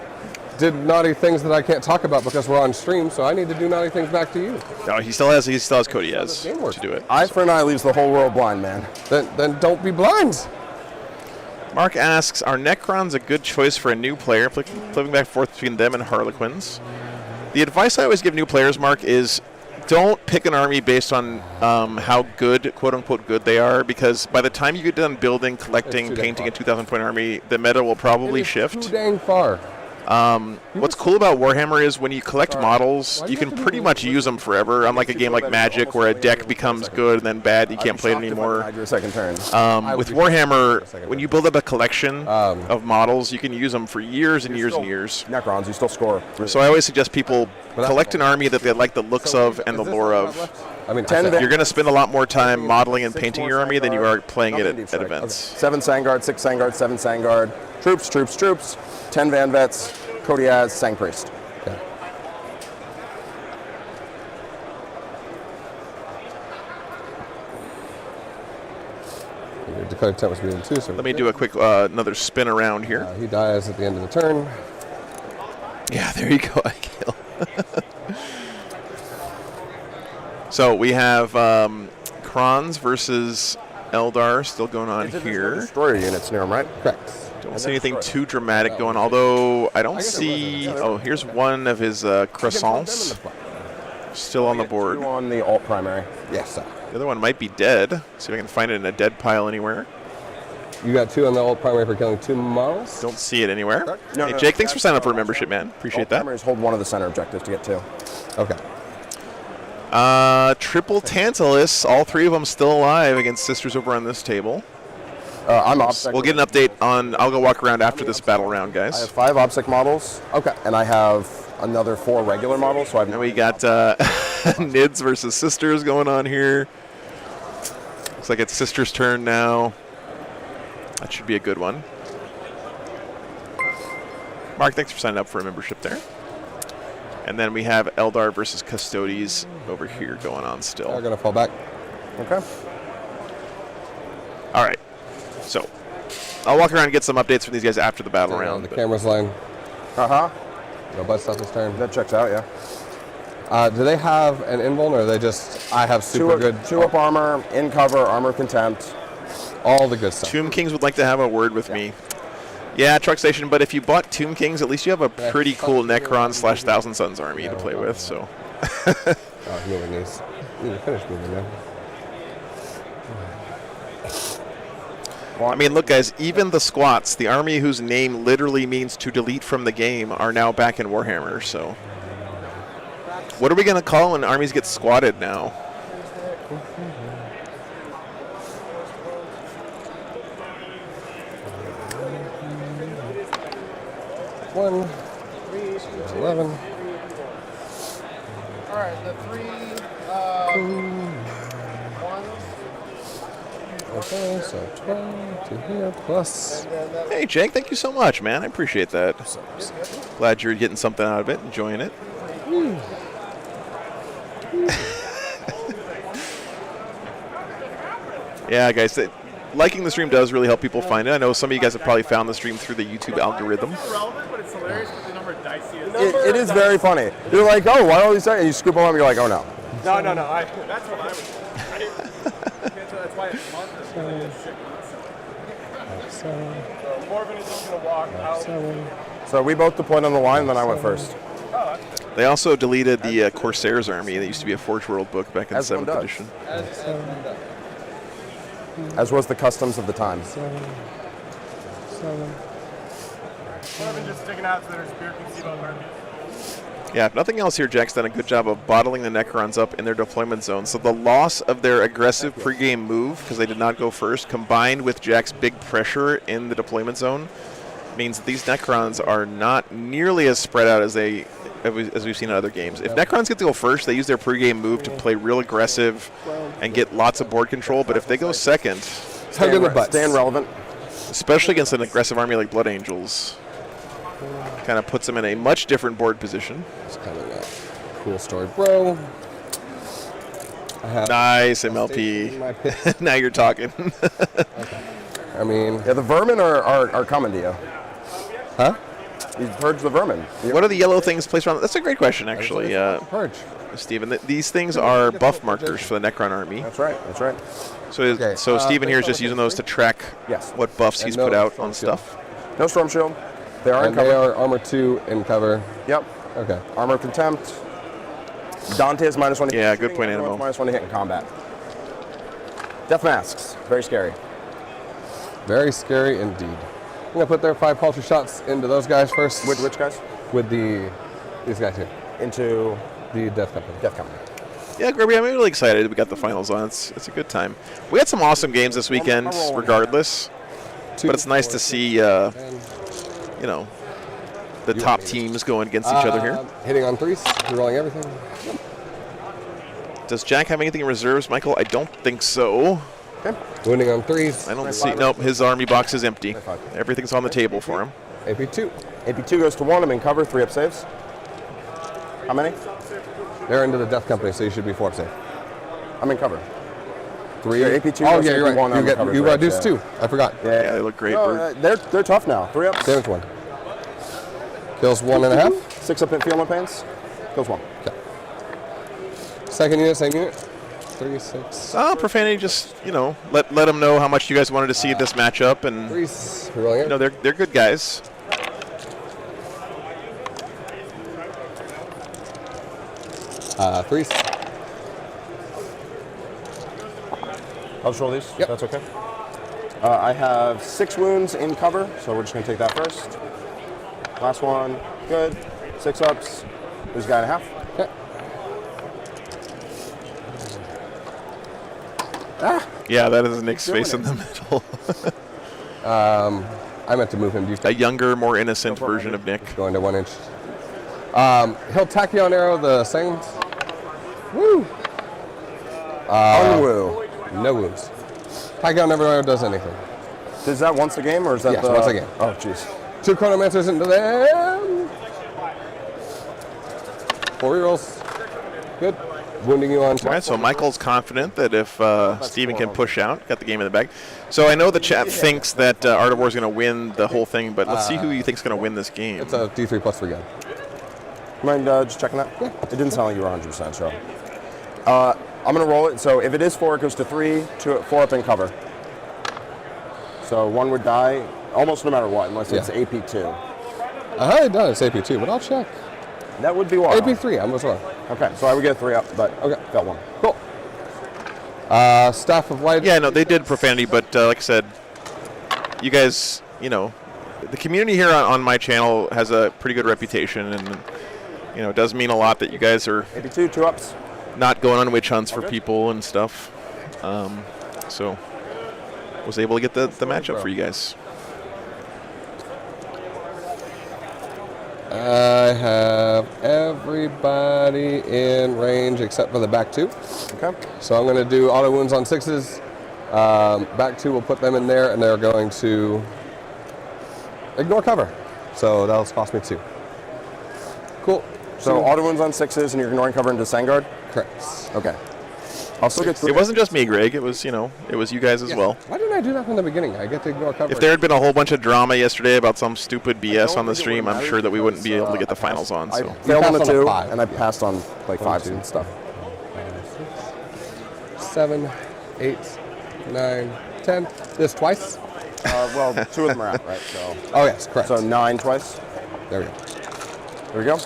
did naughty things that I can't talk about because we're on stream, so I need to do naughty things back to you. No, he still has Kodiaz to do it. Eye for an eye leaves the whole world blind, man. Then don't be blind. Mark asks, are Necrons a good choice for a new player, flipping back and forth between them and Harlequins? The advice I always give new players, Mark, is don't pick an army based on how good, quote-unquote good they are, because by the time you get done building, collecting, painting a 2,000-point army, the meta will probably shift. Too dang far. What's cool about Warhammer is when you collect models, you can pretty much use them forever, unlike a game like Magic where a deck becomes good and then bad, you can't play it anymore. Your second turn. With Warhammer, when you build up a collection of models, you can use them for years and years and years. Necrons, you still score. So I always suggest people collect an army that they like the looks of and the lore of. I mean, You're going to spend a lot more time modeling and painting your army than you are playing it at events. 7 Sangard, 6 Sangard, 7 Sangard. Troops, troops, troops. 10 Van Vets, Kodiaz, Sang Priest. Okay. Your declared attempt was being 2, so Let me do a quick another spin around here. he dies at the end of the turn. Yeah, there you go, Akil. So we have Krons versus Eldar still going on here. Destroyer units near him, right? Correct. Don't see anything too dramatic going, although I don't see... Oh, here's one of his croissants still on the board. 2 on the alt primary. Yes, sir. The other one might be dead. See if I can find it in a dead pile anywhere. You got 2 on the old primary for killing 2 models? Don't see it anywhere. No, Hey, no, Jake, thanks for signing up for a membership, man. Appreciate that. Primaries hold one of the center objectives to get 2. Okay. Triple Tantalus, all 3 of them still alive against Sisters over on this table. I'm OBSEC. We'll get an update on... I'll go walk around after this battle round, I have guys. 5 OBSEC models. Okay. And I have another 4 regular models, so I've... And we got Nids versus Sisters going on here. Looks like it's Sister's turn now. That should be a good one. Mark, thanks for signing up for a membership there. And then we have Eldar versus Custodes over here going on still. They're going to fall back. Okay. All right. So I'll walk around and get some updates from these guys after the battle round. The camera's line. Uh-huh. No butt stuff this turn. That checks out, yeah. Do they have an invuln, or are they just, I have super good... 2-up armor, in cover, armor contempt. All the good stuff. Tomb Kings would like to have a word with me. Yeah, Truck Station, but if you bought Tomb Kings, at least you have a pretty cool Necron/Thousand Suns army to play with, so... Oh, moving these. Need to finish moving now. I mean, look, guys, even the squats, the army whose name literally means to delete from the game, are now back in Warhammer, so... What are we going to call when armies get squatted now? One. 11. All right, the 3 ones. Okay, so 12 to here plus. Hey, Jake, thank you so much, man. I appreciate that. Glad you're getting something out of it, enjoying it. Yeah, guys, liking the stream does really help people find it. I know some of you guys have probably found the stream through the YouTube algorithm. It's irrelevant, but it's hilarious with the number of dice he is. It is very funny. You're like, oh, why all these dice? And you scoop them up and you're like, oh, no. No. That's what I was. I didn't. That's why it's month. Because I did shit myself. So Morgan is just gonna walk out. So we both deployed on the line, then I went first. They also deleted the Corsairs army. That used to be a Forge World book back in As one 7th does. edition. As was the customs of the time. Morgan just sticking out so their spear can see both armies. Yeah, if nothing else here, Jack's done a good job of bottling the Necrons up in their deployment zone. So the loss of their aggressive pregame move, because they did not go first, combined with Jack's big pressure in the deployment zone, means that these Necrons are not nearly as spread out as we've seen in other games. If Necrons get to go first, they use their pregame move to play real aggressive and get lots of board control. But if they go second, Stand relevant. especially against an aggressive army like Blood Angels, kind of puts them in a much different board position. It's kind of a cool story, bro. Nice, MLP. Now you're talking. I mean... Yeah, the vermin are coming to you. Huh? You purge the vermin. What are the yellow things placed around? That's a great question, actually, Purge. Stephen. These things are buff markers for the Necron army. That's right. That's right. So Stephen here is just using those to track what buffs he's put out on stuff. No storm shield. They are in And cover. they are armor 2 in cover. Yep. Okay. Armor contempt. Dante is -1 to hit. Yeah, good shooting, point, everyone's Animo. -1 to hit in combat. Death masks. Very scary. Very scary indeed. I'm going to put their 5 paltry shots into those guys first. With which guys? With these guys here. Into the Death Company. Death Company. Yeah, Grubby, I'm really excited we got the finals on. It's a good time. We had some awesome games this weekend, regardless. But it's nice to see, you know, the top teams going against each other here. Hitting on 3s, rolling everything. Does Jack have anything in reserves, Michael? I don't think so. Okay. Wounding on 3s. I don't see. Nope, his army box is empty. Everything's on the table for him. AP2. AP2 goes to 1. I'm in cover. 3 up saves. How many? They're into the Death Company, so you should be 4 up safe. I'm in cover. 3. Yeah, AP2 Oh, goes yeah, to you're right. AP1, I'm in cover, You 3 up, reduced yeah. 2. I forgot. Yeah, they look great. No, they're tough now. 3 up. Damage 1. Kills 1.5. 6 up in field pains. Kills 1. Okay. Second unit, same unit. 3, 6. Profanity, just, you know, let them know how much you guys wanted to see this matchup, and 3s. Rolling it. you know they're good guys. 3s. I'll just roll these. Yep. That's okay. I have 6 wounds in cover, so we're just going to take that first. Last one. Good. 6 ups. Lose a guy and a half. Okay. Yeah, that is Nick's face in the middle. I meant to move him. A younger, more innocent version of Nick. Going to 1 inch. He'll tachyon arrow the same. Woo! Unwoo. No wounds. High ground never does anything. Is that once a game or is that Yes, once a game. Oh, jeez. 2 chronomancers into them. 4 rerolls. Good. Wounding you on All right, so Michael's confident that if Steven can push out, got the game in the bag. So I know the chat thinks that Art of War is going to win the whole thing, but let's see who you think is going to win this game. It's a D3 plus 3 gun. Mind just checking that? Yeah. It didn't sound like you were 100% sure. I'm going to roll it. So if it is 4, it goes to 3, 4 up and cover. So 1 would die almost no matter what, unless it's AP2. I had done it's AP2, but I'll check. That would be why. AP3, I was wrong. Okay, so I would get 3 up, but okay, got 1. Cool. Staff of Light. Yeah, no, they did profanity, but like I said, you guys, you know, the community here on my channel has a pretty good reputation, and you know, it does mean a lot that you guys are AP2, 2 ups. Not going on witch hunts for people and stuff. So was able to get the matchup for you guys. I have everybody in range except for the back 2. Okay. So I'm going to do auto wounds on 6s. Back 2 will put them in there, and they're going to ignore cover. So that'll cost me 2. Cool. So auto wounds on 6s, and you're ignoring cover into Sangard? Correct. Okay. I'll still get 3. It wasn't just me, Greg. It was, you know, it was you guys as well. Why didn't I do that from the beginning? I get to ignore cover. If there had been a whole bunch of drama yesterday about some stupid BS on the stream, I'm sure that we wouldn't be able to get the finals on. So I failed on the 2, and I passed on like 5s and stuff. 7, 8, 9, 10. This twice? Well, 2 of them are out, right? So. Oh, yes, correct. So 9 twice. There we go. There we go.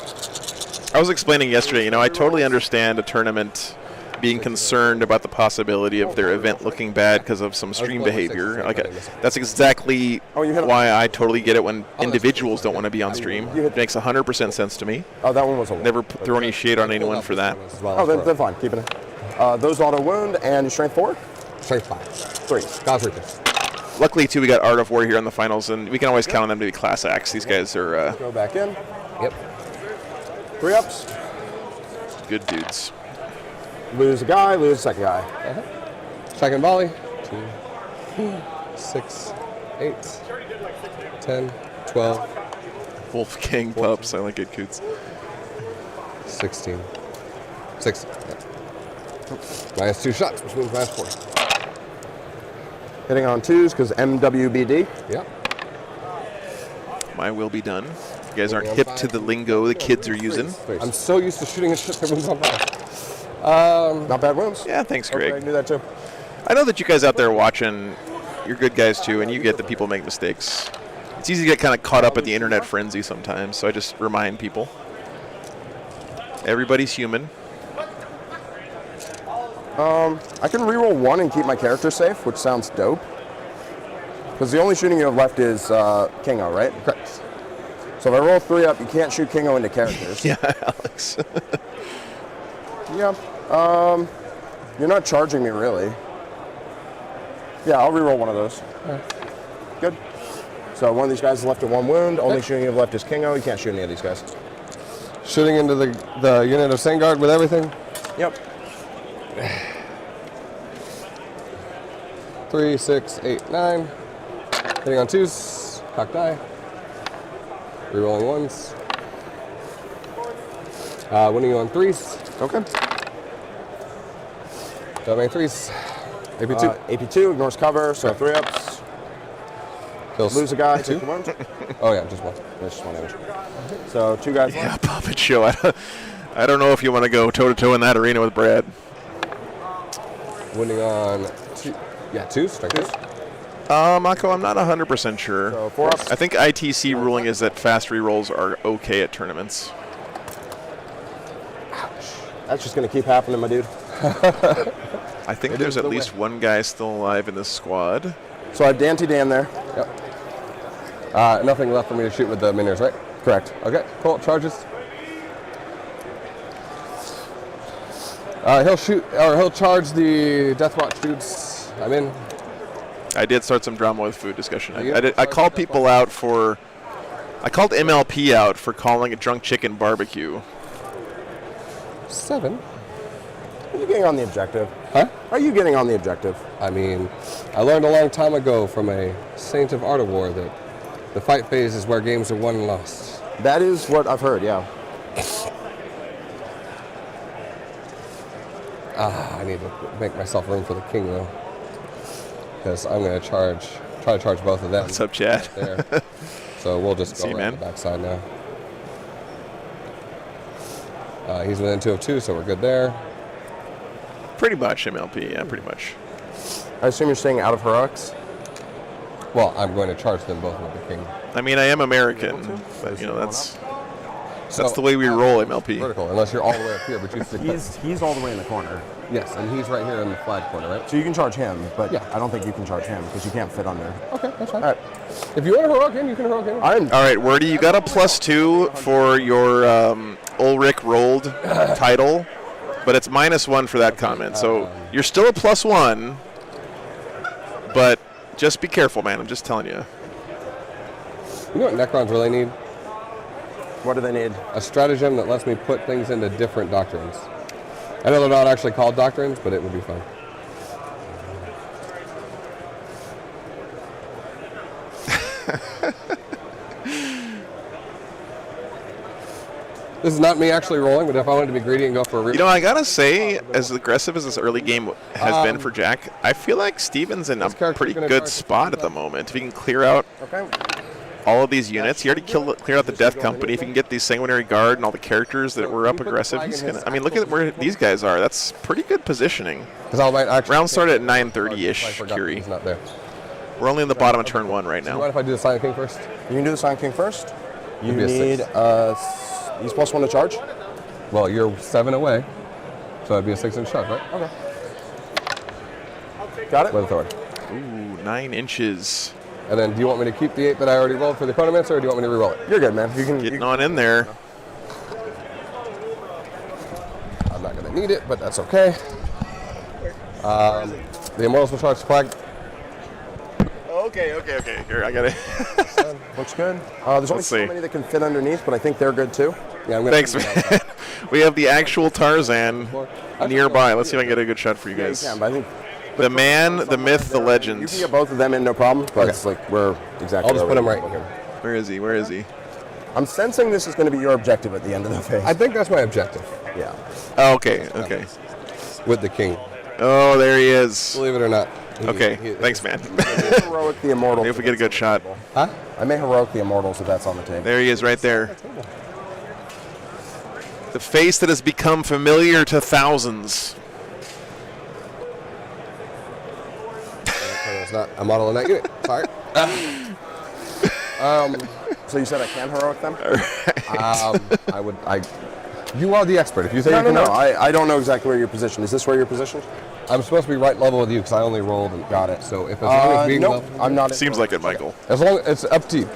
I was explaining yesterday, you know, I totally understand a tournament being concerned about the possibility of their event looking bad because of some stream behavior. Like, that's exactly why I totally get it when individuals don't want to be on stream. It makes 100% sense to me. Oh, that one was a Never throw any shade on anyone for that. Oh, they're fine. Keeping it. Those auto wound and strength 4? Strength 5. 3. God's weakness. Luckily, too, we got Art of War here in the finals, and we can always count on them to be class acts. These guys are go back in. Yep. 3 ups. Good dudes. Lose a guy, lose a second guy. Second volley. 2, 6, 8, 10, 12. Wolfgang pups. I like it, Coots. 16. 16. Yep. Minus 2 shots, which means minus 4. Hitting on 2s because MWBD. Yep. My will be done. You guys aren't hip to the lingo the kids are using. I'm so used to shooting a shit that wounds on fire. Not bad wounds. Yeah, thanks, Greg. Okay, I knew that too. I know that you guys out there watching, you're good guys too, and you get that people make mistakes. It's easy to get kind of caught up at the internet frenzy sometimes, so I just remind people. Everybody's human. I can reroll 1 and keep my character safe, which sounds dope. Because the only shooting you have left is Kingo, right? Correct. So if I roll 3 up, you can't shoot Kingo into characters. Yeah, Alex. Yeah. You're not charging me, really. Yeah, I'll reroll one of those. Good. So one of these guys is left at 1 wound. Only shooting you have left is Kingo. You can't shoot any of these guys. Shooting into the unit of Sangard with everything. Yep. 3, 6, 8, 9. Hitting on 2s. Cock die. Rerolling 1s. Winning you on 3s. Okay. Domain 3s. AP2. AP2 ignores cover, so 3 ups. Kills. Lose a guy. 2. 2 wounds. Oh yeah, just 1. That's just 1 damage. So 2 guys Yeah, left. puppet show. I don't know if you want to go toe-to-toe in that arena with Brad. Winning on 2. Yeah, 2s. Strength 2. Mako, I'm not 100% sure. So 4 ups. I think ITC ruling is that fast rerolls are okay at tournaments. That's just going to keep happening, my dude. I think there's at least one guy still alive in this squad. So I have Dante Dan there. Yep. Nothing left for me to shoot with the minions, right? Correct. Okay, cool. Charges. He'll shoot, or he'll charge the Deathwatch dudes. I'm in. I did start some drama with food discussion. I called people out for... I called MLP out for calling a drunk chicken barbecue. 7. Are you getting on the objective? Huh? Are you getting on the objective? I mean, I learned a long time ago from a saint of Art of War that the fight phase is where games are won and lost. That is what I've heard, yeah. I need to make myself room for the king, though. Because I'm going to try to charge both of them. What's up, Chad? There. So we'll just go See you, right man. to the backside now. He's within 2 of 2, so we're good there. Pretty much MLP, yeah, pretty much. I assume you're staying out of heroics? Well, I'm going to charge them both with the king. I mean, I am American, but you know that's So, the way we roll MLP. Vertical, unless you're all the way up here, but you stick He's all the way in the corner. Yes, and he's right here in the flag corner, right? So you can charge him, but Yeah. I don't think you can charge him because you can't fit under. Okay, that's fine. All right. If you want to heroic him, you can heroic him. I'm All right, Wordy, you got a +2 for your Ulrich rolled title, but it's -1 for that comment. So you're still a +1, but just be careful, man. I'm just telling you. You know what Necrons really need? What do they need? A stratagem that lets me put things into different doctrines. I know they're not actually called doctrines, but it would be fun. This is not me actually rolling, but if I wanted to be greedy and go for a You know, I gotta say, as aggressive as this early game has been for Jack, I feel like Steven's in a character's pretty gonna good charge spot at the moment. If he can clear out Okay. all of these units, he already cleared out the Death Company. If he can get the Sanguinary Guard and all the characters that were up aggressive, he's gonna. I mean, look at where these guys are. That's pretty good positioning. Because I might actually Round started at I 9:30-ish, forgot Curie. he's not there. We're only in the bottom of turn 1 right Do you now. mind if I do the Silent King first? You can do the Silent King first. You Give me a need 6. he's +1 to charge. Well, you're 7 away, so it'd be a 6-inch shot, right? Okay. Got it. With authority. Ooh, 9 inches. And then, do you want me to keep the 8 that I already rolled for the opponents, or do you want me to re-roll it? You're good, man. You can. Getting on in there. I'm not going to need it, but that's okay. The Immortals will charge flag. Okay. Here, I got it. Looks good. There's only Let's so see. many that can fit underneath, but I think they're good too. Yeah, I'm gonna Thanks, man. We have the actual Tarzan nearby. Let's see if I can get a good shot for you Yeah, you guys. can, but I think The man, the myth, the legend. you can get both of them in, no problem. But it's like we're exactly. I'll just where put him we're right looking. here. Where is he? I'm sensing this is going to be your objective at the end of the phase. I think that's my objective Yeah. Oh, okay. with the king. Oh, there he is. Believe it or not. Okay, thanks, man. Heroic the Immortals. Maybe if we get a good shot. Huh? I may heroic the Immortals if that's on the table. There he is right there. The face that has become familiar to thousands. It's not a model in that unit. Sorry. So you said I can heroic them? I would. You are the expert. If you say No, you no, can no. I don't know exactly where you're positioned. Is this where you're positioned? I'm supposed to be right level with you because I only rolled and got it. So if as long as being nope, level, I'm not. Seems like it, Michael. as long it's up to you.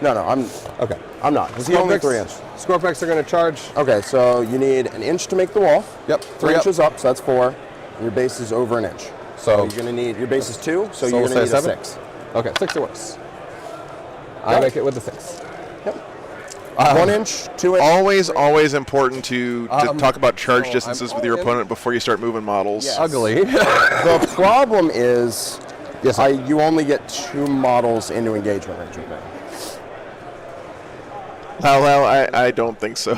No, I'm. Okay. I'm not. Because he only 3 inch. Scorpex are going to charge. Okay, so you need an inch to make the wall. Yep. 3 inches up, so that's 4. And your base is over an inch. So you're going to need, your base is 2, so you're we'll going to say need 7? a 6. Okay, 6 it works. I make it with the 6. Yep. 1 inch, 2 inch. Always important to talk about charge so distances I'm with your all in. opponent before you start moving models. Yes. Ugly. The problem is, Yes, sir. you only get 2 models into engagement range with me. Well, I don't think so.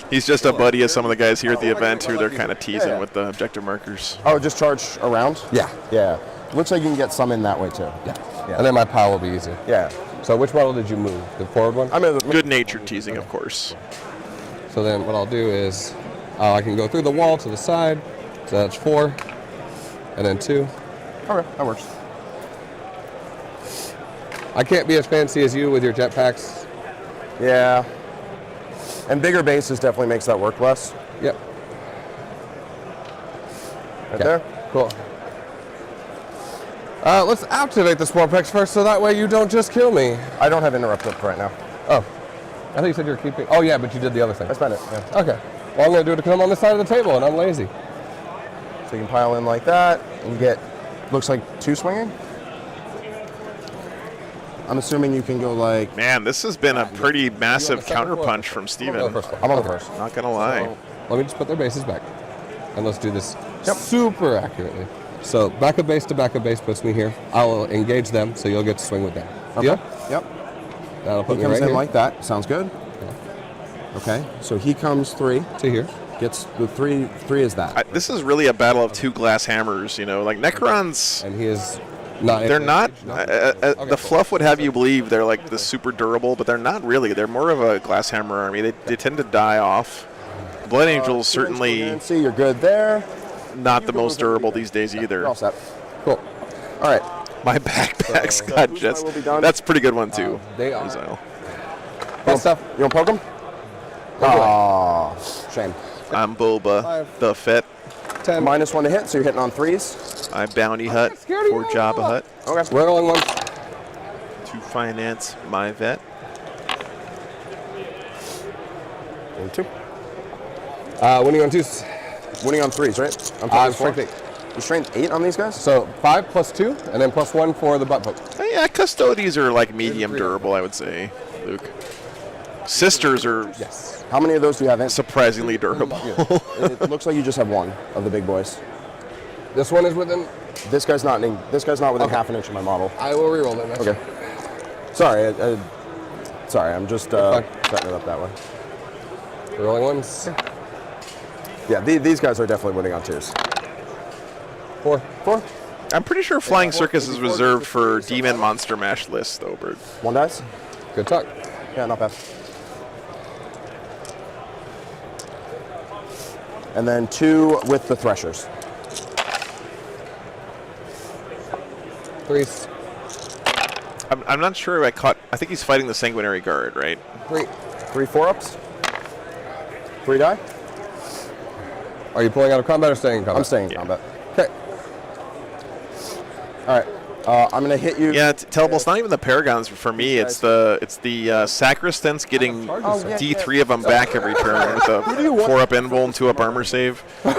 He's just a buddy of some of the guys here at the event who they're kind of teasing Yeah. with the objective markers. Oh, just charge around? Yeah. Yeah. Looks like you can get some in that way too. Yeah. And then my pile will be easy. Yeah. So which model did you move? The forward one? I'm in the Good-natured teasing, of course. So then what I'll do is I can go through the wall to the side. So that's 4. And then 2. Okay, that works. I can't be as fancy as you with your jetpacks. Yeah. And bigger bases definitely makes that work less. Yep. Right there. Cool. Let's activate the Sporpex first so that way you don't just kill me. I don't have interrupt up right now. Oh. I thought you said you were keeping... Oh, yeah, but you did the other thing. I spent it. Yeah. Okay. Well, I'm going to do it because I'm on this side of the table and I'm lazy. So you can pile in like that and get, looks like 2 swinging. I'm assuming you can go like, Man, this has been a pretty massive counterpunch from I'm Steven. on the first one. I'm on the first. Not gonna lie. So, let me just put their bases back. And let's do this super accurately. So back of base to back of base puts me here. I will engage them, so you'll get to swing with them. Okay. Deal? Yep. That'll put He me comes right in here. like that. Sounds good. Okay. So he comes 3. To here. Gets the 3. 3 is that. This is really a battle of 2 glass hammers, you know, like Necrons. And he is not. They're not. Okay. The fluff would have you believe they're like the super durable, but they're not really. They're more of a glass hammer army. They tend to die off. Blood Angels certainly See, you're good there. not the most durable these days either. You're all set. Cool. All right. My backpack's got just. will be done. That's a pretty good one too. They are. Exile. Best stuff. You want to poke him? Ah, shame. I'm Boba the Fett. 10. -1 to hit, so you're hitting on 3s. I bounty hut for Jabba Hut Okay. Rolling one. to finance my vet. And 2. Winning on 2s. Winning on 3s, right? I'm strength 8. You're strength 8 on these guys? So 5 plus 2, and then plus 1 for the butt poke. Yeah, Custodies are like medium durable, I would say, Luke. Sisters are Yes. How many of those do you have in? surprisingly durable. It looks like you just have 1 of the big boys. This one is within. This guy's not within half an inch of my model. I will reroll that. Okay. Sorry, sorry, I'm just That's setting it up that way. Rolling ones. Yeah, these guys are definitely winning on 2s. 4. 4. I'm pretty sure Flying Circus is reserved for Demon Monster Mash lists, though, Bird. 1 dice? Good talk. Yeah, not bad. And then 2 with the Threshers. 3s. I'm not sure I think he's fighting the Sanguinary Guard, right? 3. 3 4-ups. 3 die. Are you pulling out of combat or staying in combat? I'm staying in combat. Okay. All right. I'm gonna hit you. Yeah, tellable. It's not even the Paragons for me. It's the Sacristans getting D3 of them back every turn with a 4-up invul and 2-up armor save. We'll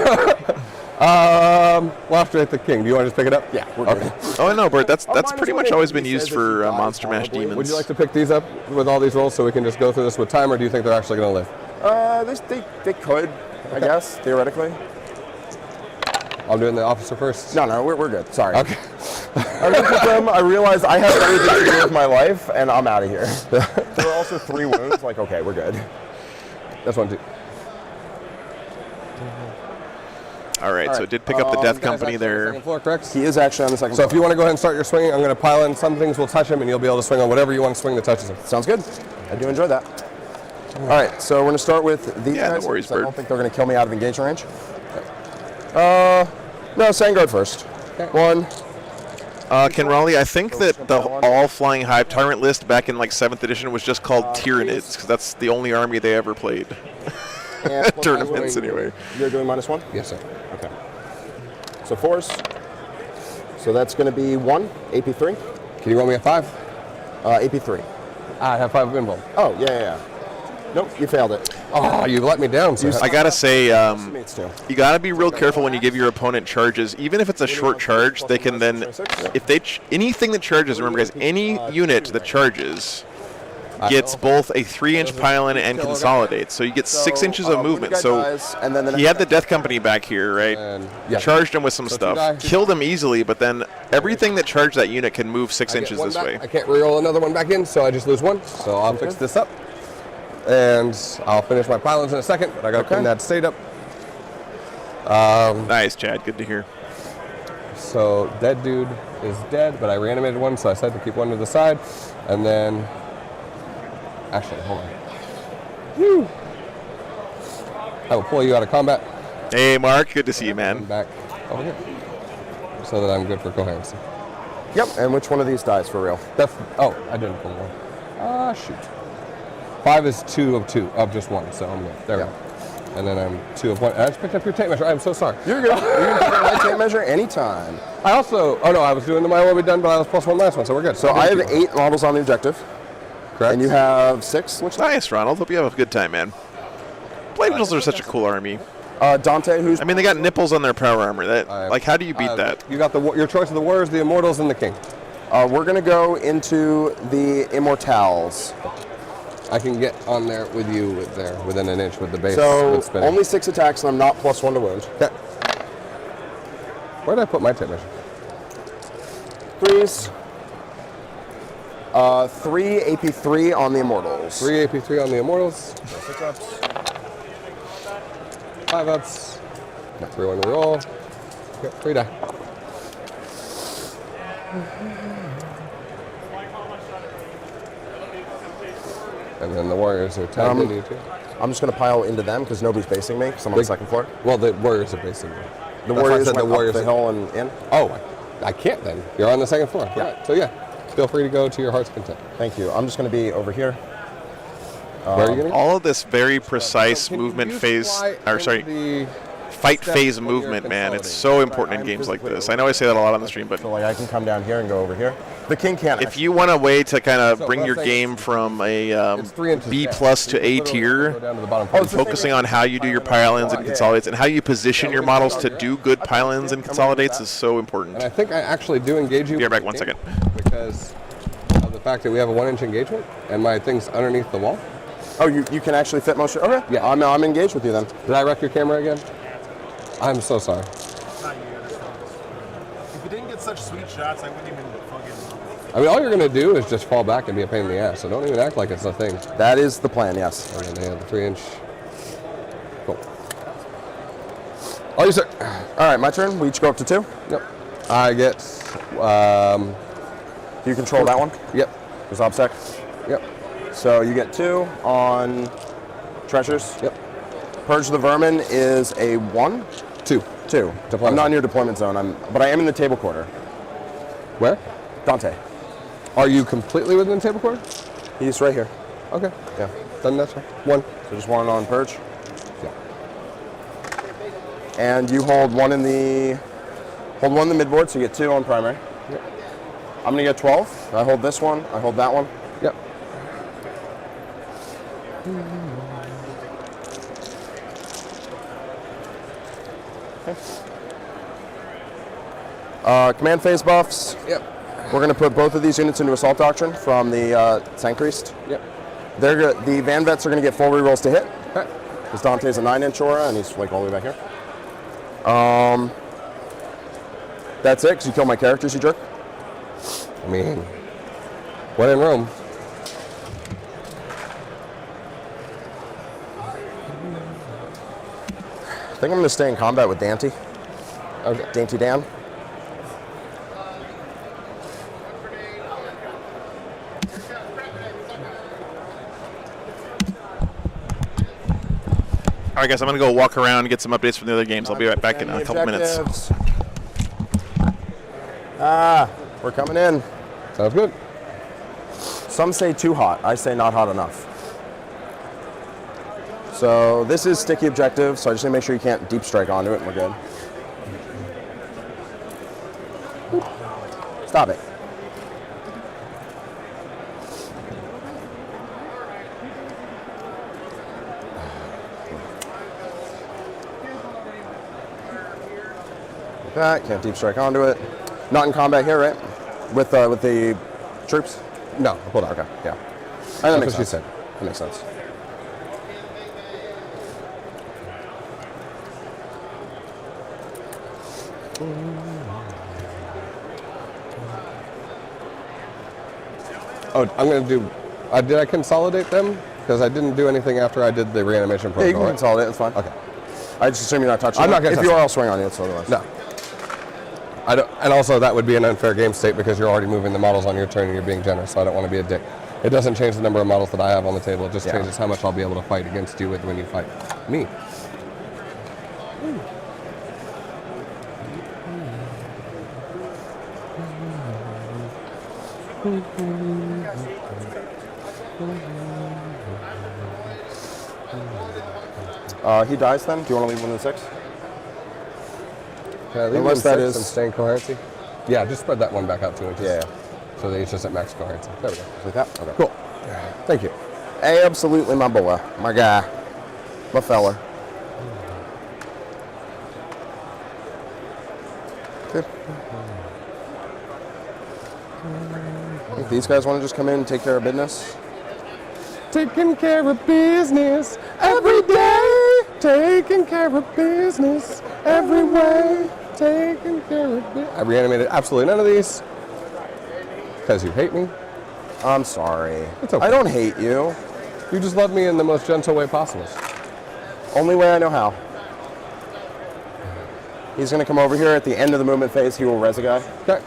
have to hit the king. Do you want to just pick it up? Yeah, we're good. Oh no, Bert. That's minus pretty one much AP always been says used if you for die, Monster Mash probably. demons. Would you like to pick these up with all these rolls so we can just go through this with time, or do you think they're actually going to live? They could, I guess, theoretically. I'm doing the officer first. No, we're good. Sorry. Okay. I looked at them. I realized I have everything to do with my life, and I'm out of here. There were also 3 wounds. Like, okay, we're good. That's 1, 2. All right, so it did pick up the Death Company there. Second floor, correct? He is actually on the second So floor. if you want to go ahead and start your swinging, I'm going to pile in some things will touch him, and you'll be able to swing on whatever you want to swing that touches him. Sounds good. I do enjoy that. All right, so we're going to start with these Yeah, no guys. worries, I don't Bird. think they're going to kill me out of engagement range. No, Sangard first. Okay. 1. Ken Raleigh, I think that the All Flying Hive Tyrant list back in like 7th edition was just called Tyranids, because that's the only army they ever played. And Tournaments anyway. You're doing -1? Yes, sir. Okay. So 4s. So that's going to be 1, AP3. Can you roll me a 5? AP3. I have 5 involved. Oh, yeah. Nope, you failed it. Oh, you let me down. So I gotta say, Mates too. you gotta be real careful when you give your opponent charges. Even if it's a short charge, they can then, if they anything that charges. Remember, guys, any unit that charges gets both a 3-inch pile-in and consolidates. So you get 6 inches of movement. So and then the he had the Death Company back here, right? And, yeah. Charged him with some So 2 die. stuff, killed him easily, but then everything that charged that unit can move 6 I get inches 1 this back. way. I can't reroll another one back in, so I just lose 1. So I'll fix this up. And I'll finish my pylons in a second, but I got to clean that state up. Nice, Chad. Good to hear. So dead dude is dead, but I reanimated 1, so I said to keep 1 to the side. And then, actually, hold on. Whew. I will pull you out of combat. Hey, Mark. Good to see you, man. Back over here, so that I'm good for coherency. Yep, and which one of these dies for real? Oh, I didn't pull 1. Ah, shoot. 5 is 2 of 2, of just 1, so I'm good. There we go. And then I'm 2 of 1. I just picked up your tape measure. I'm so sorry. You're good. You can take my tape measure anytime. I also, oh no, I was doing the my will be done, but I was +1 last one, so we're good. So I have 8 models on the objective. Correct. And you have 6? Which Nice, Ronald. Hope you have a good time, man. Blade Angels are such a cool army. Dante, who's... I mean, they got nipples on their power armor. Like, how do you beat that? You got your choice of the Warriors, the Immortals, and the King. We're going to go into the Immortals. I can get on there with you within an inch with the base. So with spinning. only 6 attacks, and I'm not +1 to wound. Okay. Where did I put my tape measure? 3s. 3 AP3 on the Immortals. 3 AP3 on the Immortals. 6 ups. 5 ups. 3 on the roll. Okay, 3 die. And then the Warriors are tagged into you too. I'm just going to pile into them because nobody's basing me because I'm on the second floor. Well, the Warriors are basing you. The That's why I Warriors said went the Warriors up the hill and in? Oh, I can't then. You're on the second floor. Yeah. Right. So yeah, feel free to go to your heart's content. Thank you. I'm just going to be over here. Where are you going to go? All of this very precise Can you movement use phase, fly or sorry, into the fight steps phase when you're movement, man. It's consolidating? so important in games like this. I know I say that a lot on the stream, but So like I can come down here and go over here. The king can't. if you want a way to kind of So bring let's your say game from a It's 3 inches B down. plus You to can A literally tier, go down to the bottom Oh, it's the focusing on how you do your pile-ins and consolidates and how you position your models to do good pile-ins and consolidates is so important. And I think I actually do engage you. Be right back, with 1 the second. game Because of the fact that we have a 1-inch engagement and my thing's underneath the wall. Oh, you can actually fit most. Okay. Yeah. I'm engaged with you then. Did I wreck your camera again? I'm so sorry. If you didn't get such sweet shots, I wouldn't even fucking. I mean, all you're going to do is just fall back and be a pain in the ass. So don't even act like it's a thing. That is the plan. Yes. And then they have the 3-inch. Cool. Oh, you sir. All right, my turn. We each go up to 2. Yep. I get. Do you control that one? Yep. There's OBSEC. Yep. So you get 2 on treasures. Yep. Purge the Vermin is a 1. 2. 2. Deployment I'm not zone. in your deployment zone. But I am in the table quarter. Where? Dante. Are you completely within the table quarter? He's right here. Okay. Yeah. Then that's fine. 1. So just 1 on purge. Yeah. And you hold 1 in the midboard, so you get 2 on primary. Yep. I'm gonna get 12. I hold this one. I hold that one. Yep. Command phase buffs. Yep. We're gonna put both of these units into Assault Doctrine from the Tank Priest. Yep. The Van Vets are gonna get 4 rerolls to hit. Okay. Because Dante's a 9-inch aura and he's like all the way back here. That's it, because you kill my characters, you jerk. I mean, when in Rome. I think I'm gonna stay in combat with Dante. Okay. Dainty Dan. All right, guys, I'm going to go walk around and get some updates from the other games. I'll be right back in a couple minutes. We're coming in. Sounds good. Some say too hot. I say not hot enough. So this is sticky objective, so I just need to make sure you can't deep strike onto it and we're good. Stop it. Like that, can't deep strike onto it. Not in combat here, right? With the troops? No, hold on. Okay, yeah. That's That makes what she sense. said. That makes sense. Oh, I'm going to do. Did I consolidate them? Because I didn't do anything after I did the reanimation Yeah, you protocol. can right? consolidate, it's fine. Okay. I just assume you're not touching I'm it. not gonna If touch you it. are, I'll swing on you, it's otherwise. No. I don't, and also, that would be an unfair game state because you're already moving the models on your turn and you're being generous, so I don't want to be a dick. It doesn't change the number of models that I have on the table. It just Yeah. changes how much I'll be able to fight against you with when you fight me. He dies then? Do you want to leave 1 in 6? Can I leave Unless them that 6 and is- stay in coherency? Yeah, just spread that one back out 2 inches. Yeah. So that it's just at max coherency. There we go. Like that? Okay. Cool. Thank you. Absolutely, my boy. My guy. My fella. Okay. If these guys want to just come in and take care of business. Taking care of business every day. Taking care of business every way. taking care of me. I reanimated absolutely none of these because you hate me. I'm sorry. It's okay. I don't hate you. You just love me in the most gentle way possible. Only way I know how. He's going to come over here at the end of the movement phase. He will res a guy. Okay.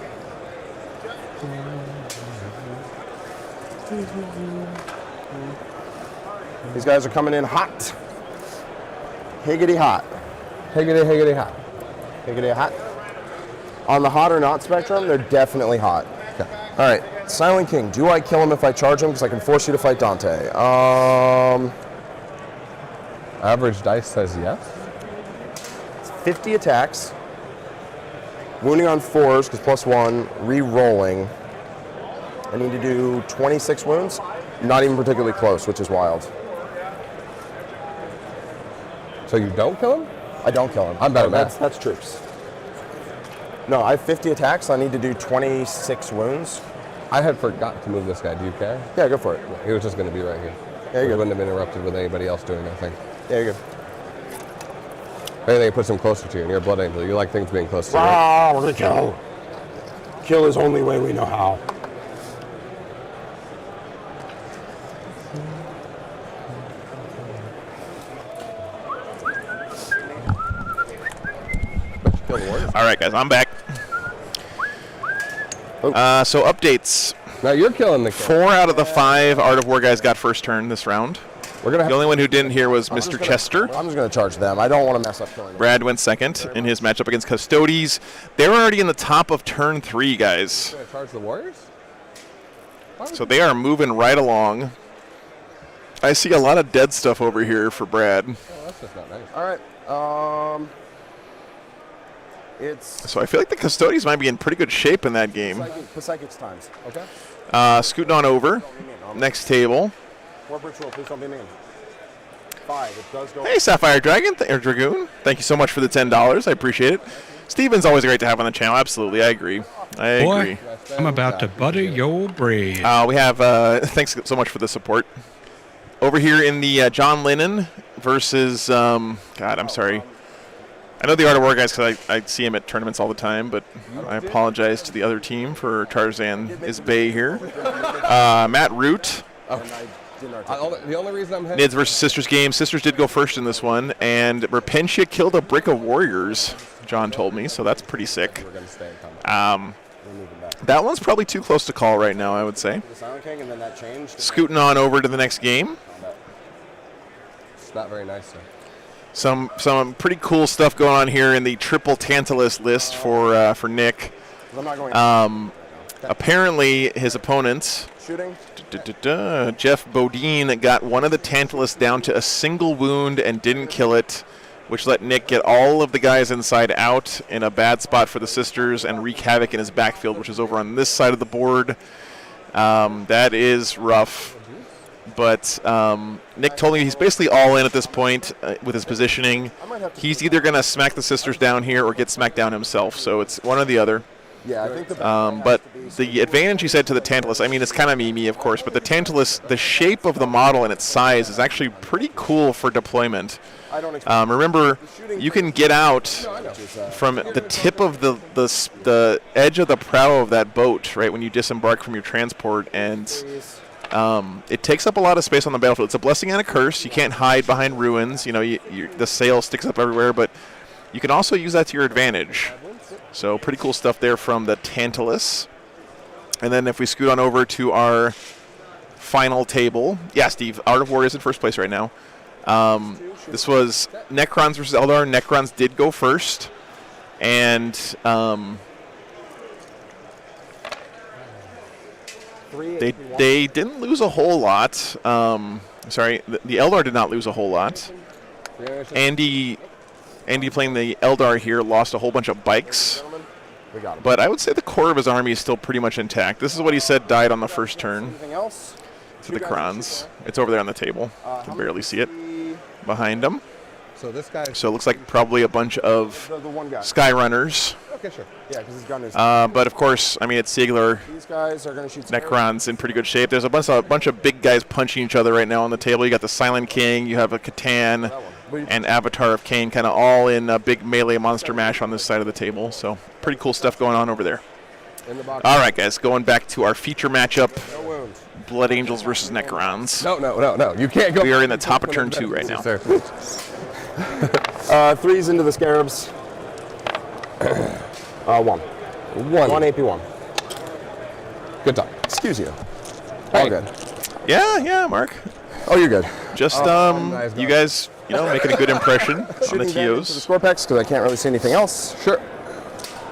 These guys are coming in hot. Higgity hot. Higgity, higgity, hot. Higgity hot. On the hot or not spectrum, they're definitely hot. Okay. All right, Silent King. Do I kill him if I charge him? Because I can force you to fight Dante. Average dice says yes. 50 attacks. Wounding on 4s, because +1. Re-rolling. I need to do 26 wounds. Not even particularly close, which is wild. So you don't kill him? I don't kill him. I'm better at math. That's troops. No, I have 50 attacks. I need to do 26 wounds. I had forgot to move this guy. Do you care? Yeah, go for it. He was just going to be right here. Yeah, He you're good. wouldn't have been interrupted with anybody else doing anything. Yeah, you're good. If anything, it puts him closer to you, and you're a blood angel. You like things being close to you, right? We're gonna kill. Kill is only way we know how. All right, guys, I'm back. So updates. Now you're killing the kid. 4 out of the 5 Art of War guys got first turn this round. We're gonna have The only one who didn't here was Mr. Chester. I'm just gonna charge them. I don't want to mess up killing them. Brad went second in his matchup against Custodes. They're already in the top of turn 3, guys. You're gonna charge the Warriors? So they are moving right along. I see a lot of dead stuff over here for Brad. Oh, that's just not nice. All right. It's So I feel like the Custodes might be in pretty good shape in that game. Psychic's times. Okay. Scooting on over. Next table. Warp ritual, please don't be mean. 5. It does go. Hey, Sapphire Dragon, or Dragoon. Thank you so much for the $10. I appreciate it. Steven's always great to have on the channel. Absolutely, I agree. I agree. Boy, I'm about to butter your bread. We have, thanks so much for the support. Over here in the John Lennon versus, God, I'm sorry. I know the Art of War guys because I see him at tournaments all the time, but I apologize to the other team for Tarzan is Bay here. Matt Root. The only reason I'm Nids versus Sisters game. Sisters did go first in this one, and Repentia killed a brick of warriors, John told me, so that's pretty sick. We're gonna stay in combat. That one's probably too close to call right now, I would say. The Silent King, and then that changed. Scooting on over to the next game. It's not very nice, sir. Some pretty cool stuff going on here in the triple Tantalus list for Nick. I'm not going. Apparently, his opponents, Shooting. Jeff Bodine, got one of the Tantalus down to a single wound and didn't kill it, which let Nick get all of the guys inside out in a bad spot for the Sisters and wreak havoc in his backfield, which is over on this side of the board. That is rough. But Nick told me he's basically all in at this point with his positioning. He's either going to smack the Sisters down here or get smacked down himself, so it's one or the other. Yeah, I think But the advantage, he said, to the Tantalus, I mean, it's kind of meme-y, of course, but the Tantalus, the shape of the model and its size is actually pretty cool for deployment. Remember, you can get out from the tip of the edge of the prow of that boat, right, when you disembark from your transport, and it takes up a lot of space on the battlefield. It's a blessing and a curse. You can't hide behind ruins. You know, the sail sticks up everywhere, but you can also use that to your advantage. So pretty cool stuff there from the Tantalus. And then if we scoot on over to our final table. Yeah, Steve, Art of War is in first place right now. This was Necrons versus Eldar. Necrons did go first. And they didn't lose a whole lot. Sorry, the Eldar did not lose a whole lot. Andy playing the Eldar here lost a whole bunch of bikes. But I would say the core of his army is still pretty much intact. This is what he said died on the first turn to the Krons. It's over there on the table. You can barely see it behind him. So this guy. So it looks like probably a bunch of Skyrunners. Okay, sure. Yeah, because his gun is. But of course, I mean, it's Siegler. These guys are going to shoot. Necrons in pretty good shape. There's a bunch of big guys punching each other right now on the table. You got the Silent King. You have a Catan. and Avatar of Cain, kind of all in a big melee monster mash on this side of the table. So pretty cool stuff going on over there. In the box. All right, guys, going back to our feature matchup, No wounds. Blood Angels versus Necrons. No. You can't go. We are in the top of turn 2 right now. Threes into the scarabs. One. One AP1. Good talk. Excuse you. Hey. All good. Yeah, Mark. Oh, you're good. Just nice you guys, making a good impression on the Shooting damage to the TOs. score packs because I can't really see anything else. Sure.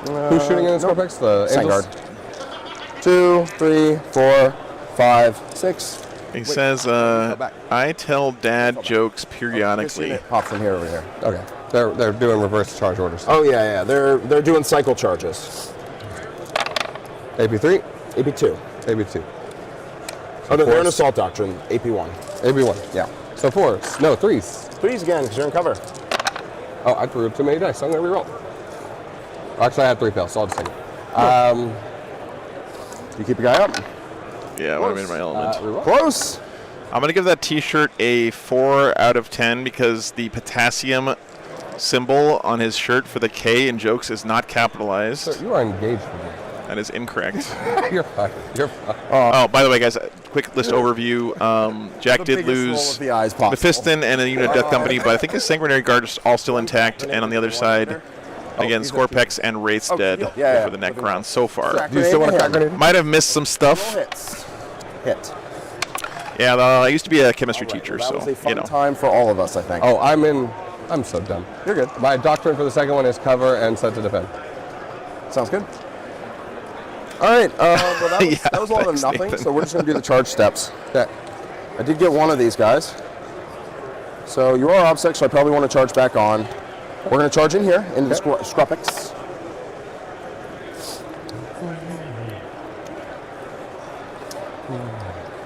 Who's shooting in the score packs? The Angels? Vanguard. 2, 3, 4, 5, 6. He says, I tell dad jokes periodically. Pop from here over here. Okay. They're doing reverse charge orders. Oh yeah. They're doing cycle charges. AP3, AP2. AP2. Oh, no, they're in fours. assault doctrine. AP1. AP1. Yeah. So 4s. No, 3s. Threes again because you're in cover. Oh, I threw too many dice. I'm going to reroll. Actually, I had 3 fails, so I'll just take it. You keep your guy up. Yeah, I want to be in my element. Reroll. Close. I'm going to give that t-shirt a 4 out of 10 because the potassium symbol on his shirt for the K in jokes is not capitalized. Sir, you are engaged with me. That is incorrect. You're fine. You're fine. Oh, by the way, guys, quick list overview. Jack The did biggest roll lose of the eyes possible. Mephiston and a unit of Death Company, but I think his Sanguinary Guard is all still intact. And on the other side, again, Scorpex and Wraith's dead yeah. for the Necrons so far. Do you still want to crack grenade? Might have missed some stuff. Hit. Yeah, I used to be a chemistry teacher, That was so, a fun time for all of us, I think. Oh, I'm so dumb. You're good. My doctrine for the second one is cover and set to defend. Sounds good. All right. Well, that was all thanks, or nothing. Nathan. So we're just going to do the charge steps. Okay. I did get one of these guys. So you are obsec, so I probably want to charge back on. We're going to charge in here into the Scrupex.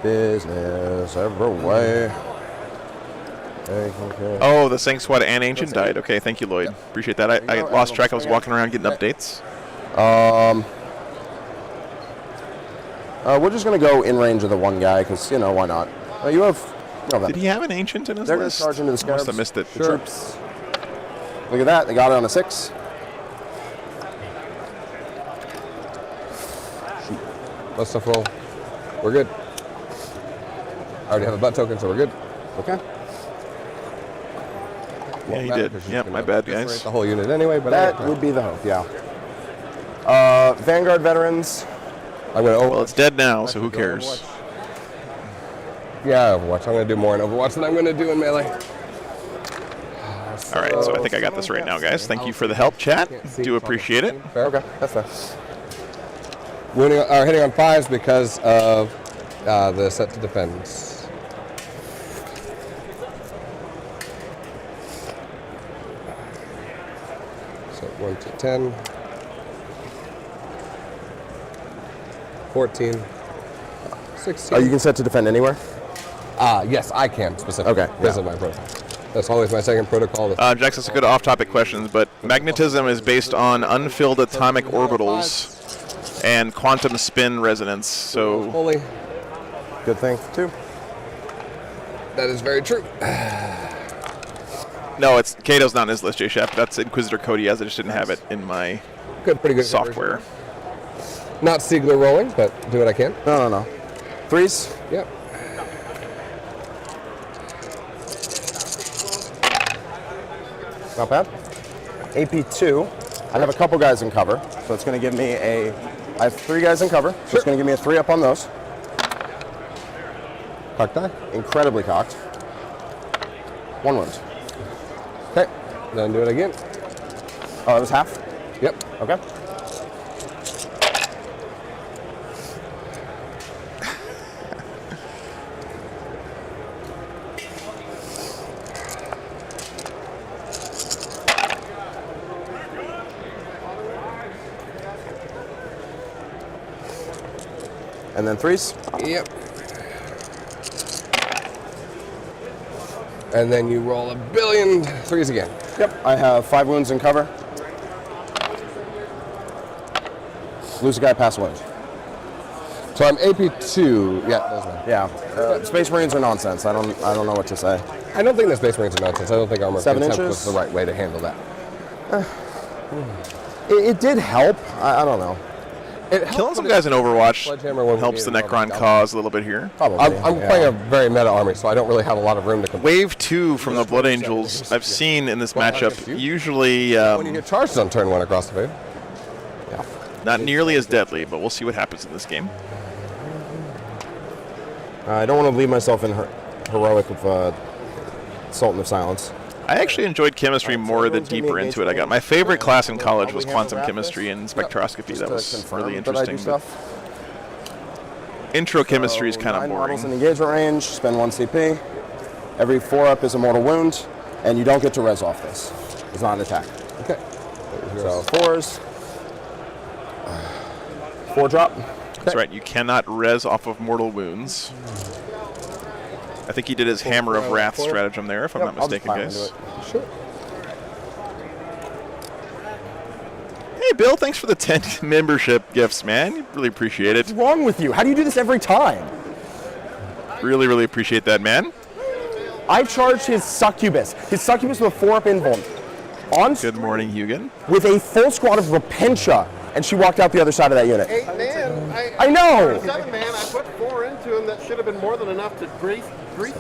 Business every way. Okay. Oh, the Sanct Squad and Ancient died. Okay, thank you, Lloyd. Appreciate that. I lost track. I was walking around getting updates. We're just going to go in range of the one guy because, why not? You have Did he have an Ancient in his They're going to list? charge into the I scarabs. must have missed it. The troops. Look at that. They got it on a 6. Let's stuff roll. We're good. I already have a butt token, so we're good. Okay. Yeah, he did. Yep, my bad, guys. The whole unit anyway, but That would be the hope, yeah. Vanguard veterans. I'm going to Well, it's dead now, so who cares? Yeah, Overwatch. I'm going to do more in Overwatch than I'm going to do in Melee. All right, so I think I got this right now, guys. Thank you for the help, chat. Do appreciate it. Fair. Okay, that's fair. Hitting on 5s because of the set to defend. So 1 to 10. 14. 16. You can set to defend anywhere? Yes, I can specifically. Okay, This yeah. is my protocol. That's always my second protocol. Jax, that's a good off-topic questions, but magnetism is based on unfilled atomic orbitals and quantum spin resonance. So Fully. Good thing, too. That is very true. no, it's Kato's not in his list, J Chef. That's Inquisitor Cody has. I just didn't have it in my Pretty good software. Not Siegler rolling, but do what I can. No. 3s? Yep. Not bad. AP2. I have a couple guys in cover, so it's going to give me I have 3 guys in cover, so it's going to give me a 3 up on those. Cock die. Incredibly cocked. 1 wound. Okay. Then do it again. Oh, that was half? Yep. Okay. And then 3s? Yep. And then you roll a billion 3s again. Yep. I have 5 wounds in cover. Lose a guy, pass wound. So I'm AP2. Yeah, those men. Yeah. Space Marines are nonsense. I don't know what to say. I don't think the Space Marines are nonsense. I don't think armor 7 contempt inches? was the right way to handle that. It did help. I don't know. Killing some guys in Overwatch Sledgehammer when we helps the needed Necron more cause a little bit here. Probably. I'm playing a very meta army, so I don't really have a lot of room to compete. Wave 2 from the Blood Angels I've seen in this matchup usually When you get charged on turn 1 across the field. not nearly as deadly, but we'll see what happens in this game. I don't want to leave myself in heroic with Sultan of Silence. I actually enjoyed chemistry more the deeper into it I got. My favorite class in college was quantum chemistry and spectroscopy. That was really interesting. Intro chemistry is kind of 9 models in boring. engagement range, spend 1 CP. Every 4-up is a mortal wound, and you don't get to res off this. It's not an attack. Okay. So 4s. 4 drop. That's right, you cannot res off of mortal wounds. I think he did his Hammer of Wrath stratagem there, if I'm not mistaken, guys. Sure. Hey, Bill, thanks for the 10 membership gifts, man. Really appreciate it. What's wrong with you? How do you do this every time? Really, really appreciate that, man. I charged his Succubus. His Succubus with a 4-up invuln. Good morning, Hugan. With a full squad of Repentia, and she walked out the other side of that unit. 8 man. I know. 7 man. I put 4 into him. That should have been more than enough to grease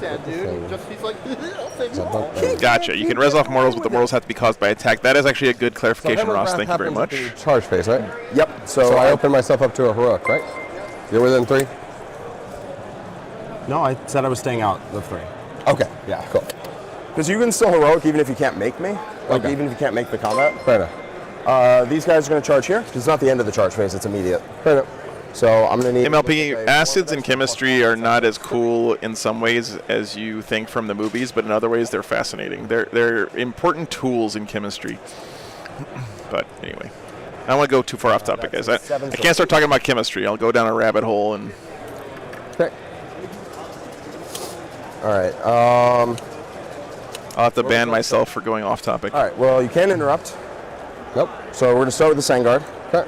that dude. Just he's like, I'll take them all. Gotcha. You can res off mortals, but the mortals have to be caused by attack. That is actually a good clarification, Ross. Thank you very much. Charge phase, right? Yep. So I open myself up to a heroic, right? You're within 3? No, I said I was staying out of 3. Okay. Yeah, cool. Because you can still heroic even if you can't make me. Like Okay. even if you can't make the combat. Fair enough. These guys are going to charge here. 'Cause it's not the end of the charge phase. It's immediate. Fair enough. So I'm going to need... MLP, acids and chemistry are not as cool in some ways as you think from the movies, but in other ways they're fascinating. They're important tools in chemistry. But anyway, I don't want to go too far off topic, guys. I can't start talking about chemistry. I'll go down a rabbit hole. And Okay. All right. I'll have to ban myself for going off topic. All right. Well, you can't interrupt. Nope. So we're going to start with the Sangard. Okay.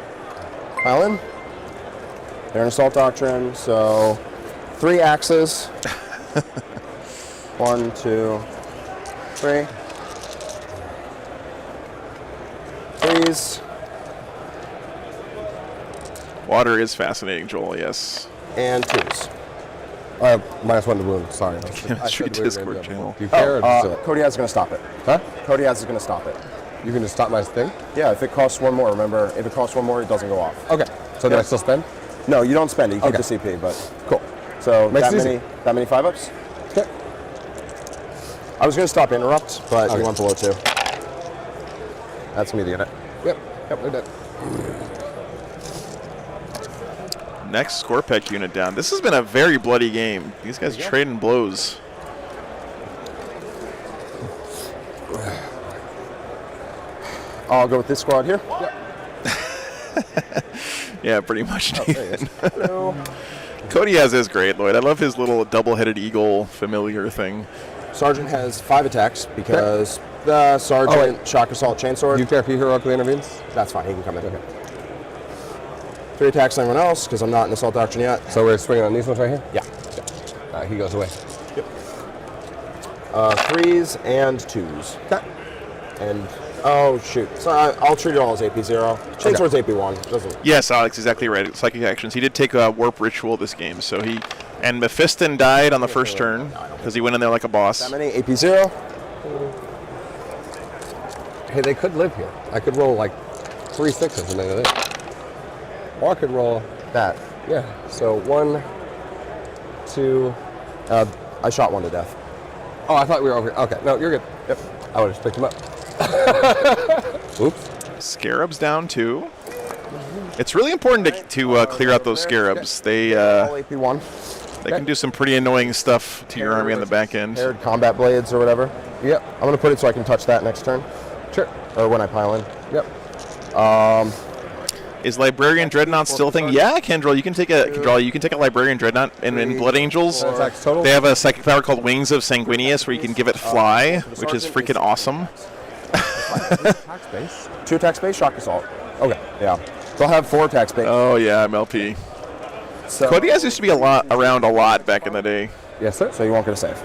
Pile in. They're an assault doctrine, so 3 axes. 1, 2, 3. 3s. Water is fascinating, Joel, yes. And 2s. I have -1 to wound. Sorry. Chemistry Discord channel. Do you care? or does it- Kodiaz is going to stop it. Huh? Kodiaz is going to stop it. You can just stop my thing? Yeah, if it costs 1 more, remember, if it costs 1 more, it doesn't go off. Okay. So do I still spend? No, you don't spend it. You keep Okay. the CP, but Cool. so Makes that it easy. many 5-ups? Okay. I was going to stop interrupt, but Okay. you went below 2. That's me to get it. Yep. Yep, we're done. Next Scorpec unit down. This has been a very bloody game. These guys are trading blows. I'll go with this squad here. Yeah, pretty much. Hello. Kodiaz is great, Lloyd. I love his little double-headed eagle familiar thing. Sergeant has 5 attacks because the Sergeant, Shock Assault, Chainsword. Do you care if he heroically intervenes? That's fine, he can come in. Okay. 3 attacks on everyone else because I'm not in Assault Doctrine yet. So we're swinging on these ones right here? Yeah. He goes away. 3s and 2s. Okay. And, oh shoot. So I'll treat it all as AP0. Chainsword's AP1. Doesn't. Yes, Alex, exactly right. Psychic actions. He did take a warp ritual this game, so he... And Mephiston died on the first turn because he went in there like a boss. That many? AP0? Hey, they could live here. I could roll like 3 6s and then it. Or I could roll That. Yeah. So 1, 2. I shot 1 to death. Oh, I thought we were over here. Okay. No, you're good. Yep. I would have just picked him up. Oops. Scarabs down too. It's really important to clear out those scarabs. They All AP1. they can do some pretty annoying stuff to your army on the back end. Paired combat blades or whatever. Yep. I'm going to put it so I can touch that next turn. Sure. Or when I pile in. Yep. Is Librarian Dreadnought still a thing? Yeah, Kendrell, you can take a Librarian Dreadnought in Blood Angels. Attacks total. They have a psychic power called Wings of Sanguinius where you can give it fly, which is freaking awesome. 2 attack space, Shock Assault. Okay. Yeah. They'll have 4 attack space. Oh yeah, MLP. So, Cody guys used to be around a lot back in the day. yes, sir. So you won't get a save.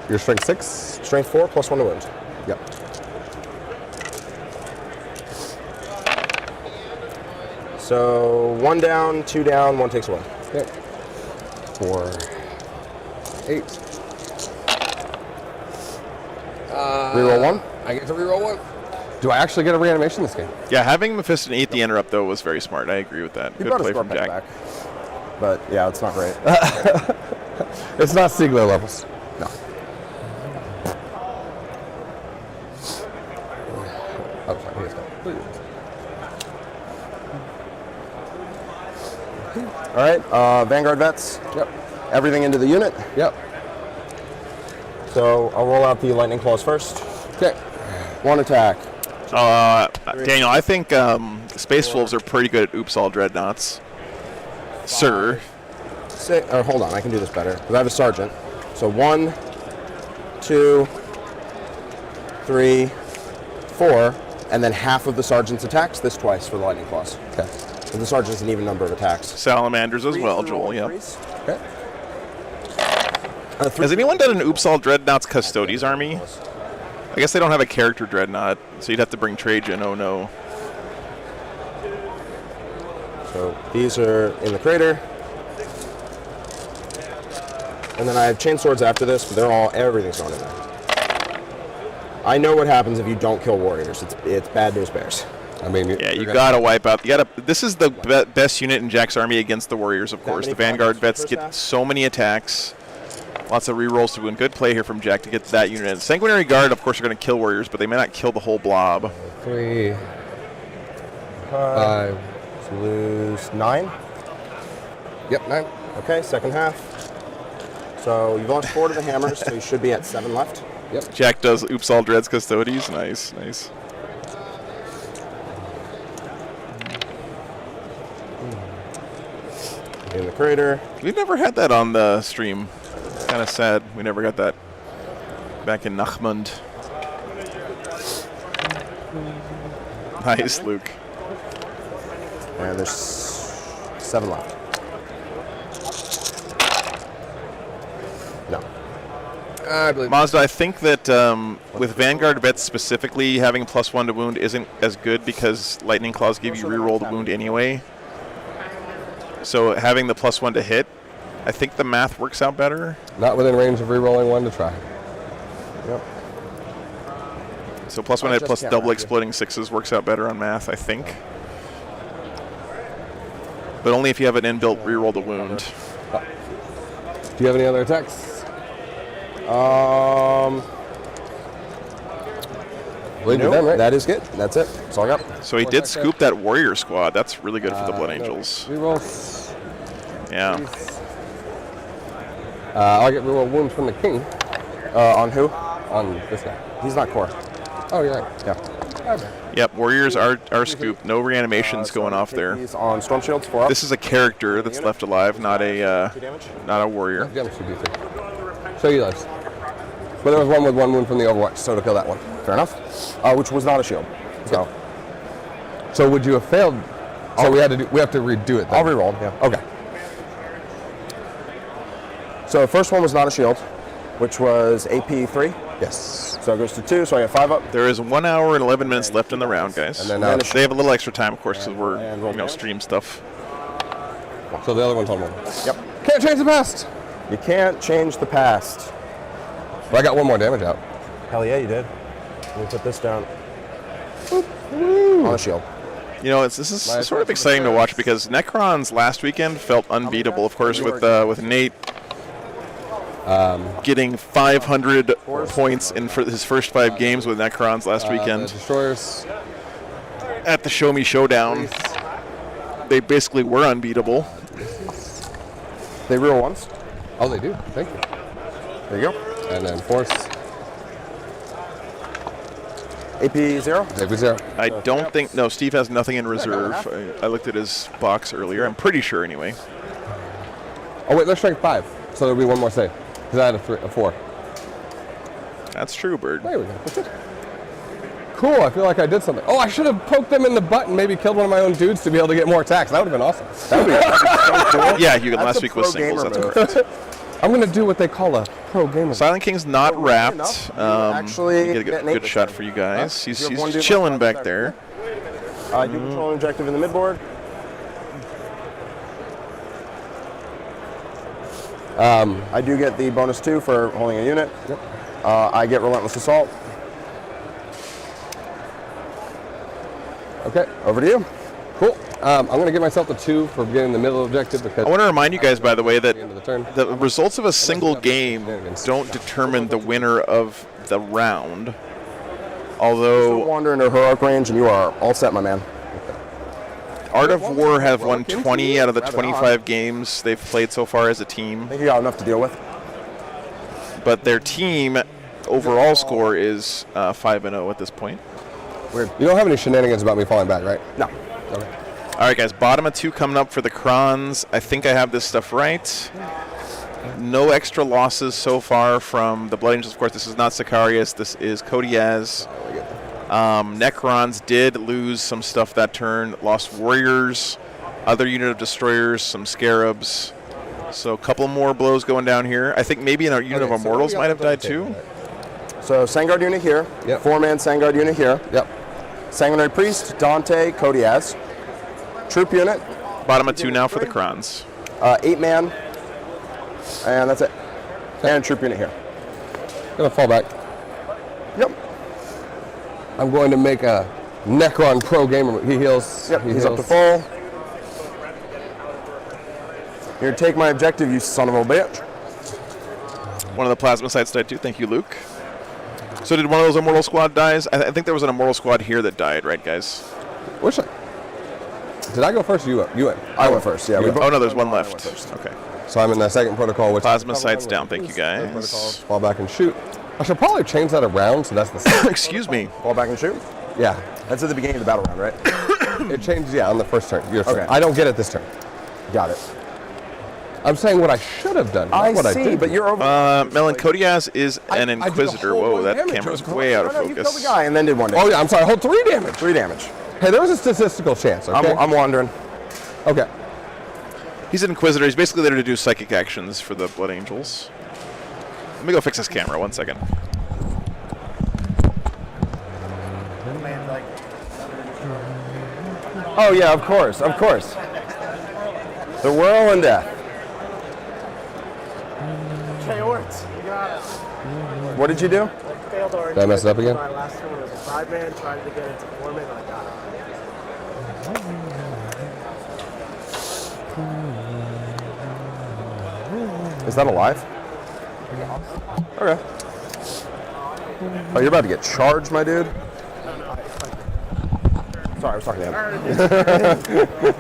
Your strength 6? Strength 4 plus 1 to wound. Yep. So 1 down, 2 down, 1 takes away. Okay. 4, 8. Reroll 1. I get to reroll 1. Do I actually get a reanimation this game? Yeah, having Mephisto and 8 the interrupt, though, was very smart. I agree with that. He Good brought his play score from pack Jack. back. But yeah, it's not great. It's not Siegler levels. No. Oh, sorry. Here's go. All right, Vanguard vets. Yep. Everything into the unit. Yep. So I'll roll out the lightning claws first. Okay. 1 attack. Daniel, I think Space Wolves are pretty good at oops all dreadnoughts. Sir. 6. Or hold on, I can do this better because I have a sergeant. So 1, 2, 3, 4, and then half of the sergeant's attacks. This twice for the lightning claws. Okay. So the sergeant's an even number of attacks. Salamanders as well, Joel. Yep. Okay. Has anyone done an oops all dreadnoughts Custodes army? I guess they don't have a character dreadnought, so you'd have to bring Trajan. Oh no. So these are in the crater. And then I have chain swords after this, but everything's going in there. I know what happens if you don't kill warriors. It's bad news bears. I mean, Yeah, you gotta wipe out. This is the best unit in Jack's army against the warriors, of course. The Vanguard vets get so many attacks. Lots of rerolls to win. Good play here from Jack to get that unit in. Sanguinary Guard, of course, are going to kill warriors, but they may not kill the whole blob. 3, 5. So lose 9. Yep, 9. Okay, second half. So you've launched 4 to the hammers, so you should be at 7 left. Yep. Jack does oops all dreads Custodes. Nice, nice. In the crater. We've never had that on the stream. Kind of sad. We never got that back in Nachmund. Nice, Luke. And there's 7 left. No. I believe. Mazda, I think that with Vanguard vets specifically, having +1 to wound isn't as good because Lightning Claws give you reroll the wound anyway. So having the +1 to hit, I think the math works out better. Not within range of rerolling 1 to try. Yep. So +1 hit plus double exploding 6s works out better on math, I think. But only if you have an inbuilt reroll the wound. Do you have any other attacks? Believe you're done, right? That is good. That's it. That's all I got. So he did scoop that warrior squad. That's really good for the Blood Angels. Rerolls. Yeah. I'll get reroll wounds from the king. On who? On this guy. He's not core. Oh, you're right. Yeah. Okay. Yep, warriors are scooped. No reanimations going off there. He's on storm shields 4 up. This is a character that's left alive, not a warrior. Damage should be 3. Show you those. But there was one with 1 wound from the Overwatch, so to kill that one. Fair enough. Which was not a shield. So, So would you have failed? So we have to redo it. Then. I'll reroll. Yeah. Okay. So the first one was not a shield, which was AP 3. Yes. So it goes to 2. So I got 5 up. There is 1 hour and 11 minutes left in the round, guys. And then they have a little extra time, of course, because we're stream stuff. So the other one's on 1. Yep. Can't change the past. You can't change the past. But I got 1 more damage out. Hell yeah, you did. Let me put this down. On a shield. You know, this is sort of exciting to watch because Necrons last weekend felt unbeatable, of course, with Nate getting 500 points in for his first 5 games with Necrons last weekend. The destroyers. At the Show Me Showdown, they basically were unbeatable. They reroll once. Oh, they do. Thank you. There you go. And then force. AP 0. AP 0. I don't think... No, Steve has nothing in reserve. I looked at his box earlier. I'm pretty sure, anyway. Oh, wait, let's strength 5. So there'll be 1 more save. Because I had a 4. That's true, Bird. There we go. That's it. Cool, I feel like I did something. Oh, I should have poked them in the butt and maybe killed one of my own dudes to be able to get more attacks. That would have been awesome. That'd be so cool. Yeah, you That's last a week was pro singles. gamer That's move. correct. I'm going to do what they call a pro gamer. Silent King's not wrapped. actually Get a get an good eight shot this for you time. guys. You He's have one dude chilling left back out there. I do control an objective in the midboard. I do get the bonus 2 for holding a unit. Yep. I get Relentless Assault. Okay. Over to you. Cool. I'm going to give myself the 2 for getting the middle objective because I want to remind you guys, by the way, that the end of the turn. the results of a single game don't determine the winner of the round. Although Although wander into heroic range, and you are all set, my man. Art of War have won 20 out of the 25 games they've played so far as a team, I think you got enough to deal with. but their team overall score is 5-0 at this point. Weird. You don't have any shenanigans about me falling back, right? No. Okay. All right, guys, bottom of 2 coming up for the Krons. I think I have this stuff right. No extra losses so far from the Blood Angels. Of course, this is not Sicarius. This is Kodiaz. Necrons did lose some stuff that turn. Lost Warriors, other unit of Destroyers, some Scarabs. So a couple more blows going down here. I think maybe a unit of Immortals might have died too. So Sangard unit here. Yep. 4-man Sangard unit here. Yep. Sanguinary Priest, Dante, Kodiaz. Troop unit. Bottom of 2 now for the Krons. 8-man. And that's it. And troop unit here. Gonna fall back. Yep. I'm going to make a Necron pro gamer. He heals. Yep. He He's up to heals. full. Here, take my objective, you son of a bitch. One of the plasma sites died too. Thank you, Luke. So did one of those Immortal Squad dies? I think there was an Immortal Squad here that died, right, guys? Which did I go first or you went? You went. I went first, yeah. You went. Oh, no, there's one I went left. first. Okay. So I'm in the second protocol. Which Plasma sights down. Thank you, Second guys. protocol, fall back and shoot. I should probably change that around so that's the second. Excuse me. Fall back and shoot. Yeah. That's at the beginning of the battle round, right? It changes, yeah, on the first turn. Your turn. Okay. I don't get it this turn. Got it. I'm saying what I should have done. Not what I did. but you're over. Melon Kodiaz is an I did a Inquisitor. whole Whoa, one that damage. camera's It was way out of No, you killed the focus. guy and then did 1 damage. Oh yeah, I'm sorry. Hold 3 damage. 3 damage. Hey, there was a statistical chance. Okay. I'm wandering. Okay. He's an Inquisitor. He's basically there to do psychic actions for the Blood Angels. Let me go fix this camera. 1 second. Oh yeah, of course, of course. The whirl and death. Okay, it works. You got it. What did you do? I failed already. Did I mess it up again? My last turn was a 5-man, tried to get into 4-man, and I got it. Is that alive? Okay. Oh, you're about to get charged, my dude. Sorry, I was talking to him.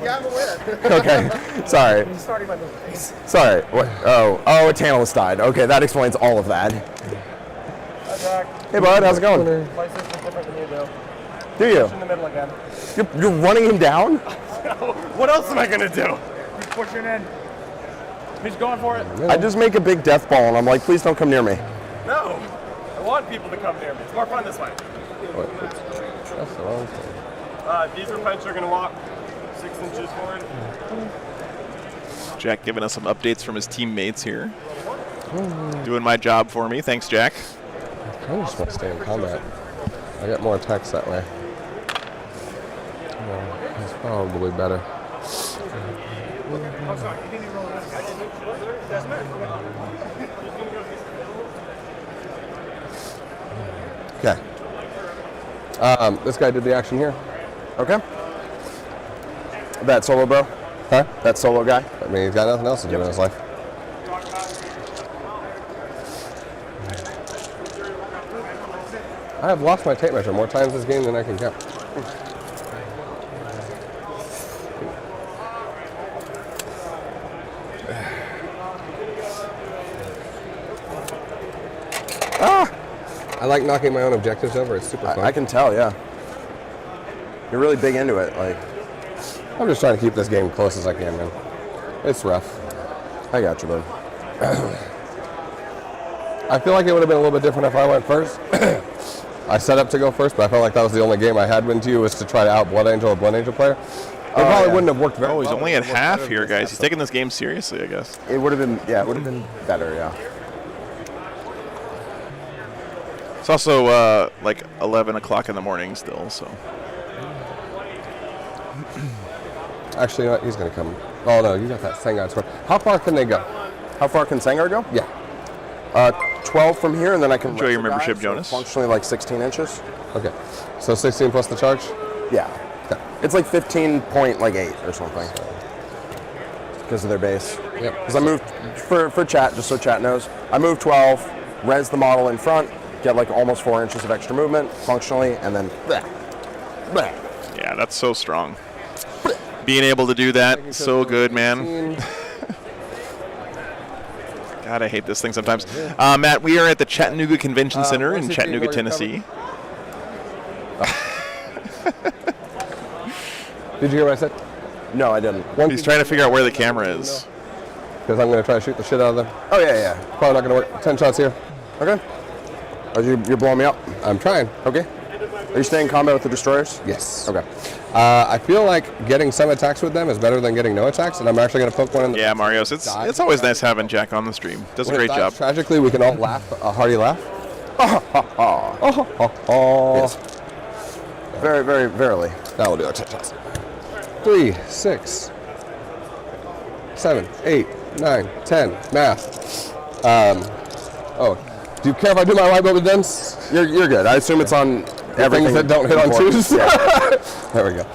Yeah, I'm aware. Okay, sorry. He's starting my move phase. Sorry. What? Oh, a Tantalus died. Okay, that explains all of that. Hi, Jack. Hey, bud, how's it going? My system's different than you, though. Do you? Push in the middle again. You're running him down? What else am I going to do? He's pushing in. He's going for it. I just make a big death ball, and I'm like, please don't come near me. No. I want people to come near me. It's more fun this way. That's the wrong thing. These repents are going to walk 6 inches forward. Jack giving us some updates from his teammates here. Doing my job for me. Thanks, Jack. I just want to stay in combat. I get more attacks that way. Yeah, that's probably better. Okay. This guy did the action here. Okay. That solo bro? Huh? That solo guy? I mean, he's got nothing else to do in his life. I have lost my tape measure more times this game than I can count. I like knocking my own objectives over. It's super fun. I can tell, yeah. You're really big into it. Like, I'm just trying to keep this game close as I can, man. It's rough. I got you, bud. I feel like it would have been a little bit different if I went first. I set up to go first, but I felt like that was the only game I had win to you was to try to out Blood Angel, a Blood Angel player. It probably wouldn't have worked very well. Oh, he's only at half here, guys. He's taking this game seriously, I guess. It would have been, yeah, it would have been better, yeah. It's also like 11 o'clock in the morning still, so. Actually, you know what? He's going to come. Oh, no, you got that Sangard score. How far can they go? How far can Sangard go? Yeah. 12 from here, and then I can Enjoy your rest the membership, guy, Jonas. So functionally like 16 inches. Okay. So 16 plus the charge? Yeah. Okay. It's like 15.8 or something. Because of their base. Yep. Because I moved, for chat, just so chat knows, I moved 12, res the model in front, get like almost 4 inches of extra movement functionally, and then Yeah, that's so strong. Being able to do that, so good, man. God, I hate this thing sometimes. Matt, we are at the Chattanooga Convention Center in Chattanooga, Tennessee. Did you hear what I said? No, I didn't. He's trying to figure out where the camera is. Because I'm going to try to shoot the shit out of them. Oh, yeah. Probably not going to work. 10 shots here. Okay. Oh, you're blowing me up? I'm trying. Okay. Are you staying in combat with the destroyers? Yes. Okay. I feel like getting some attacks with them is better than getting no attacks, and I'm actually going to poke one in the... Yeah, Marios, it's always nice having Jack on the stream. Does a great job. Tragically, we can all laugh, a hearty laugh. Yes. Very, very, verily. That will do it. 3, 6, 7, 8, 9, 10. Math. Do you care if I do my white belt with dents? You're good. I assume it's on everything that don't hit on twos. Yeah. There we go.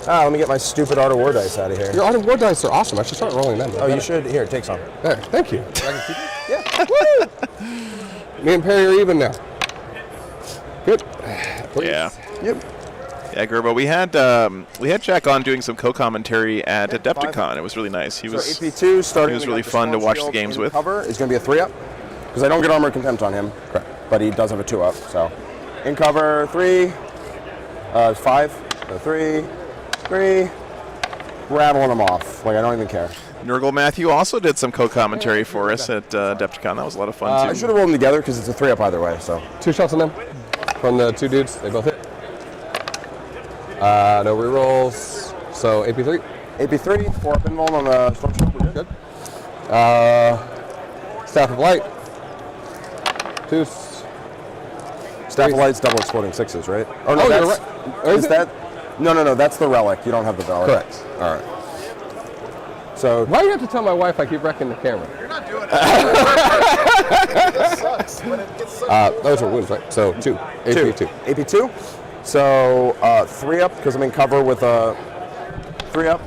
Let me get my stupid Art of War dice out of here. Your Art of War dice are awesome. I should start rolling them. Oh, you should. Here, take some. There. Thank you. Yeah. Woo! Me and Perry are even now. Good. Please. Yeah. Yep. Yeah, Gerbo, we had Jack on doing some co-commentary at Adepticon. It was really nice. He was AP2 starting. He was really fun to watch the games with. Cover is going to be a 3-up because I don't get armor contempt on him. Correct. But he does have a 2-up. So in cover 3, 5, 3, rattling them off. Like I don't even care. Nurgle Matthew also did some co-commentary for us at Adepticon. That was a lot of fun too. I should have rolled them together because it's a 3-up either way. So 2 shots on them from the 2 dudes. They both hit. No rerolls. So AP3. AP3, 4-up invuln on the storm shield. We're good. Staff of Light. 2. Staff of Light's double exploding 6s, right? Oh no, you're that's right. is that? No, that's the relic. You don't have the relic. Correct. All right. So Why do you have to tell my wife I keep wrecking the camera? You're not doing it. It sucks, but it gets so Those are wounds, right? So 2. AP2. AP2. So 3-up because I'm in cover with a 3-up.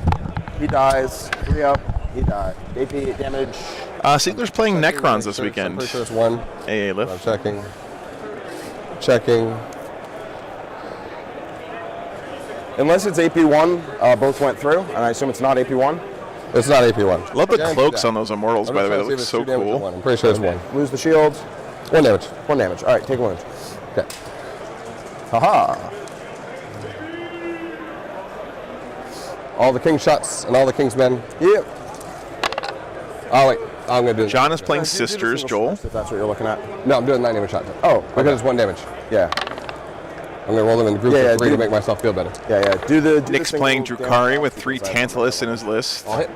He dies. 3-up. He died. AP damage. Siegler's playing Necrons this weekend. I'm pretty sure it's 1. AA lift. I'm checking. Unless it's AP1, both went through, and I assume it's not AP1. It's not AP1. Love the cloaks on those Immortals, by the way. That looks so cool. I'm pretty sure it's 1. Lose the shields. 1 damage. 1 damage. All right, take a wound. Okay. Haha. All the king shots and all the king's men. Yep. Oh, wait. I'm going to do it. John is playing Do the Sisters, single Joel. slash, if that's what you're looking at. No, I'm doing 9 damage shot. Oh, Because it's 1 damage. Yeah. I'm going to roll them in groups Yeah, of 3 to do- make myself feel better. Yeah. Do the Nick's single playing damage Drukari shot with 3 because Tantalus in his list. I'll hit.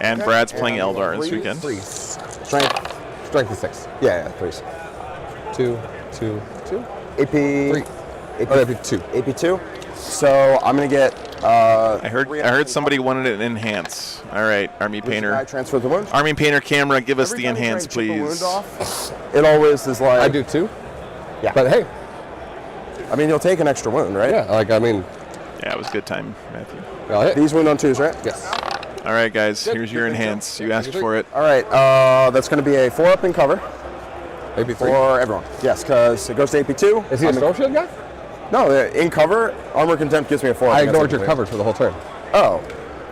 And Brad's playing Eldar this weekend. 3. Strength. Strength is 6. Yeah, 3s. 2. AP. 3. AP2. AP2. So I'm gonna get. I heard somebody wanted an enhance. All right, Army I Painter. transfer the wound. Army Painter camera, give us Every the time you try enhance, and chip a wound please. off, it always is like. I do 2. Yeah. But hey. I mean, you'll take an extra wound, right? Yeah, Yeah, it was a good time, Matthew. I'll hit. These wound on 2s, right? Yes. All right, guys, here's your enhance. You asked for it. All right. That's gonna be a 4-up in cover AP3. for everyone. Yes, because it goes to AP2. Is he a storm shield guy? No, in cover, armor contempt gives me a 4-up. I ignored your cover for the whole turn. Oh.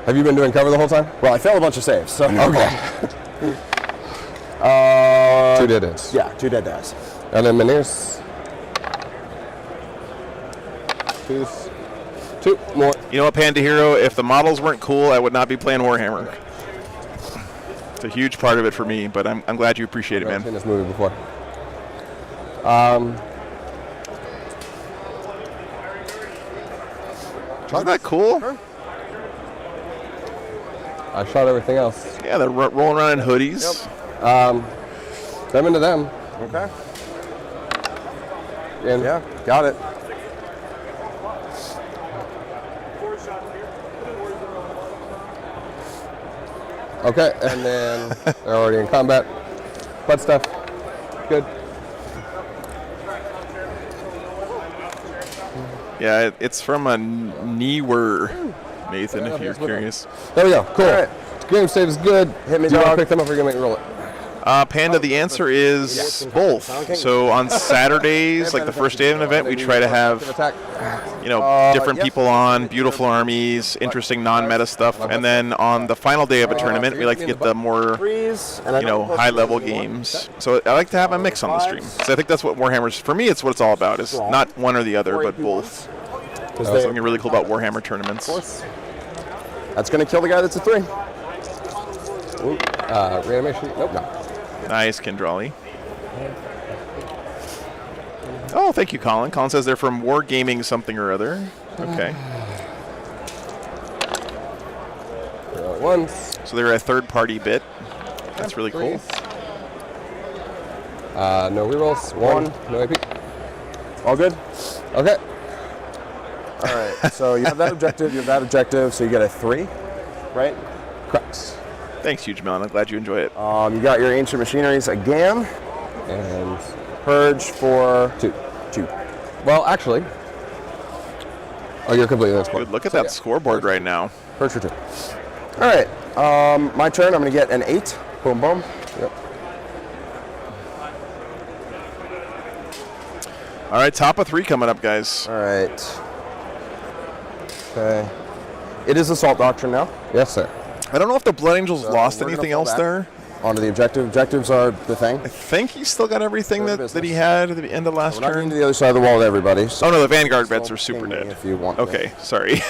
Have you been doing cover the whole time? Well, I failed a bunch of saves, so. Okay. 2 dead ends. Yeah, 2 dead dies. And then Minears. 2. 2 more. You know what, Panda Hero? If the models weren't cool, I would not be playing Warhammer. It's a huge part of it for me, but I'm glad you appreciate it, I've man. seen this movie before. Isn't that cool? I shot everything else. Yeah, they're rolling around in hoodies. Them into them. Okay. And Yeah, got it. Okay, and then they're already in combat. Butt stuff. Good. Yeah, it's from a newer Nathan, if you're curious. There we go. Cool. All right. Game save is good. Hit me, Do you want dog. to pick them up or are you going to make me roll it? Panda, the answer is both. So on Saturdays, like the first day of an event, we try to have, different people on, beautiful armies, interesting non-meta stuff. And then on the final day of a tournament, we like to get the more, high-level games. So I like to have a mix on the stream. So I think that's what Warhammer's, for me, it's what it's all about. It's not one or the other, but both. There's something really cool about Warhammer tournaments. That's going to kill the guy that's a 3. Reanimation? Nope. No. Nice, Kendrali. Oh, thank you, Colin. Colin says they're from Wargaming something or other. Okay. Once. So they're a third-party bit. That's really cool. No rerolls. 1. No AP. All good? Okay. All right. So you have that objective, so you get a 3, right? Correct. Thanks, Huge Melon. I'm glad you enjoy it. You got your ancient machineries again. And Purge for 2. 2. Well, actually. Oh, you're completely on score. Dude, look at that scoreboard right now. Purge for 2. All right. My turn. I'm going to get an 8. Boom, boom. Yep. All right, top of 3 coming up, guys. All right. Okay. It is Assault Doctrine now. Yes, sir. I don't know if the Blood Angels lost we're gonna anything fall else back there. Onto the objective. Objectives are the thing. I think he still got everything Go to that he business. had at the end of last We're not turn. getting to the other side of the wall to everybody. So Oh, no, the Vanguard vets are still super ping me dead. if you want. Okay, sorry.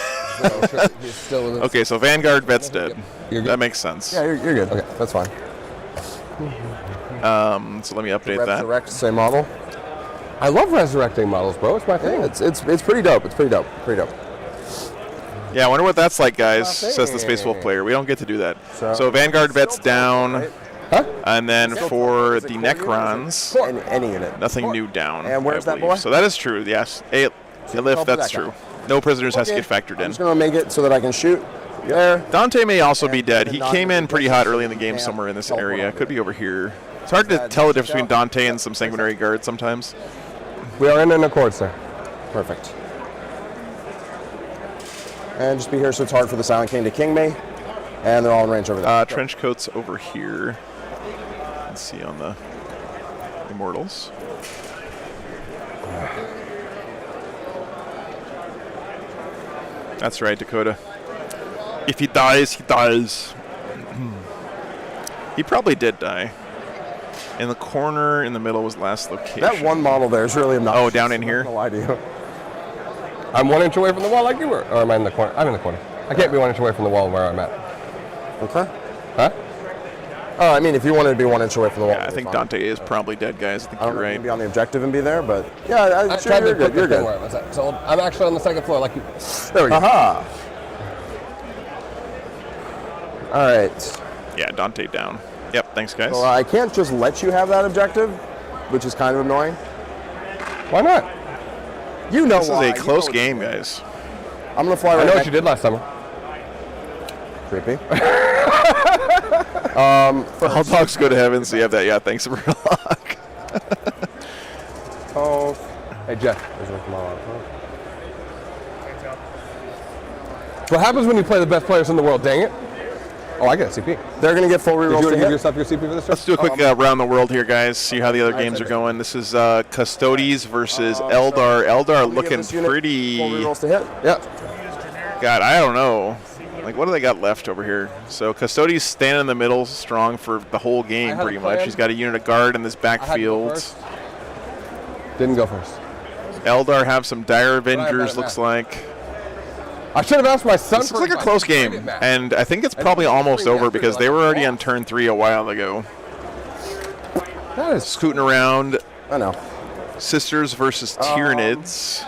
No, sure. He's still with us. Okay, so Vanguard vet's dead. You're good. That makes sense. Yeah, you're good. Okay, that's fine. So let me update that. Resurrect, same model. I love resurrecting models, bro. It's my thing. Yeah, it's pretty dope. It's pretty dope. Pretty dope. Yeah, I wonder what that's like, guys, says the Space Wolf player. We don't get to do that. So Vanguard vet's down. Huh? And then for the Necrons, Any unit. nothing new down. And where's I that believe. boy? So that is true, yes. Elif, that's true. No prisoners has to Okay. get factored I'm in. just gonna make it so that I can shoot there. Dante may also be And dead. the He came in pretty hot early in the game camp, somewhere in this help area. whatever. Could be over here. It's hard to tell the difference between Dante and some Sanguinary Guards sometimes. We are in an accord, sir. Perfect. And just be here so it's hard for the Silent King to king me. And they're all in range over there. Trench coats over here. Let's see on the Immortals. That's right, Dakota. If he dies, he dies. He probably did die. In the corner in the middle was last location. That one model there is really obnoxious. Oh, down in here? I'm not gonna lie to you. I'm 1 inch away from the wall like you were. Or am I in the corner? I'm in the corner. I can't be 1 inch away from the wall where I'm at. Okay. Huh? Oh, I mean, if you wanted to be 1 inch away from the wall. Yeah, I think fine. Dante is probably dead, guys. I think I don't you're know if you right. can be on the objective and be there, but yeah, I sure, tried to you're put good. the You're thing good. where I was at. So I'm actually on the second floor like you. There we go. Aha! All right. Yeah, Dante down. Yep, thanks, guys. So I can't just let you have that objective, which is kind of annoying. Why not? You know This is why. a You close know game, what's guys. I'm gonna fly I right know back. what you did last summer. Creepy. All dogs go to heaven, so you have that. Yeah, thanks, Verloc. Oh, Hey, Jeff. What happens when you play the best players in the world? Dang it. Oh, I get a CP. they're gonna get full Did you rerolls want to to give hit. yourself your CP for this? Let's do a quick round the world here, guys. See how the other games are going. This is Custodes versus Eldar. Eldar Let me give looking this unit pretty. Full rerolls to hit. Yeah. God, I don't know. Like, what do they got left over here? So Custodes standing in the middle, strong for the whole I game, had a pretty much. plan. He's got a unit of guard in this I had to go backfield. first. Didn't go first. Eldar have some dire about Avengers, it, looks Matt? like. I should have asked my son. This for looks like a advice. close I did, game, Matt. and I think it's probably almost over because they were already on turn 3 a while ago. That is Scooting around. I know. Sisters versus Tyranids.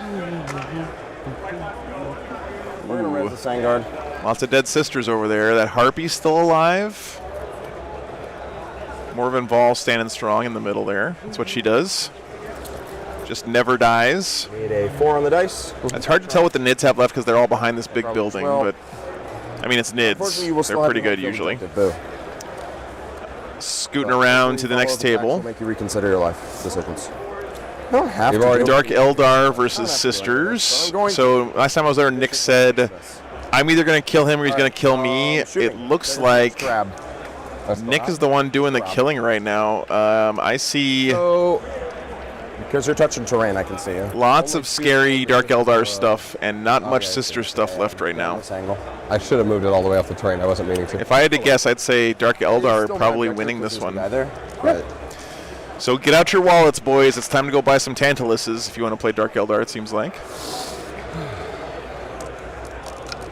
the Sangard. Lots of dead sisters over there. That Harpy's still alive. Morven Vol standing strong in the middle there. That's what she does. Just never dies. Need a 4 on the dice. It's hard to tell what the Nids have left because they're all behind this big building, but I mean, it's Nids. They're pretty good usually. Scooting around to the next table. Make you reconsider your life decisions. I don't have to. Dark Eldar versus Sisters. So last time I was there, Nick said, I'm either going to kill him or he's going to kill me. It looks like Nick is the one doing the killing right now. I see... Because you're touching terrain, I can see you. Lots of scary Dark Eldar stuff and not much Sister stuff left right now. I should have moved it all the way off the terrain. I wasn't meaning to. If I had to guess, I'd say Dark Eldar are probably winning this one. Right. So get out your wallets, boys. It's time to go buy some Tantaluses if you want to play Dark Eldar, it seems like.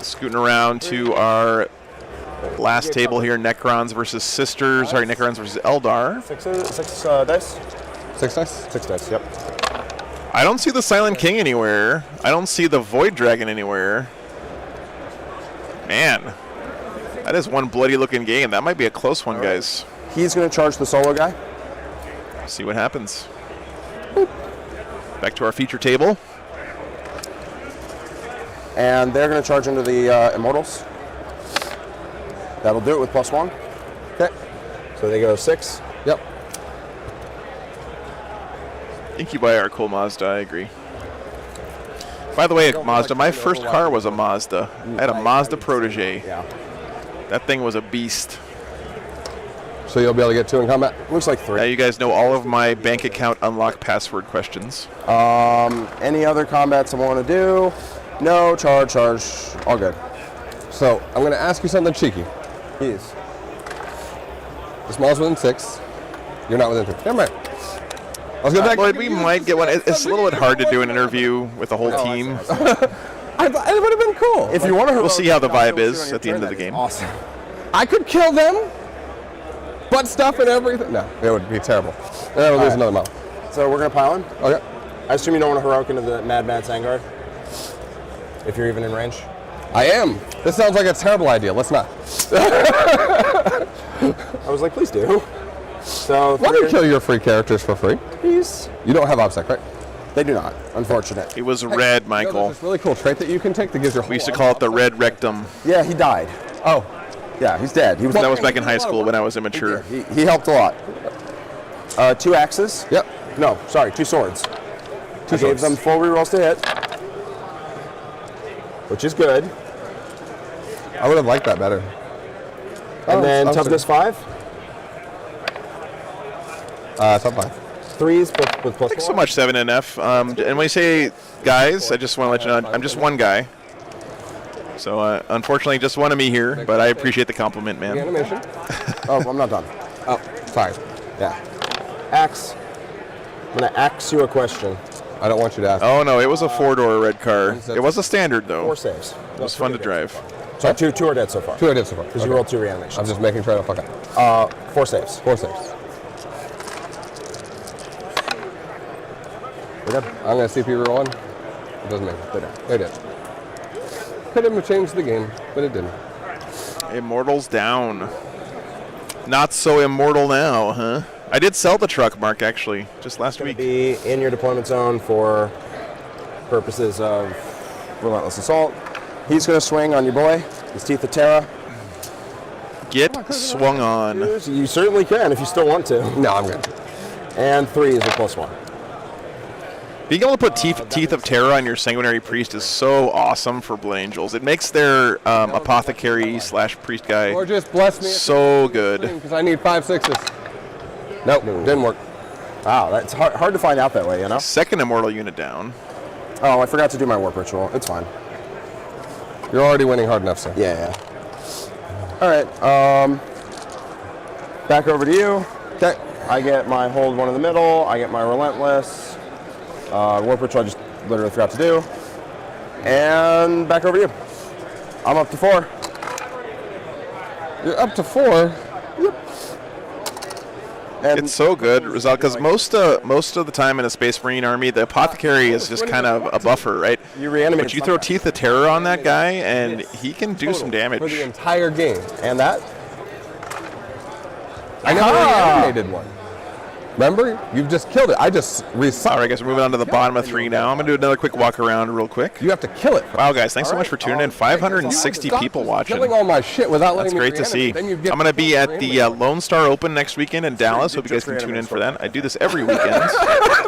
Scooting around to our last table here, Necrons versus Sisters. Sorry, Necrons versus Eldar. Six dice? 6 dice? 6 dice, yep. I don't see the Silent King anywhere. I don't see the Void Dragon anywhere. Man, that is one bloody looking game. That might be a close one, guys. He's going to charge the solo guy. See what happens. Back to our feature table. And they're going to charge into the Immortals. That'll do it with +1. Okay. So they go 6. Yep. Incubi are cool Mazda, I agree. By the way, Mazda, my first car was a Mazda. I had a Mazda Protege. Yeah. That thing was a beast. So you'll be able to get 2 in combat? Looks like 3. Now you guys know all of my bank account unlock password questions. Any other combats I want to do? No, charge, all good. So I'm going to ask you something cheeky. Please. The small's within 6. You're not within 3. Never mind. I was going to Lloyd, we might get one. It's a little bit hard to do an interview with the whole team. It would have been cool. If you want to, we'll see how the vibe is at the end of the game. Awesome. I could kill them, butt stuff and everything. No, it would be terrible. Then I would lose another model. So we're going to pile in? Okay. I assume you don't want to heroic into the Mad Sangard? If you're even in range? I am. This sounds like a terrible idea. Let's not. I was like, please do. So Let me kill your free characters for free. Please. You don't have OBSEC, right? They do not, unfortunate. It was red, Michael. You know, there's this really cool trait that you can take that gives your whole We used to call it the red rectum. Yeah, he died. Oh. Yeah, he's dead. He was. That was back in high school when I was immature. He helped a lot. 2 axes. Yep. No, sorry, 2 swords. Two I gave swords. them full rerolls to hit, which is good. I would have liked that better. And then toughness 5. Top 5. 3s with +1. Thanks so much, 7NF. And when you say guys, I just want to let you know I'm just one guy. So unfortunately, just one of me here, but I appreciate the compliment, man. Animation. Oh, I'm not done. Oh, sorry. Yeah. Axe. I'm going to axe you a question. I don't want you to ask. Oh, no, it was a 4-door red car. It was a standard, though. 4 saves. It was fun to drive. So 2 are dead so far. 2 I did so far. Because you rolled 2 reanimations. I'm just making sure I don't fuck up. 4 saves. 4 saves. We're good. I'm going to CP reroll 1. It doesn't matter. They did. Could have changed the game, but it didn't. Immortals down. Not so immortal now, huh? I did sell the truck, Mark, actually, just last week. Be in your deployment zone for purposes of relentless assault. He's going to swing on your boy, his Teeth of Terra. Get swung on. You certainly can if you still want to. No, I'm good. And 3 is a +1. Being able to put Teeth of Terror on your Sanguinary Priest is so awesome for Blood Angels. It makes their apothecary / priest guy Or just bless me. so good. Because I need 5 6s. Nope, didn't work. Wow, that's hard to find out that way, you know? Second immortal unit down. Oh, I forgot to do my warp ritual. It's fine. You're already winning hard enough, sir. Yeah. All right. Back over to you. Okay. I get my hold 1 in the middle. I get my relentless. Warp ritual I just literally forgot to do. And back over to you. I'm up to 4. You're up to 4? Yep. And It's so good, Rizal, because most of the time in a Space Marine army, the apothecary is just kind of a buffer, right? You reanimate But you throw Teeth of Terror on that guy, and he can do some damage. For the entire game. and that. I never reanimated one. Remember? You've just killed it. I just All right, guys, we're moving on to the bottom of 3 now. I'm going to do another quick walk around real quick. You have to kill it. Wow, guys, thanks so much for tuning in. 560 people watching. Killing all my shit without letting That's me great to see. reanimate. Then you I'm get going to be at the reanimated. Lone Star Open next weekend in Dallas. Hope you guys can tune in for that. I do this every weekend.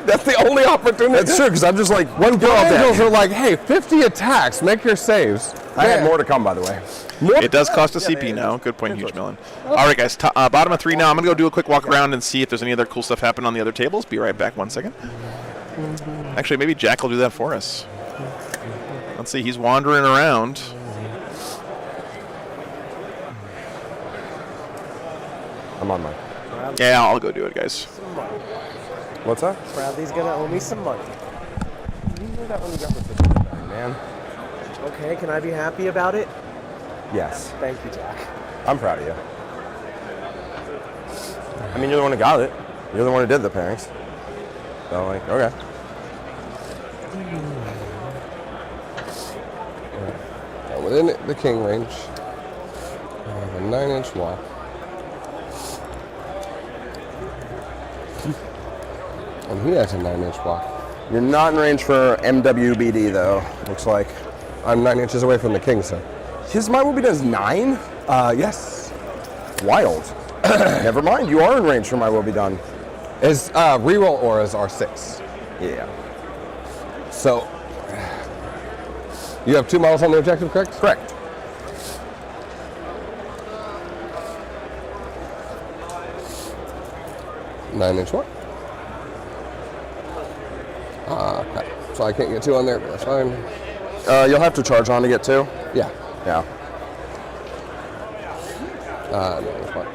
That's the only opportunity. That's true, because I'm just like, one girl Angels dead. are like, hey, 50 attacks, make your saves. I had more to come, by the way. It does cost a CP now. Good point, Huge Melon. All right, guys, bottom of 3 now. I'm going to go do a quick walk around and see if there's any other cool stuff happening on the other tables. Be right back 1 second. Actually, maybe Jack will do that for us. Let's see. He's wandering around. I'm on mine. Yeah, I'll go do it, guys. What's that? Bradley's gonna owe me some money. You knew that when you got the man. Okay, can I be happy about it? Yes. Thank you, Jack. I'm proud of you. I mean, you're the one who got it. You're the one who did the pairings. So, like, okay. Within the king range, I have a 9-inch wall. And he has a 9-inch block. You're not in range for MWBD, though, looks like. I'm 9 inches away from the king, sir. His My Will Be Done is 9? Yes. Wild. Never mind, you are in range for My Will Be Done. His reroll auras are 6. Yeah. So, you have 2 models on the objective, correct? Correct. Nine-inch what? Okay. So I can't get 2 on there, but that's fine. You'll have to charge on to get 2. Yeah. Yeah. 9-inch what?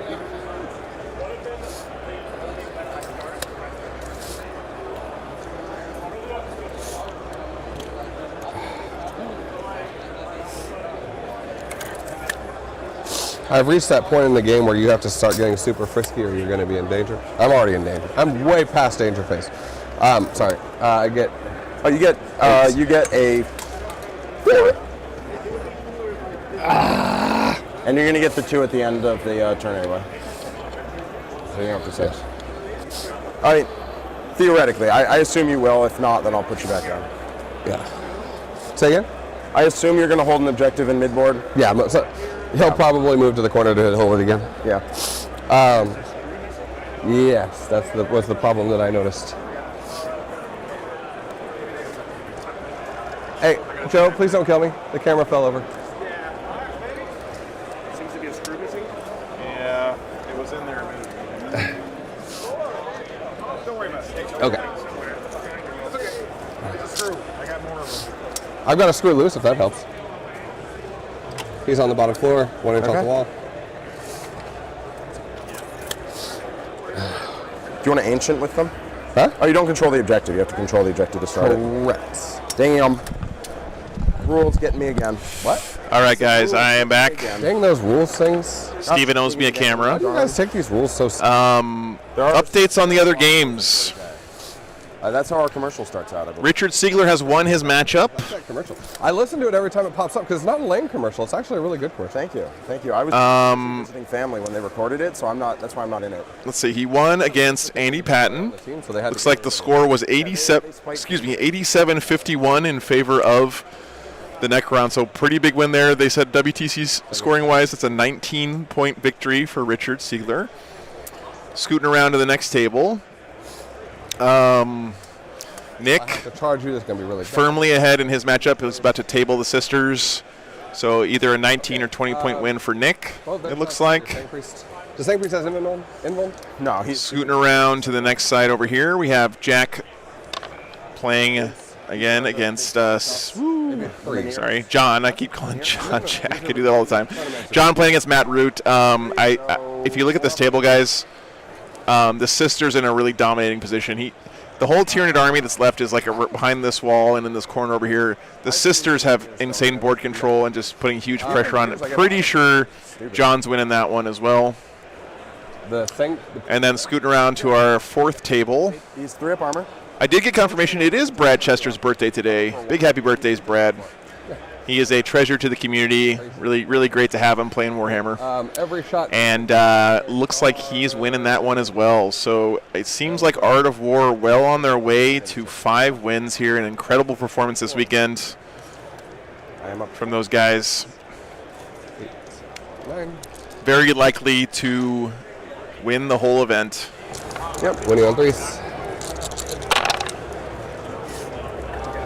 I've reached that point in the game where you have to start getting super frisky or you're going to be in danger. I'm already in danger. I'm way past danger phase. Sorry. I get... Oh, you get a 4. And you're going to get the 2 at the end of the turn anyway. So you don't have to say. I mean, theoretically, I assume you will. If not, then I'll put you back down. Yeah. Say again? I assume you're going to hold an objective in midboard. Yeah, but so he'll probably move to the corner to hold it again. Yeah. Yes, was the problem that I noticed. Hey, Joe, please don't kill me. The camera fell over. Seems to be a screw missing. Yeah, it was in there. Don't worry about it. Okay. It's okay. It's a screw. I got more of them. I've got a screw loose if that helps. He's on the bottom floor, 1 inch off the wall. Do you want to ancient with them? Huh? Oh, you don't control the objective. You have to control the objective to start it. Correct. Damn. Rules getting me again. What? All right, guys, I am back. Dang those rules things. Steven owes me a camera. Why do you guys take these rules so Updates on the other games. That's how our commercial starts out, I believe. Richard Siegler has won his matchup. commercial? I listen to it every time it pops up because it's not a lame commercial. It's actually a really good commercial. Thank you. Thank you. I was visiting family when they recorded it, so that's why I'm not in it. Let's see. He won against Andy Patton. So they had Looks like the score was 87-51 in favor of the Necron. So pretty big win there. They said WTC's scoring wise, it's a 19-point victory for Richard Siegler. Scooting around to the next table. Nick I have to charge you. This is going to be really firmly ahead in his matchup. He was about to table the sisters. So either a 19 or 20-point win for Nick, it looks like. The same priest has invuln? No, he's Scooting around to the next side over here. We have Jack playing again against sorry, John. I keep calling John Jack. I do that all the time. John playing against Matt Root. If you look at this table, guys, the sisters in a really dominating position. The whole Tyranid army that's left is like behind this wall and in this corner over here. The sisters have insane board control and just putting huge pressure on it. Pretty sure John's winning that one as well. The thing. And then scooting around to our 4th table. He's 3 up armor. I did get confirmation it is Brad Chester's birthday today. Big happy birthdays, Brad. He is a treasure to the community. Really, really great to have him playing Warhammer. Every shot. And looks like he's winning that one as well. So it seems like Art of War well on their way to 5 wins here. An incredible performance this weekend from those guys. 9. Very likely to win the whole event. Yep. Winning on 3s.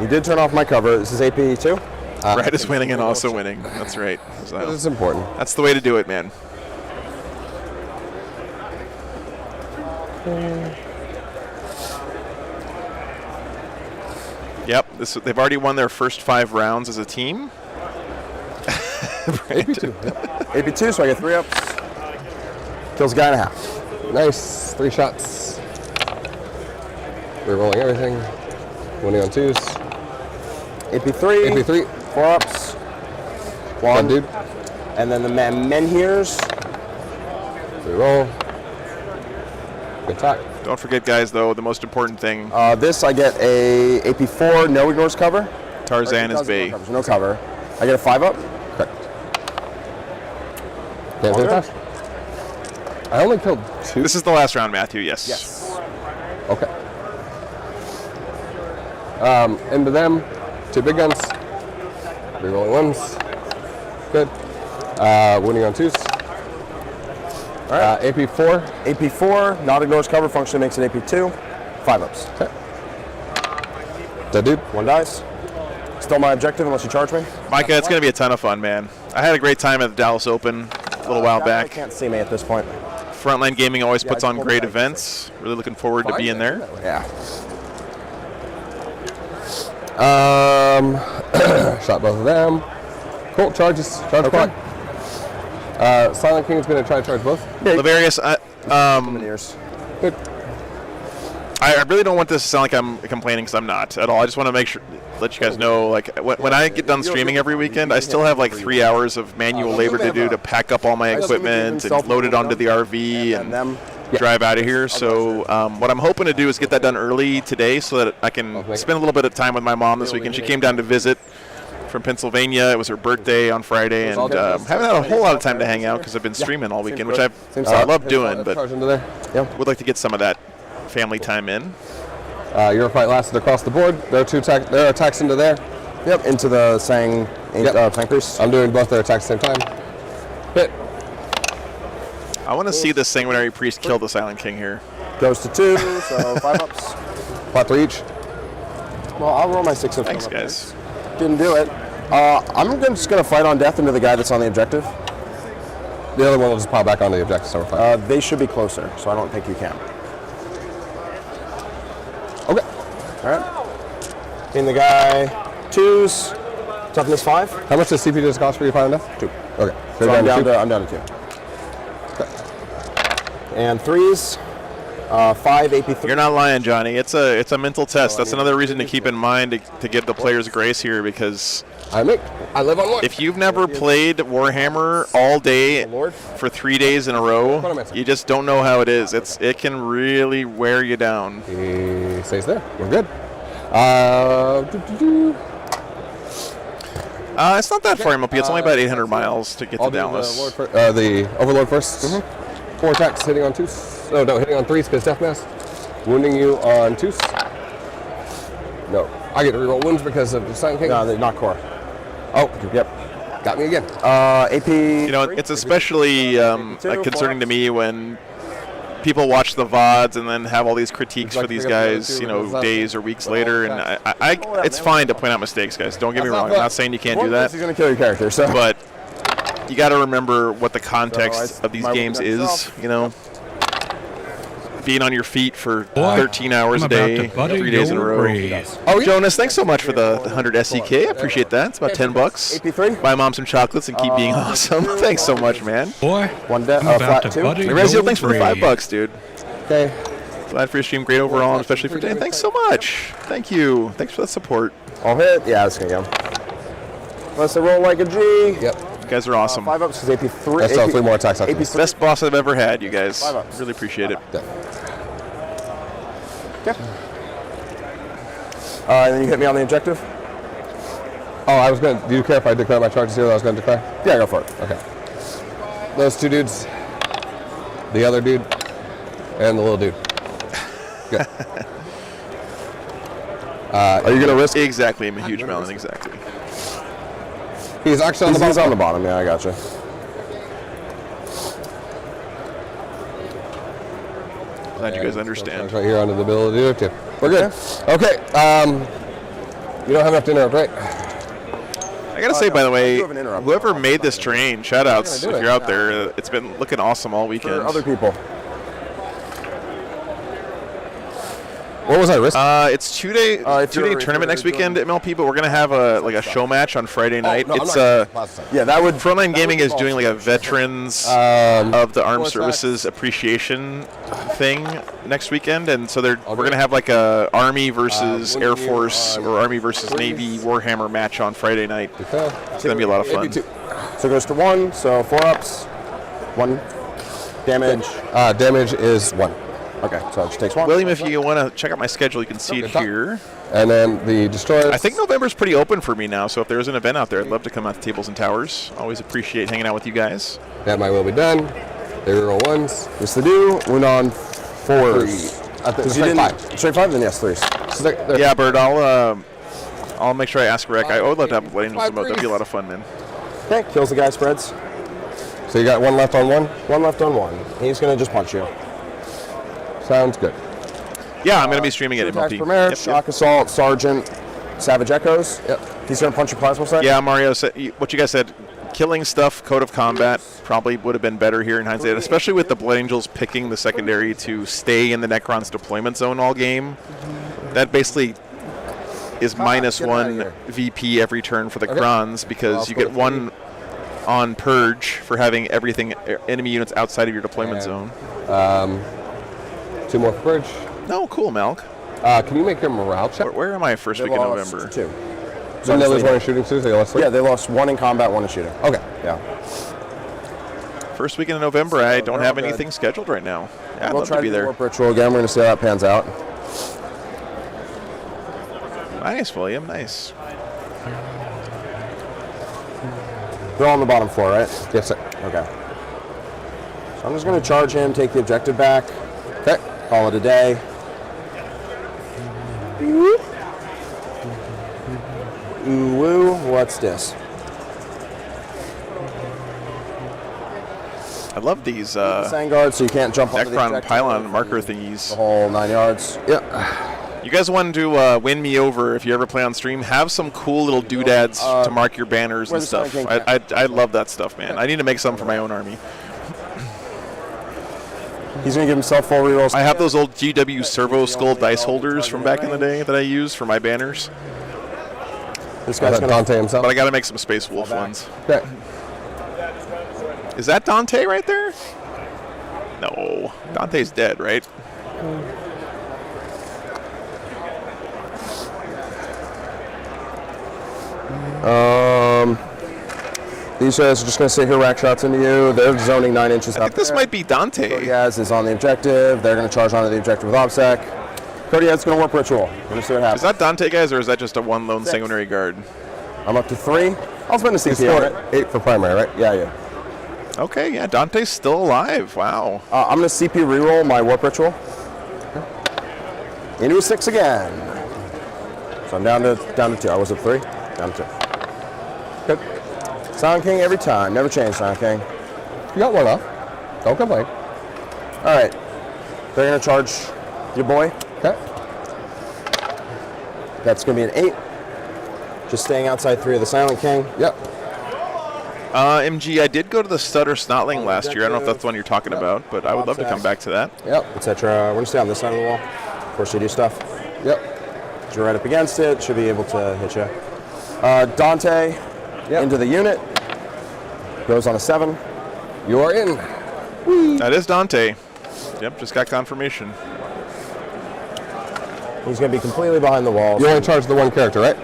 You did turn off my cover. This is AP 2. Brad is winning and also winning. That's right. So It's important. that's the way to do it, man. Yep, they've already won their first 5 rounds as a team. AP2. AP2, so I get 3 ups. Kills a guy and a half. Nice. 3 shots. Rerolling everything. Winning on 2s. AP3. AP3. 4 ups. 1 dude. And then the Menhirs. Reroll. Good talk. Don't forget, guys, though, the most important thing. This I get a AP4, no ignores cover. Tarzan is B. No cover. I get a 5 up. Correct. Can't do that. I only killed 2. This is the last round, Matthew, yes. Yes. Okay. Into them. 2 big guns. Rerolling 1s. Good. Winning on 2s. All right. AP4. AP4, not ignores cover, function makes it AP2. 5 ups. Okay. Dead dude. 1 dice. Still my objective unless you charge me. Micah, it's going to be a ton of fun, man. I had a great time at the Dallas Open a little while I back. can't see me at this point. Frontline Gaming always puts I on pulled great back. events. Really looking forward to being there. Yeah. Shot both of them. Cool. Charges. Charge Okay. Silent King's going to try to charge both. Lavarius, Menhirs. Good. I really don't want this to sound like I'm complaining because I'm not at all. I just want to make sure, let you guys know, like when I get done streaming every weekend, I still have like 3 hours of manual labor to do to pack up all my equipment and load it onto the RV and drive out of here. So what I'm hoping to do is get that done early today so that I can spend a little bit of time with my mom this weekend. She came down to visit from Pennsylvania. It was her birthday on Friday, and haven't had a whole lot of time to hang out because I've been streaming all weekend, which I love doing, but would like to get some of that family time in. Your fight lasted across the board. There are attacks into there. Yep, into the Sang Tank Priest. I'm doing both their attacks at the same time. Hit. I want to see this Sanguinary Priest kill the Silent King here. Goes to 2, so 5 ups. Plot 3 each. Well, I'll roll my 6 of Thanks, guys. Didn't do it. I'm just going to fight on death into the guy that's on the objective. The other one will just pop back on the objective, so we're fine. They should be closer, so I don't think you can. Okay. All right. In the guy, 2s, toughness 5. How much does CP just cost for your fight on death? 2. Okay. So I'm down to 2. Okay. And 3s, 5 AP3. You're not lying, Johnny. It's a mental test. That's another reason to keep in mind to give the players grace here, because I live on 1. if you've never played Warhammer all day for 3 days in a row, you just don't know how it is. It can really wear you down. He stays there. We're good. It's not that far, MLP. It's only about 800 miles to get to Dallas. The Overlord first. 4 attacks hitting on 2s. No, hitting on 3s because death mass. Wounding you on 2s. No. I get to reroll wounds because of the Silent King. No, they're not core. Oh, yep. Got me again. AP. You know, it's especially concerning to me when people watch the VODs and then have all these critiques for these guys, days or weeks later. And it's fine to point out mistakes, guys. Don't get me wrong. I'm not saying you can't do that. He's going to kill your character, so. But you got to remember what the context of these games is, being on your feet for 13 hours a day, 3 days in a row. Oh, Jonas, thanks so much for the 100 SEK. I appreciate that. It's about $10. AP3. Buy mom some chocolates and keep being awesome. Thanks so much, man. Boy, One death, I'm about flat to 2. buddy Rezio, thanks for the $5, dude. Okay. Glad for your stream. Great overall, and especially for today. Thanks so much. Thank you. Thanks for the support. I'll hit. Yeah, that's going to go. Unless I roll like a G. Yep. You guys are awesome. 5 ups is AP 3. That's still 3 more attacks after AP this. Best boss I've ever had, you guys. 5 ups. Really appreciate it. Okay. And then you hit me on the objective? Oh, I was going to. Do you care if I declare my charges here that I was going to declare? Yeah, go for it. Okay. Those 2 dudes, the other dude, and the little dude. Good. Are you going to risk? Exactly. I'm a huge melon. Exactly. He's actually on the He's bottom. on the bottom. Yeah, I gotcha. Glad you guys understand. Right here under the ability to do it too. We're good. Okay. You don't have enough to interrupt, right? I gotta say, by the way, do have an interrupt. whoever made this train, shout outs do if it. you're out there. It's been looking awesome all weekend. For other people. What was I risking? It's two-day tournament next weekend at MLP, but we're gonna have a show match on Friday night. no, I'm It's not Yeah, that would. Frontline Gaming is doing like a veterans of the Armed Services appreciation thing next weekend, and so we're gonna have like a Army versus Air Force or Army versus Navy Warhammer match on Friday night. It's gonna be a lot of fun. So it goes to 1, so 4 ups. 1 damage. Damage is 1. Okay, so it just takes 1. William, if you want to check out my schedule, you can see it here. And then the destroyer. I think November's pretty open for me now, so if there's an event out there, I'd love to come out to Tables and Towers. Always appreciate hanging out with you guys. That might well be done. They roll 1s. Yes, they do. Win on 4s. I think You didn't straight 5, then yes, 3s. So Yeah, Bird, I'll make sure I ask Rick. I would love to have a Blade Angels remote. That'd be a lot of fun, man. Okay, kills the guy, spreads. So you got 1 left on 1? 1 left on 1. He's going to just punch you. Sounds good. Yeah, I'm going to be streaming it at Attacks MLP. per merit, Yep, Shock Assault, Sergeant, Savage Echoes. Yep. He's going to punch your plasma set? Yeah, Mario, what you guys said, killing stuff, Code of Combat, probably would have been better here in hindsight, especially with the Blood Angels picking the secondary to stay in the Necron's deployment zone all game. That basically is -1 VP every turn for the Krons because you get 1 on Purge for having everything enemy units outside of your deployment zone. 2 more for Purge. No, cool, Malk. Can you make your morale check? Where am I first week in November? 2. So they lose 1 in shooting too? So they lost 3? Yeah, they lost 1 in combat, 1 in shooting. Okay. Yeah. First weekend in November, I don't have anything scheduled right now. Yeah, I'd We'll love try to be do there. Warp Ritual again. We're going to see how that pans out. Nice, William, nice. They're all on the bottom floor, right? Yes, sir. Okay. So I'm just going to charge him, take the objective back. Okay. Call it a day. Ooh, woo. What's this? I love these Sangard, so you can't jump onto the Necron objective. pylon marker thingies. The whole 9 yards. Yeah. You guys want to win me over if you ever play on stream? Have some cool little doodads to mark your banners and where's the stuff. Sun King I love that stuff, man. I need to make some for my own army. He's going to give himself full rerolls. I have those old GW Servo Skull dice holders from back in the day that I use for my banners. This guy's going Dante himself. But I got to make some Space Wolf ones. Okay. Is that Dante right there? No. Dante's dead, right? These guys are just going to sit here, rack shots into you. They're zoning 9 inches I up think this might be Dante. Kodiaz is on the objective. They're going to charge onto the objective with OBSEC. Kodiaz is going to warp ritual. We're going to see what happens. Is that Dante, guys, or is that just a 1 lone sanguinary guard? I'm up to 3. I'll spend a CP on it. 8 for primary, right? Yeah. Okay, yeah, Dante's still alive. Wow. I'm going to CP reroll my warp ritual. Into a 6 again. So I'm down to 2. I was up 3. Down to 2. Good. Silent King every time. Never change, Silent King. You got 1 off. Don't complain. All right. They're going to charge your boy. Okay. That's going to be an 8. Just staying outside 3 of the Silent King. Yep. MG, I did go to the Stutter Snotling last year. I don't know if that's the one you're talking about, but I would love to come back to that. Yep. Etc. We're going to stay on this side of the wall. Of course, you do stuff. Yep. You're right up against it. Should be able to hit you. Dante into the unit. Goes on a 7. You are in. That is Dante. Yep, just got confirmation. He's going to be completely behind the wall. You only charge the 1 character, right?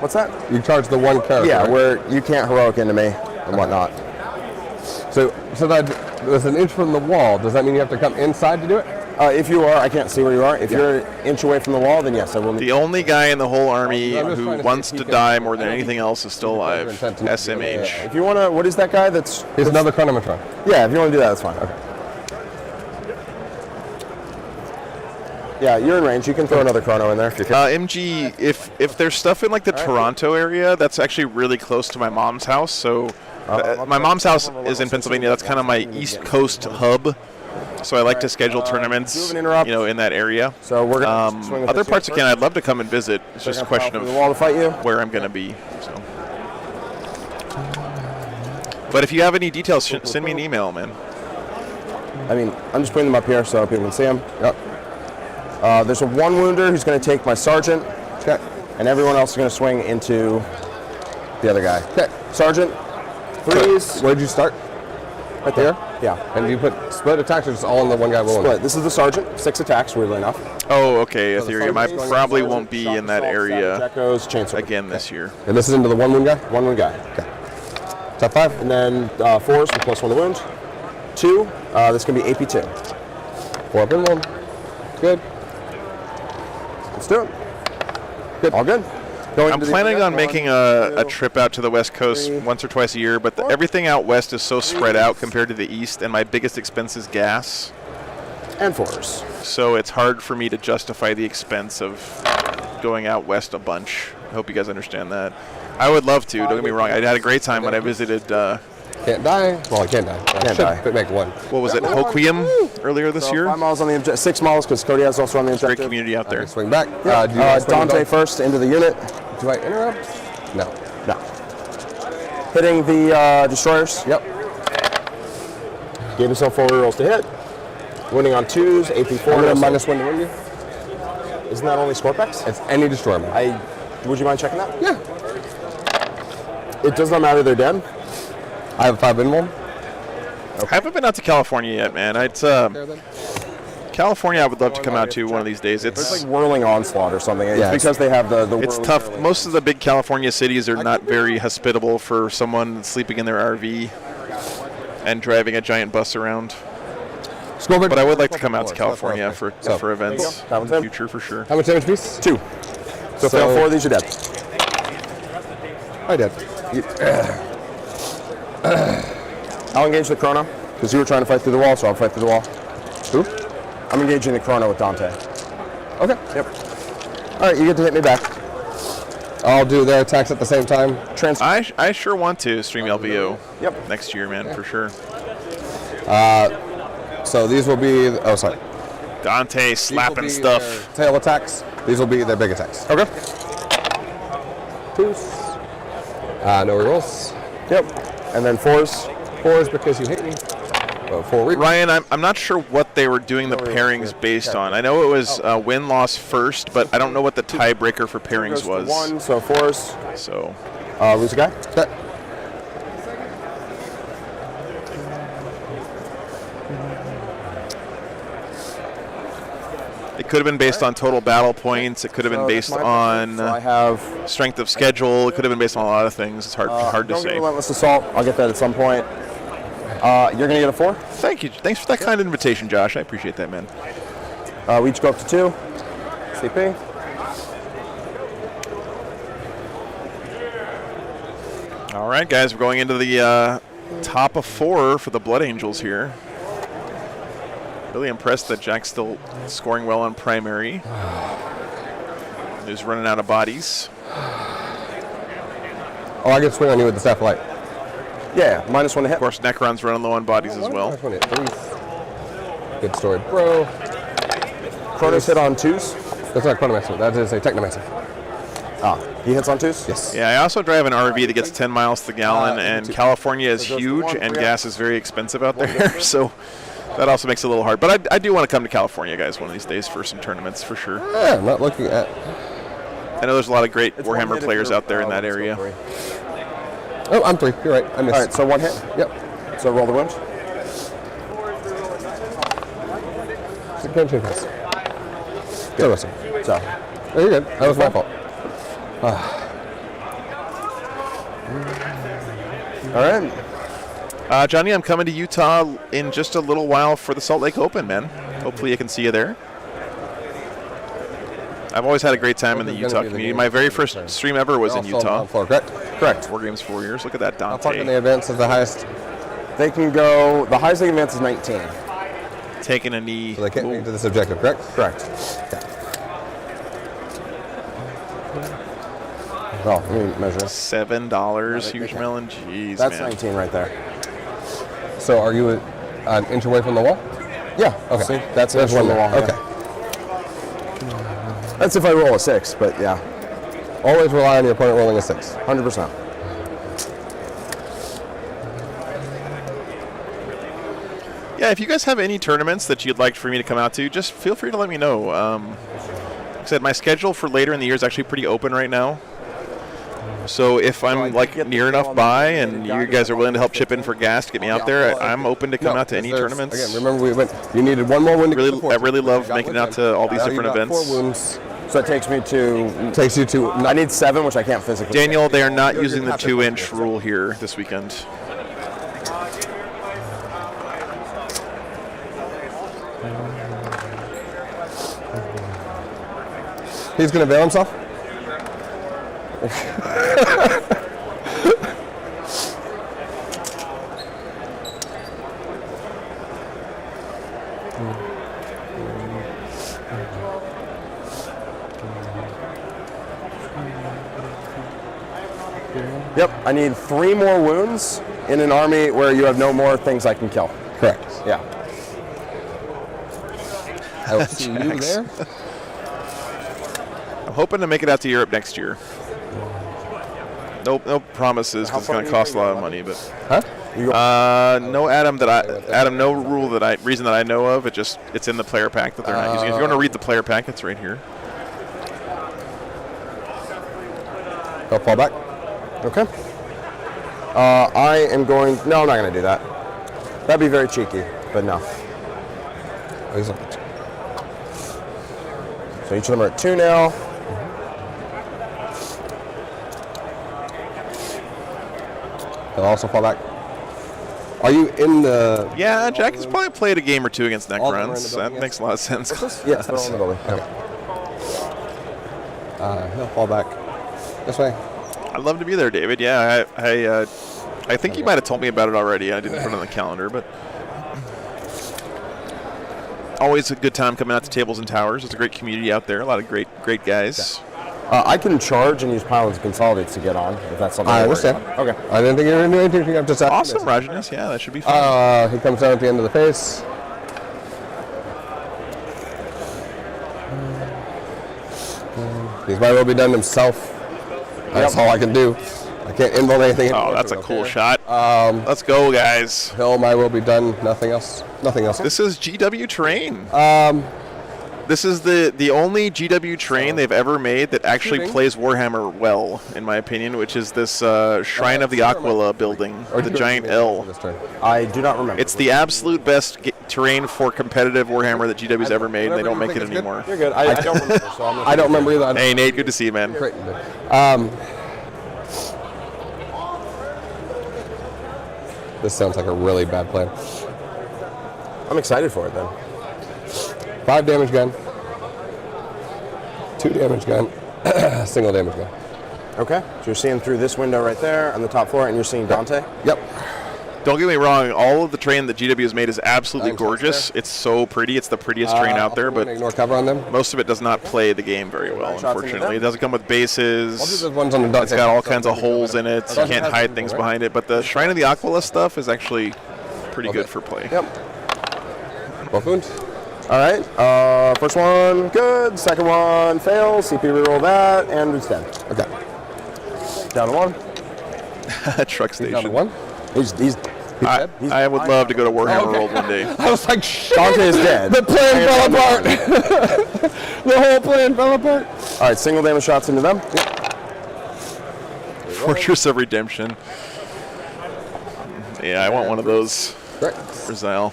What's that? You charge the one character. Yeah, right? where you can't heroic into me and whatnot. So that there's an inch from the wall. Does that mean you have to come inside to do it? If you are, I can't see where you are. If you're an inch away from the wall, then yes, I will. The only guy in the whole army who wants to die more than anything else is still alive. SMH. If you want to, what is that guy? He's another chronometron. Yeah, if you want to do that, that's fine. Okay. Yeah, you're in range. You can throw another chrono in there if you can. MG, if there's stuff in like the Toronto area, that's actually really close to my mom's house. So my mom's house is in Pennsylvania. That's kind of my East Coast hub. So I like to schedule tournaments, in that area. So we're gonna swing with other this parts here of Canada, I'd love to come and visit. It's just a question of the wall to fight you. where I'm going to be. So. But if you have any details, send me an email, man. I mean, I'm just putting them up here so people can see them. Yep. There's a one wounder who's going to take my sergeant. Okay. And everyone else is going to swing into the other guy. Okay. Sergeant, freeze. Where'd you start? Right there? Yeah. And you put split attacks or just all in the one guy rolling? Split. This is the sergeant. 6 attacks, weirdly enough. Oh, okay. Ethereum. I probably won't be in that area Chainsaw again this year. And this is into the one wound guy? One wound guy. Okay. Top 5. And then 4s with +1 to wound. 2. This can be AP2. 4 up in 1. Good. Let's do it. Good. All good. I'm planning on making a trip out to the West Coast once or twice a year, but everything out west is so spread out compared to the east, and my biggest expense is gas. And 4s. So it's hard for me to justify the expense of going out west a bunch. I hope you guys understand that. I would love to, don't get me wrong. I had a great time when I visited... Can't die. Well, I can't die. Can't die. But make one. What was it, Hoquiam earlier this year? 5 miles on the objective. 6 miles because Cody has also on the objective. Great community out there. Swing back. Yeah. Dante first into the unit. Do I interrupt? No. No. Hitting the destroyers. Yep. Gave himself 4 rerolls to hit. Winning on 2s, AP4. I'm going to -1 to win you. Isn't that only Scorpex? It's any destroyer. Would you mind checking that? Yeah. It does not matter they're dead. I have 5 in 1. Okay. I haven't been out to California yet, man. It's California I would love to come out to one of these days. It's like whirling onslaught or something. It's because they have the it's tough. Most of the big California cities are not very hospitable for someone sleeping in their RV and driving a giant bus around. But I would like to come out to California for events in the future for sure. How much damage piece? 2. So fail 4 of these, you're dead. I did. I'll engage the chrono because you were trying to fight through the wall, so I'll fight through the wall. Who? I'm engaging the chrono with Dante. Okay. Yep. All right, you get to hit me back. I'll do their attacks at the same time. I sure want to stream LVO. Yep. Next year, man, for sure. So these will be. Oh, sorry. Dante slapping stuff. Tail attacks. These will be their big attacks. Okay. 2s. No rerolls. Yep. And then 4s. 4s because you hate me. 4 weeks. Ryan, I'm not sure what they were doing the pairings based on. I know it was win-loss first, but I don't know what the tiebreaker for pairings was. 1, so 4s. So. Lose a guy? Okay. It could have been based on total battle points. It could have been based on strength of schedule. It could have been based on a lot of things. It's hard to say. Relentless assault. I'll get that at some point. You're going to get a 4? Thank you. Thanks for that kind invitation, Josh. I appreciate that, man. We each go up to 2. CP. All right, guys. We're going into the top of 4 for the Blood Angels here. Really impressed that Jack's still scoring well on primary. He's running out of bodies. Oh, I get to swing on you with the staff of light. Yeah, -1 to hit. Of course, Necron's running low on bodies as well. Good story, bro. Chronos hit on 2s. That's not Chronomancer. That is a Technomancer. He hits on 2s? Yes. Yeah, I also drive an RV that gets 10 miles to the gallon, and California is huge, and gas is very expensive out there, so that also makes it a little hard. But I do want to come to California, guys, one of these days for some tournaments, for sure. Yeah, I'm not looking at... I know there's a lot of great Warhammer players out there in that area. Oh, I'm 3. You're right. I missed. All right, so 1 hit? Yep. So roll the wound. Good. So, you're good. That was my fault. All right. Johnny, I'm coming to Utah in just a little while for the Salt Lake Open, man. Hopefully I can see you there. I've always had a great time in the Utah community. My very first stream ever was in Utah. Correct. 4 games, 4 years. Look at that, How far can Dante. they advance as the highest? They can go. The highest they can advance is 19. Taking a knee. So they can't make it to this objective, correct? Correct. Oh, let me measure. $7, huge melon. Jeez, That's man. 19 right there. So are you an inch away from the wall? Yeah. Okay. See, that's There's from one the there. wall. Okay. yeah. That's if I roll a 6, but yeah, Always rely on your opponent rolling a 6. 100%. Yeah, if you guys have any tournaments that you'd like for me to come out to, just feel free to let me know. Like I said, my schedule for later in the year is actually pretty open right now. So if I'm like near enough by and you guys are willing to help chip in for gas to get me out there, I'm open to come out to any tournaments. Again, remember you needed one more win to get the I really love making it out to all these different events. 4 wounds. So it takes me to. Takes you to. I need 7, which I can't physically. Daniel, they are not using the 2-inch rule here this weekend. He's going to bail himself? Yep, I need 3 more wounds in an army where you have no more things I can kill. Correct. Yeah. I will see you there. I'm hoping to make it out to Europe next year. No promises because it's going to cost a lot of money, but no no reason that I know of. It's in the player pack that they're not using. If you want to read the player pack, it's right here. I'll fall back. Okay. I am going. No, I'm not going to do that. That'd be very cheeky, but no. So each of them are at 2 now. He'll also fall back. Are you in the... Yeah, Jack has probably played a game or 2 against neck All of them are in runs. the That building, makes a lot of sense. Yes, they're all in the building. Okay. He'll fall back this way. I'd love to be there, David. Yeah, I think you might have told me about it already. I didn't put it on the calendar, but always a good time coming out to Tables and Towers. It's a great community out there. A lot of great guys. I can charge and use Pylons and Consolidates to get on, if that's something. I understand. Okay. I didn't think you were going to do anything. I'm just Awesome, Rajanis. Yeah, that should be fun. He comes down at the end of the face. He's might well be done himself. That's all I can do. I can't involve anything. Oh, that's a cool shot. Let's go, guys. Hill might well be done. Nothing else. Nothing else. This is GW terrain. This is the only GW terrain they've ever made that actually plays Warhammer well, in my opinion, which is this Shrine of the Aquila building, the giant L. I do not remember. It's the absolute best terrain for competitive Warhammer that GW's ever made, and they don't make it anymore. You're good. I don't remember. So I'm I don't remember either. Hey, Nate, good to see you, man. Great. This sounds like a really bad plan. I'm excited for it, then. 5 damage gun. 2 damage gun. Single damage gun. Okay. So you're seeing through this window right there on the top floor, and you're seeing Dante? Yep. Don't get me wrong, all of the terrain that GW has made is absolutely gorgeous. It's so pretty. It's the prettiest terrain out there, but ignore cover on them. most of it does not play the game very well, unfortunately. It doesn't come with bases. I'll do those ones on the It's got all kinds of holes in it. You can't hide things behind it. But the Shrine of the Aquila stuff is actually pretty good for play. Yep. Both wounds. All right. First one, good. Second one, fails. CP reroll that, and it's dead. Okay. Down to 1. Truck station. Down to 1. He's dead. I would love to go to Warhammer World one day. I was like, shit. Dante is dead. The plan fell apart. The whole plan fell apart. All right, single damage shots into them. Fortress of Redemption. Yeah, I want one of those for Zal,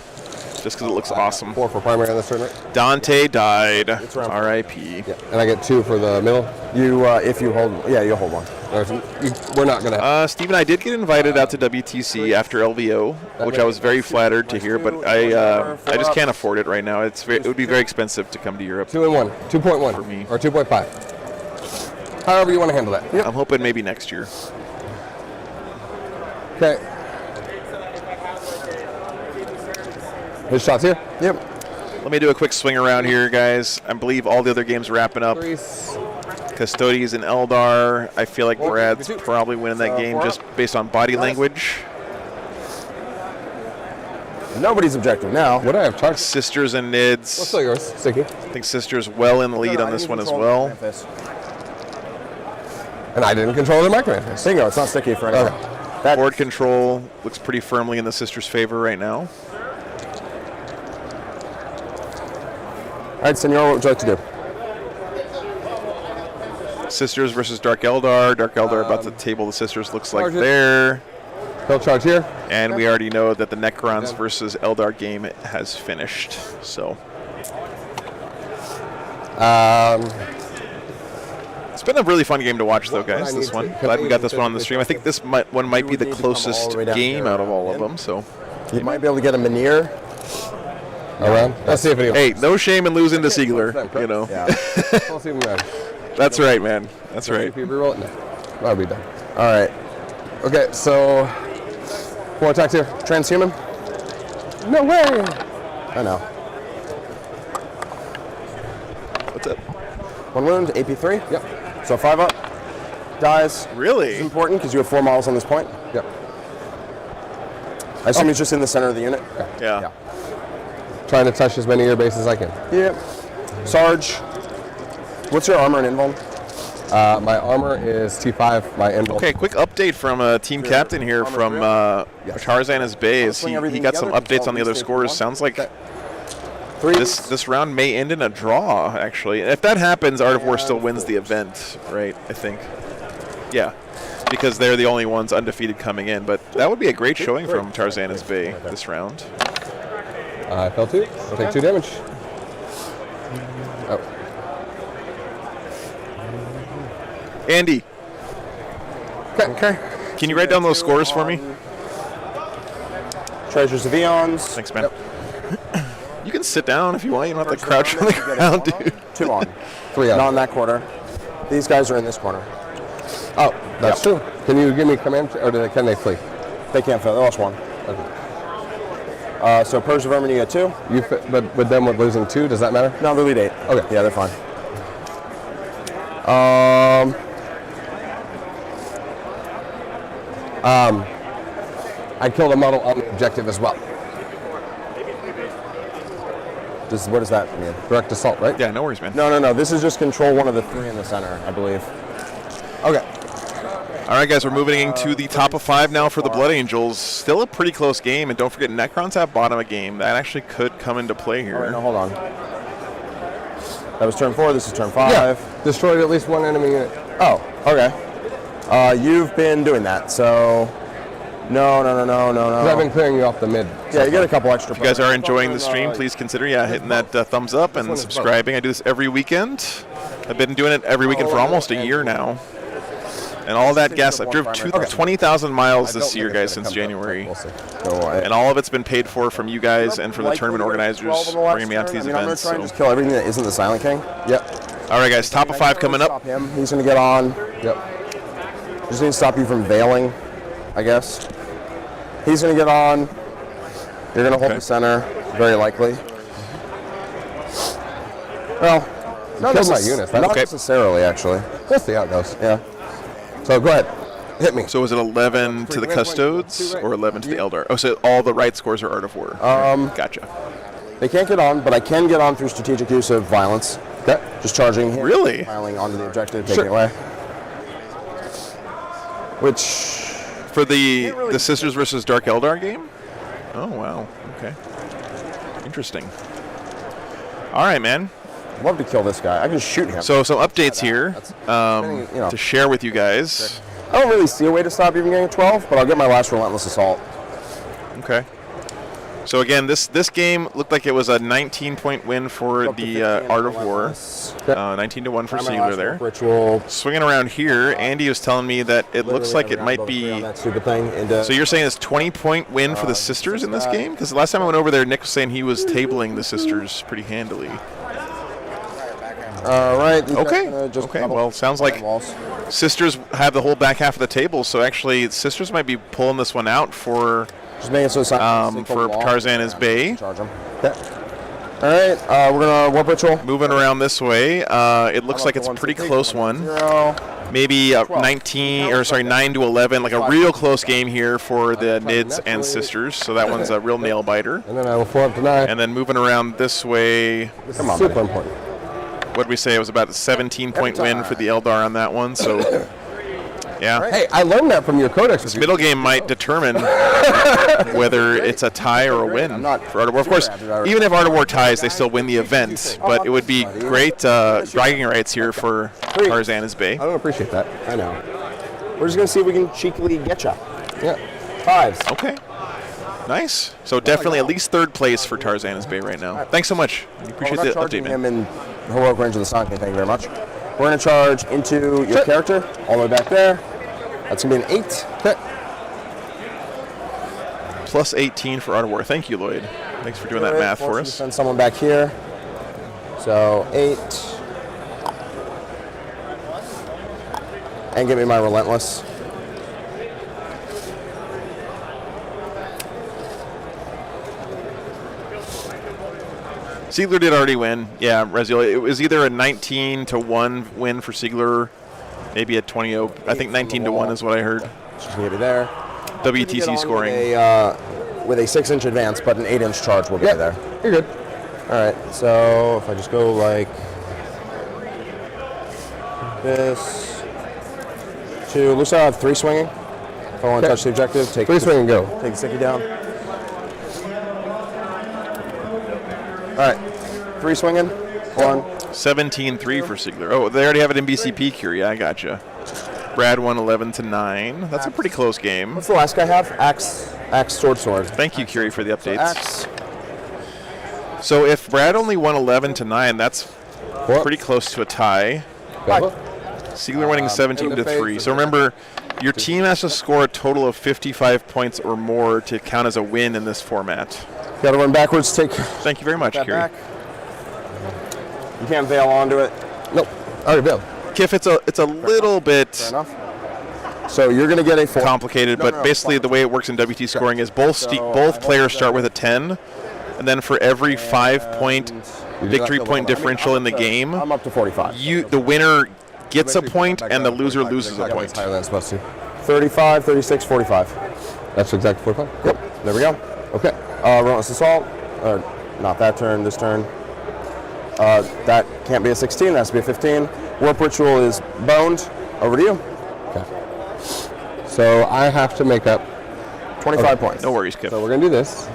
just because it looks awesome. 4 for primary on this turn, right? Dante died. R.I.P. Yeah. And I get 2 for the middle. You, if you hold, yeah, you'll hold 1. We're not going to. Steven, I did get invited out to WTC after LVO, which I was very flattered to hear, but I just can't afford it right now. It would be very expensive to come to Europe. 2-1, 2.1 for me, or 2.5. However you want to handle that. Yep. I'm hoping maybe next year. Okay. His shots here. Yep. Let me do a quick swing around here, guys. I believe all the other games are wrapping up. Custodes and Eldar. I feel like Brad's probably winning that game just based on body language. Nobody's objective now. What do I have charged? Sisters and Nids. What's all yours, Sticky? I think Sisters well in the lead on this one as well. And I didn't control the micro manifest. Bingo, it's not sticky for anything. Okay. Board control looks pretty firmly in the Sisters' favor right now. All right, Senor, what would you like to do? Sisters versus Dark Eldar. Dark Eldar about to table the Sisters. Looks like there. He'll charge here. And we already know that the Necrons versus Eldar game has finished. So. It's been a really fun game to watch, though, guys. This one. Glad we got this one on the stream. I think this one might be the closest game out of all of them. So. You might be able to get a Minier. Around. Let's see if it. Hey, no shame in losing to Siegler. You know. Yeah. We'll see if it matters. That's right, man. That's right. If you reroll it, no. That'll be done. All right. Okay, so 4 attacks here. Transhuman? No way. I know. What's up? 1 wound, AP3. Yep. So 5 up. Dies. Really? It's important because you have 4 models on this point. Yep. I assume he's just in the center of the unit. Yeah. Trying to touch as many of your bases as I can. Yep. Sarge. What's your armor and invuln? My armor is T5. My invuln. Okay, quick update from team captain here from Tarzana's Bay. He got some updates on the other scores. Sounds like this round may end in a draw, actually. And if that happens, Art of War still wins the event, right? I think. Yeah, because they're the only ones undefeated coming in. But that would be a great showing from Tarzana's Bay this round. I fell 2. I'll take 2 damage. Oh. Andy. Okay. Can you write down those scores for me? Treasures of Eons. Thanks, man. You can sit down if you want. You don't have to crouch on the ground, dude. 2 on. 3 on. Not in that quarter. These guys are in this corner. Oh, that's true. Can you give me command, or can they flee? They can't fill. They lost 1. Okay. So Purge of Vermin, you get 2. But with them with losing 2, does that matter? No, they lead 8. Okay. Yeah, they're fine. I killed a model on the objective as well. What does that mean? Direct assault, right? Yeah, no worries, man. No. This is just control one of the 3 in the center, I believe. Okay. All right, guys, we're moving into the top of 5 now for the Blood Angels. Still a pretty close game, and don't forget, Necrons have bottom of game. That actually could come into play here. All right, now hold on. That was turn 4. This is turn 5. Yeah. Destroyed at least 1 enemy unit. Oh, okay. You've been doing that, so no. Because I've been clearing you off the mid. Yeah, you get a couple extra. If you guys are enjoying the stream, please consider hitting that thumbs up and subscribing. I do this every weekend. I've been doing it every weekend for almost a year now. And all that gas, I've driven 20,000 miles this year, guys, since January. And all of it's been paid for from you guys and from the tournament organizers bringing me out to these events. I'm going to try and just kill everything that isn't the Silent King. Yep. All right, guys, top of 5 coming up. He's going to get on. Yep. Just need to stop you from veiling, I guess. He's going to get on. You're going to hold the center, very likely. Well, not necessarily, actually. We'll see how it goes. Yeah. So go ahead. Hit me. So is it 11 to the Custodes or 11 to the Eldar? Oh, so all the right scores are Art of War. Gotcha. They can't get on, but I can get on through strategic use of violence. Okay. Just charging him. Really? Piling onto the objective, taking it away. Which... For the Sisters versus Dark Eldar game? Oh, wow. Okay. Interesting. All right, man. I'd love to kill this guy. I can shoot him. So some updates here to share with you guys. I don't really see a way to stop even getting a 12, but I'll get my last Relentless Assault. Okay. So again, this game looked like it was a 19-point win for the Art of War. 19-1 for Siegler there. Ritual. Swinging around here, Andy was telling me that it looks like it might be. Stupid thing. So you're saying it's 20-point win for the Sisters in this game? Because the last time I went over there, Nick was saying he was tabling the Sisters pretty handily. All right. Okay. Well, sounds like Sisters have the whole back half of the table, so actually Sisters might be pulling this one out for Tarzan is Bay. Charge him. Okay. All right. We're gonna warp ritual. Moving around this way. It looks like it's a pretty close one. Maybe 9 to 11, like a real close game here for the Nids and Sisters. So that one's a real nail biter. And then I will 4 up to 9. And then moving around this way. This is super important. What did we say? It was about a 17-point win for the Eldar on that one. So, yeah. Hey, I learned that from your codex. This middle game might determine whether it's a tie or a win for Art of War. Of course, even if Art of War ties, they still win the event. But it would be great bragging rights here for Tarzan is Bay. I don't appreciate that. I know. We're just going to see if we can cheekily get you. Yeah. 5s. Okay. Nice. So definitely at least 3rd place for Tarzan is Bay right now. Thanks so much. We appreciate the update, man. Him in heroic range of the Sun King. Thank you very much. We're going to charge into your character all the way back there. That's going to be an 8. Okay. Plus 18 for Art of War. Thank you, Lloyd. Thanks for doing that math for us. Send someone back here. So 8. And give me my Relentless. Siegler did already win. Yeah, Reziel. It was either a 19-1 win for Siegler, maybe a 20-0. I think 19-1 is what I heard. Just gonna be there. WTC scoring. With a 6-inch advance, but an 8-inch charge will be there. You're good. All right. So if I just go like this, looks like I have 3 swinging. If I want to touch the objective, take 3 swing and go. Take the sticky down. All right, 3 swinging. 1. 17-3 for Siegler. Oh, they already have it in BCP, Curie. I gotcha. Brad won 11-9. That's a pretty close game. What's the last guy have? Axe, sword. Thank you, Curie, for the updates. So if Brad only won 11-9, that's pretty close to a tie. Siegler winning 17-3. So remember, your team has to score a total of 55 points or more to count as a win in this format. Got to run backwards. Thank you very much, Curie. You can't veil onto it. Nope. Already veiled. Kiff, it's a little bit So you're going to get a 4. complicated, but basically the way it works in WT scoring is both players start with a 10, and then for every 5-point victory point differential in the game, I'm up to 45. The winner gets a point and the loser loses a point. Higher than it's supposed to. 35, 36, 45. That's exactly 45. Yep. There we go. Okay. Relentless Assault. Not that turn. This turn. That can't be a 16. That has to be a 15. Warp Ritual is boned. Over to you. Okay. So I have to make up 25 points. No worries, Kip. So we're going to do this.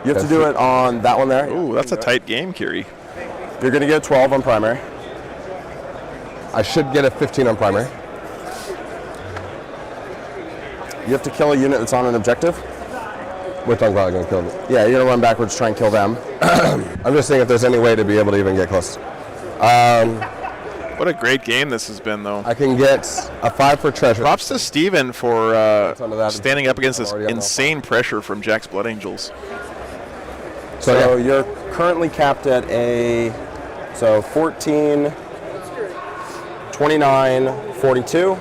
You have to do it on that one there. Ooh, that's a tight game, Curie. You're going to get a 12 on primary. I should get a 15 on primary. You have to kill a unit that's on an objective. Which I'm probably going to kill them. Yeah, you're going to run backwards, try and kill them. I'm just seeing if there's any way to be able to even get close. What a great game this has been, though. I can get a 5 for treasure. Props to Steven for standing up against this insane pressure from Jack's Blood Angels. So you're currently capped at 14, 29, 42.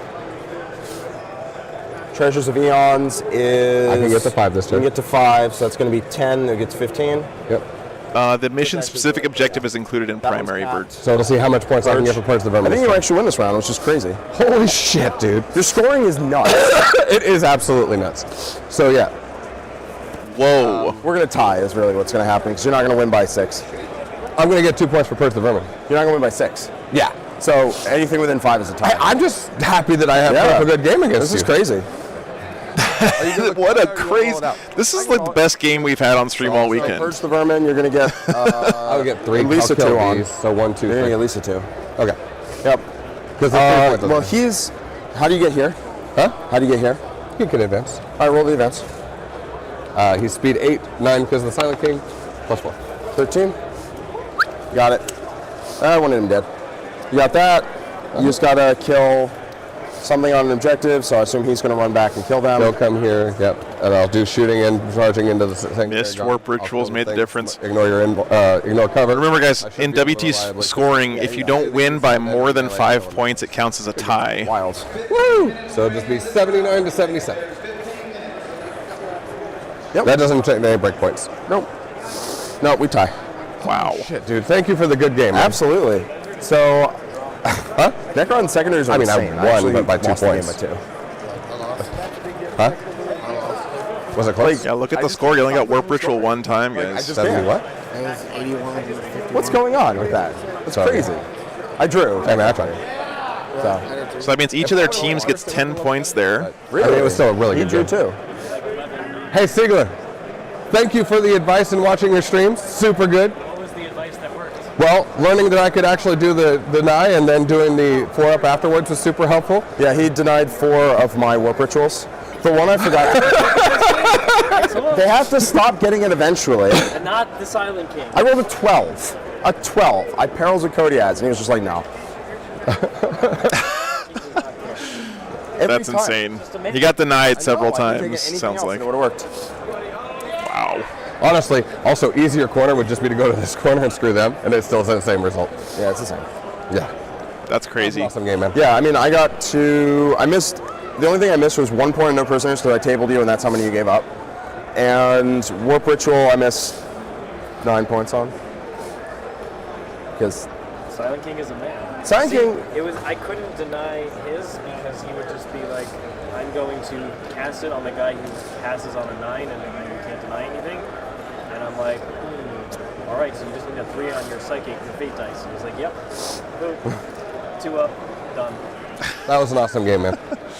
Treasures of Eons is... I can get to 5 this turn. You can get to 5, so that's going to be 10. It gets 15. Yep. The mission-specific objective is included in primary, Bert. So to see how much points I can get for points of the vermin. I think you actually win this round, which is crazy. Holy shit, dude. Your scoring is nuts. It is absolutely nuts. So, yeah. Whoa. We're going to tie is really what's going to happen, because you're not going to win by 6. I'm going to get 2 points for Perch the Vermin. You're not going to win by 6. Yeah. So anything within 5 is a tie. I'm just happy that I have put up a good game against you. This is crazy. What a crazy... This is like the best game we've had on stream all weekend. Purge the Vermin, you're going to get... I would get 3. At least a 2 on. So 1, 2, 3. You're going to get at least a 2. Okay. Yep. Well, he's... How do you get here? Huh? How do you get here? You can advance. All right, roll the advance. He's speed 8, 9 because of the Silent King, +4. 13. Got it. I wanted him dead. You got that. You just gotta kill something on an objective, so I assume he's gonna run back and kill them. They'll come here, yep, and I'll do shooting and charging into the thing. Missed warp rituals made the difference. Ignore your ignore cover. Remember, guys, in WT's scoring, if you don't win by more than 5 points, it counts as a tie. Wild. Woo! So it'll just be 79 to 77. Yep. That doesn't take any break points. Nope. No, we tie. Wow. Shit, dude. Thank you for the good game. Man. Absolutely. So, Necron secondaries are insane. I won, but by 2 points. By 2. Huh? Was it close? Yeah, look at the score. You only got warp ritual one time, I guys. just 70 what? What's going on with that? It's crazy. I drew. Hey, man, I tried. So that means each of their teams gets 10 points there. Really? I mean, it was still a really good drew game. too. Hey, Siegler, thank you for the advice in watching your streams. Super good. What was the advice that worked? Well, learning that I could actually do the deny and then doing the 4-up afterwards was super helpful. Yeah, he denied 4 of my warp rituals. The one I forgot. They have to stop getting it eventually. And not the Silent King. I rolled a 12. A 12. I perils with Kodiads, and he was just like, no. That's insane. He got denied several times, sounds like. It would have worked. Wow. Honestly, also easier corner would just be to go to this corner and screw them, and it's still the same result. Yeah, it's the same. Yeah. That's crazy. Awesome game, man. Yeah, I mean, I got to. I missed. The only thing I missed was 1 point and no prisoners, so I tabled you, and that's how many you gave up. And warp ritual, I missed 9 points on. Because Silent King is a man. Silent King. It was. I couldn't deny his because he would just be like, I'm going to cast it on the guy who passes on a 9, and then you can't deny anything. And I'm like, all right, so you just need a 3 on your psychic, your fate dice. And he's like, yep. Boom. 2 up. Done. That was an awesome game, man.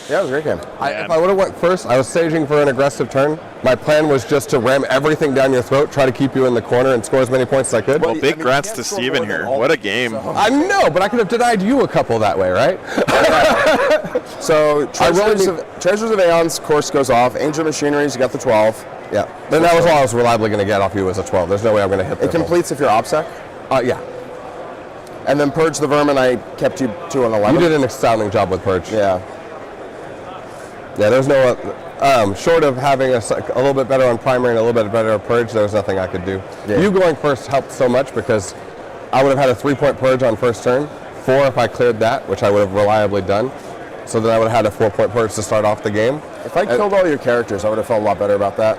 Yeah, it was a great game. If I would have went first, I was staging for an aggressive turn. My plan was just to ram everything down your throat, try to keep you in the corner, and score as many points as I could. Well, big grats to Steven here. What a game. I know, but I could have denied you a couple that way, right? So, Treasures of Aeon's course goes off. Angel Machineries, you got the 12. Yeah. Then that was all I was reliably going to get off you was a 12. There's no way I'm going to hit that. It completes if you're OPSEC. Yeah. And then Purge the Vermin, I kept you 2 on 11. You did an astounding job with Purge. Yeah. Yeah, there's no, short of having a little bit better on primary and a little bit better on Purge, there was nothing I could do. Yeah. You going first helped so much because I would have had a 3-point Purge on first turn, 4 if I cleared that, which I would have reliably done. So then I would have had a 4-point Purge to start off the game. If I killed all your characters, I would have felt a lot better about that.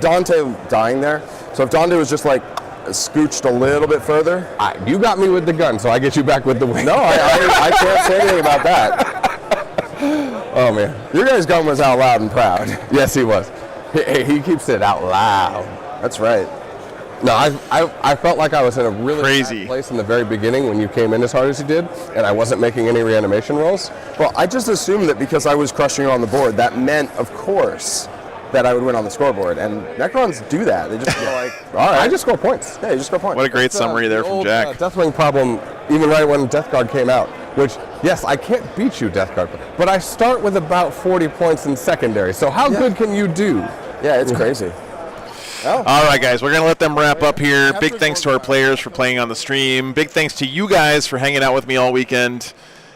Dante dying there. So if Dante was just like scooched a little bit further. You got me with the gun, so I get you back with the wing. No, I can't say anything about that. Oh, man. Your guy's gun was out loud and proud. Yes, he was. He keeps it out loud. That's right. No, I felt like I was in a really crazy bad place in the very beginning when you came in as hard as you did, and I wasn't making any reanimation rolls. Well, I just assumed that because I was crushing you on the board, that meant, of course, that I would win on the scoreboard. And Necrons do that. They just go like, all right. I just score points. Yeah, you just score points. What a great summary there from Jack. Deathwing problem, even right when Death Guard came out, which, yes, I can't beat you, Death Guard, but I start with about 40 points in secondary. So how good can you do? Yeah, it's crazy. Oh. All right, guys, we're going to let them wrap up here. Big thanks to our players for playing on the stream. Big thanks to you guys for hanging out with me all weekend.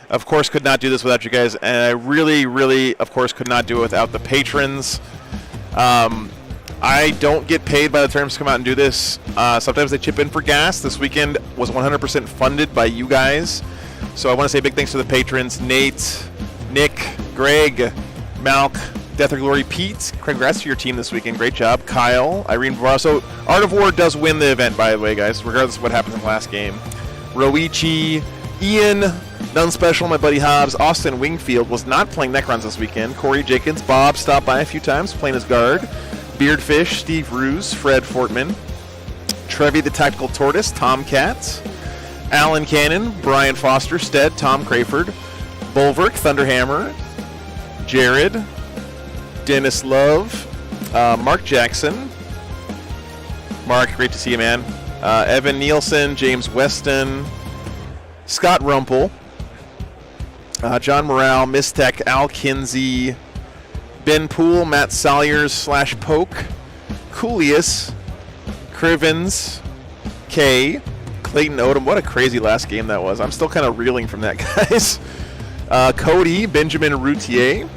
Of course, could not do this without you guys, and I really, really, of course, could not do it without the patrons. I don't get paid by the terms to come out and do this. Sometimes they chip in for gas. This weekend was 100% funded by you guys. So I want to say big thanks to the patrons, Nate, Nick, Greg, Malk, Death or Glory, Pete. Congrats to your team this weekend. Great job. Kyle, Irene Barra. So Art of War does win the event, by the way, guys, regardless of what happens in the last game. Roichi, Ian, None Special, my buddy Hobbs. Austin Wingfield was not playing Necrons this weekend. Corey Jenkins, Bob stopped by a few times playing his guard. Beardfish, Steve Ruse, Fred Fortman. Trevi the Tactical Tortoise, Tom Katz. Alan Cannon, Brian Foster, Stead, Tom Crayford. Bulwark, Thunderhammer. Jared. Dennis Love. Mark Jackson. Mark, great to see you, man. Evan Nielsen, James Weston. Scott Rumpel. John Morale, Mistech, Al Kinsey, Ben Poole, Matt Salyers / Poke, Coolius, Crivens, K, Clayton Odom. What a crazy last game that was. I'm still kind of reeling from that, guys. Cody, Benjamin Routier,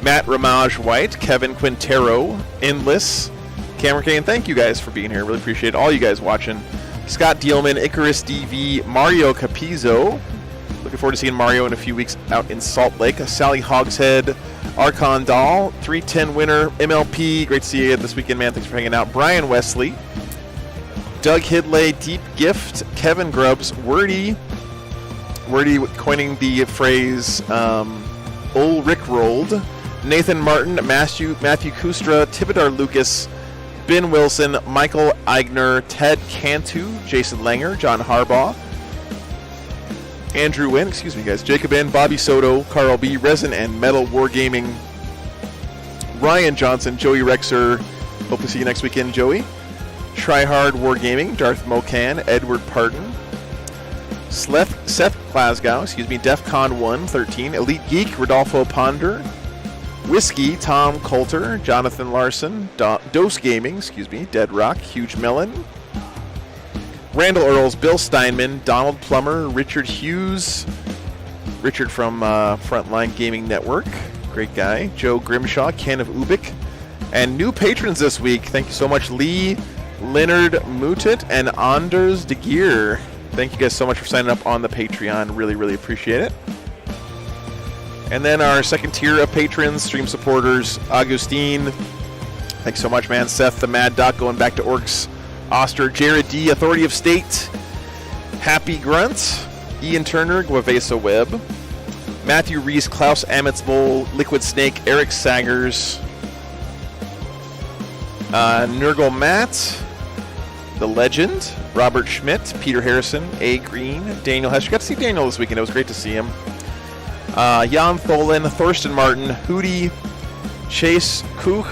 Matt Ramage White, Kevin Quintero, Endless, Cameron Kane. Thank you guys for being here. Really appreciate all you guys watching. Scott Dielman, Icarus DV, Mario Capizzo. Looking forward to seeing Mario in a few weeks out in Salt Lake. Sally Hogshead, Archon Dahl, 310 winner, MLP. Great to see you this weekend, man. Thanks for hanging out. Brian Wesley, Doug Hidley, Deep Gift, Kevin Grubbs, Wordy coining the phrase "Ol Rick rolled," Nathan Martin, Matthew Kustra, Tibidar Lucas, Ben Wilson, Michael Eigner, Ted Cantu, Jason Langer, John Harbaugh, Andrew Wynn, excuse me guys, Jacob N, Bobby Soto, Carl B, Resin and Metal Wargaming, Ryan Johnson, Joey Rexer, hope to see you next weekend, Joey. Tryhard Wargaming, Darth Mocan, Edward Parton, Seth Glasgow, DEFCON 113, Elite Geek, Rodolfo Ponder, Whiskey, Tom Coulter, Jonathan Larson, Dose Gaming, Dead Rock, Huge Melon, Randall Earls, Bill Steinman, Donald Plummer, Richard Hughes, Richard from Frontline Gaming Network, great guy, Joe Grimshaw, Ken of Ubik, and new patrons this week. Thank you so much, Lee, Leonard Mutit, and Anders de Geer. Thank you guys so much for signing up on the Patreon. Really, really appreciate it. And then our second tier of patrons, stream supporters, Augustine. Thanks so much, man. Seth the Mad Doc going back to Orcs. Oster, Jared D, Authority of State. Happy Grunt. Ian Turner, Guavesa Webb. Matthew Reese, Klaus Amitsbowl, Liquid Snake, Eric Saggers. Nurgle Matt. The Legend. Robert Schmidt, Peter Harrison, A. Green, Daniel Hess. Got to see Daniel this weekend. It was great to see him. Jan Tholen, Thorsten Martin, Hootie, Chase Kuch,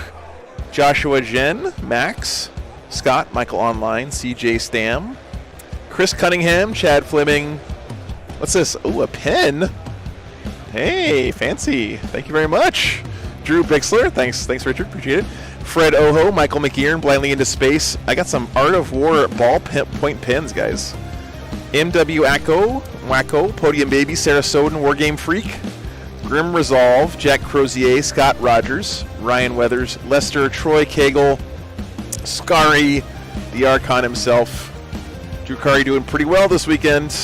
Joshua Jen, Max, Scott, Michael Online, CJ Stam, Chris Cunningham, Chad Fleming. What's this? Ooh, a pen. Hey, fancy. Thank you very much. Drew Bixler. Thanks, Richard. Appreciate it. Fred Oho, Michael McGeern, Blindly Into Space. I got some Art of War ballpoint pens, guys. MW Wacko, Podium Baby, Sarah Soden, Wargame Freak, Grim Resolve, Jack Crozier, Scott Rogers, Ryan Weathers, Lester, Troy Cagle, Scary, the Archon himself. Drew Curry doing pretty well this weekend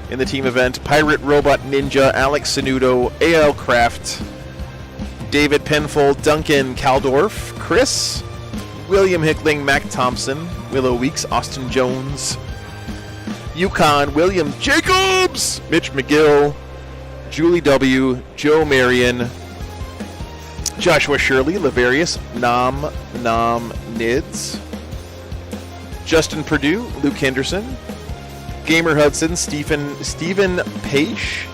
in the team event. Pirate Robot Ninja, Alex Sanudo, AL Craft, David Penfold, Duncan Caldorf, Chris, William Hickling, Mac Thompson, Willow Weeks, Austin Jones, Yukon, William Jacobs, Mitch McGill, Julie W., Joe Marion, Joshua Shirley, Laverius, Nam Nids, Justin Purdue, Luke Henderson, Gamer Hudson, Stephen Paish,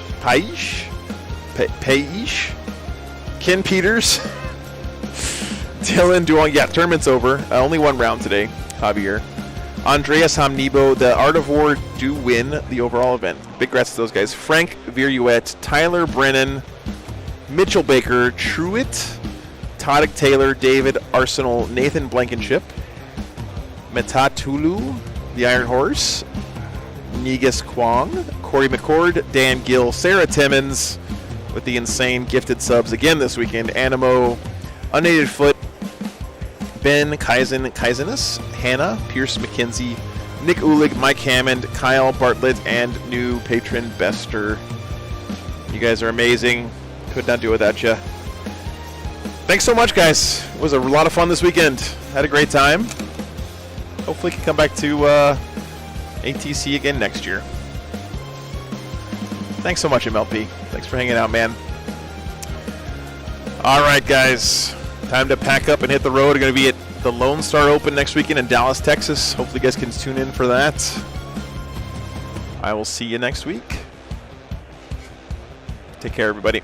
Ken Peters, Dylan Duong. Yeah, tournament's over. Only one round today, Javier. Andreas Hamnibo, the Art of War do win the overall event. Big congrats to those guys. Frank Viruet, Tyler Brennan, Mitchell Baker, Truitt, Todic Taylor, David Arsenal, Nathan Blankenship, Metatulu, the Iron Horse, Negus Kwong, Corey McCord, Dan Gill, Sarah Timmons with the insane gifted subs again this weekend. Animo, Unnated Foot, Ben Kaizenis, Hannah, Pierce McKenzie, Nick Ulig, Mike Hammond, Kyle Bartlett, and new patron Bester. You guys are amazing. Could not do it without you. Thanks so much, guys. It was a lot of fun this weekend. Had a great time. Hopefully can come back to ATC again next year. Thanks so much, MLP. Thanks for hanging out, man. All right, guys. Time to pack up and hit the road. We're going to be at the Lone Star Open next weekend in Dallas, Texas. Hopefully you guys can tune in for that. I will see you next week. Take care, everybody.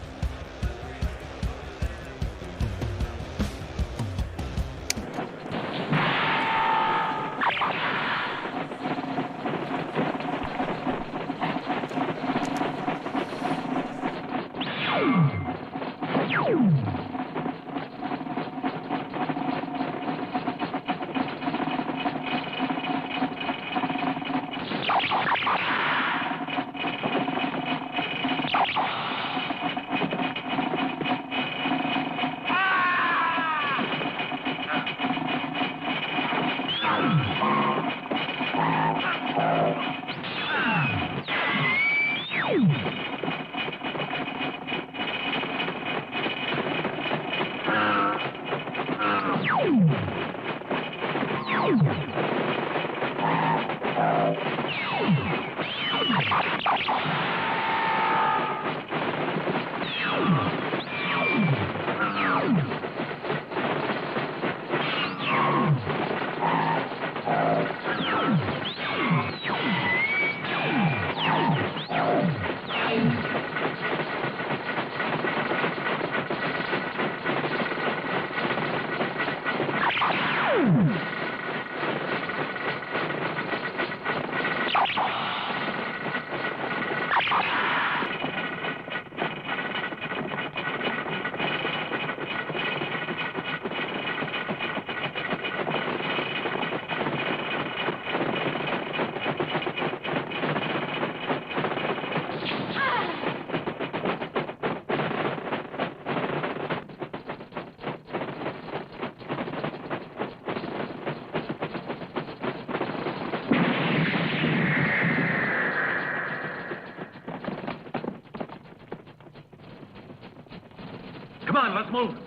Come on, let's move.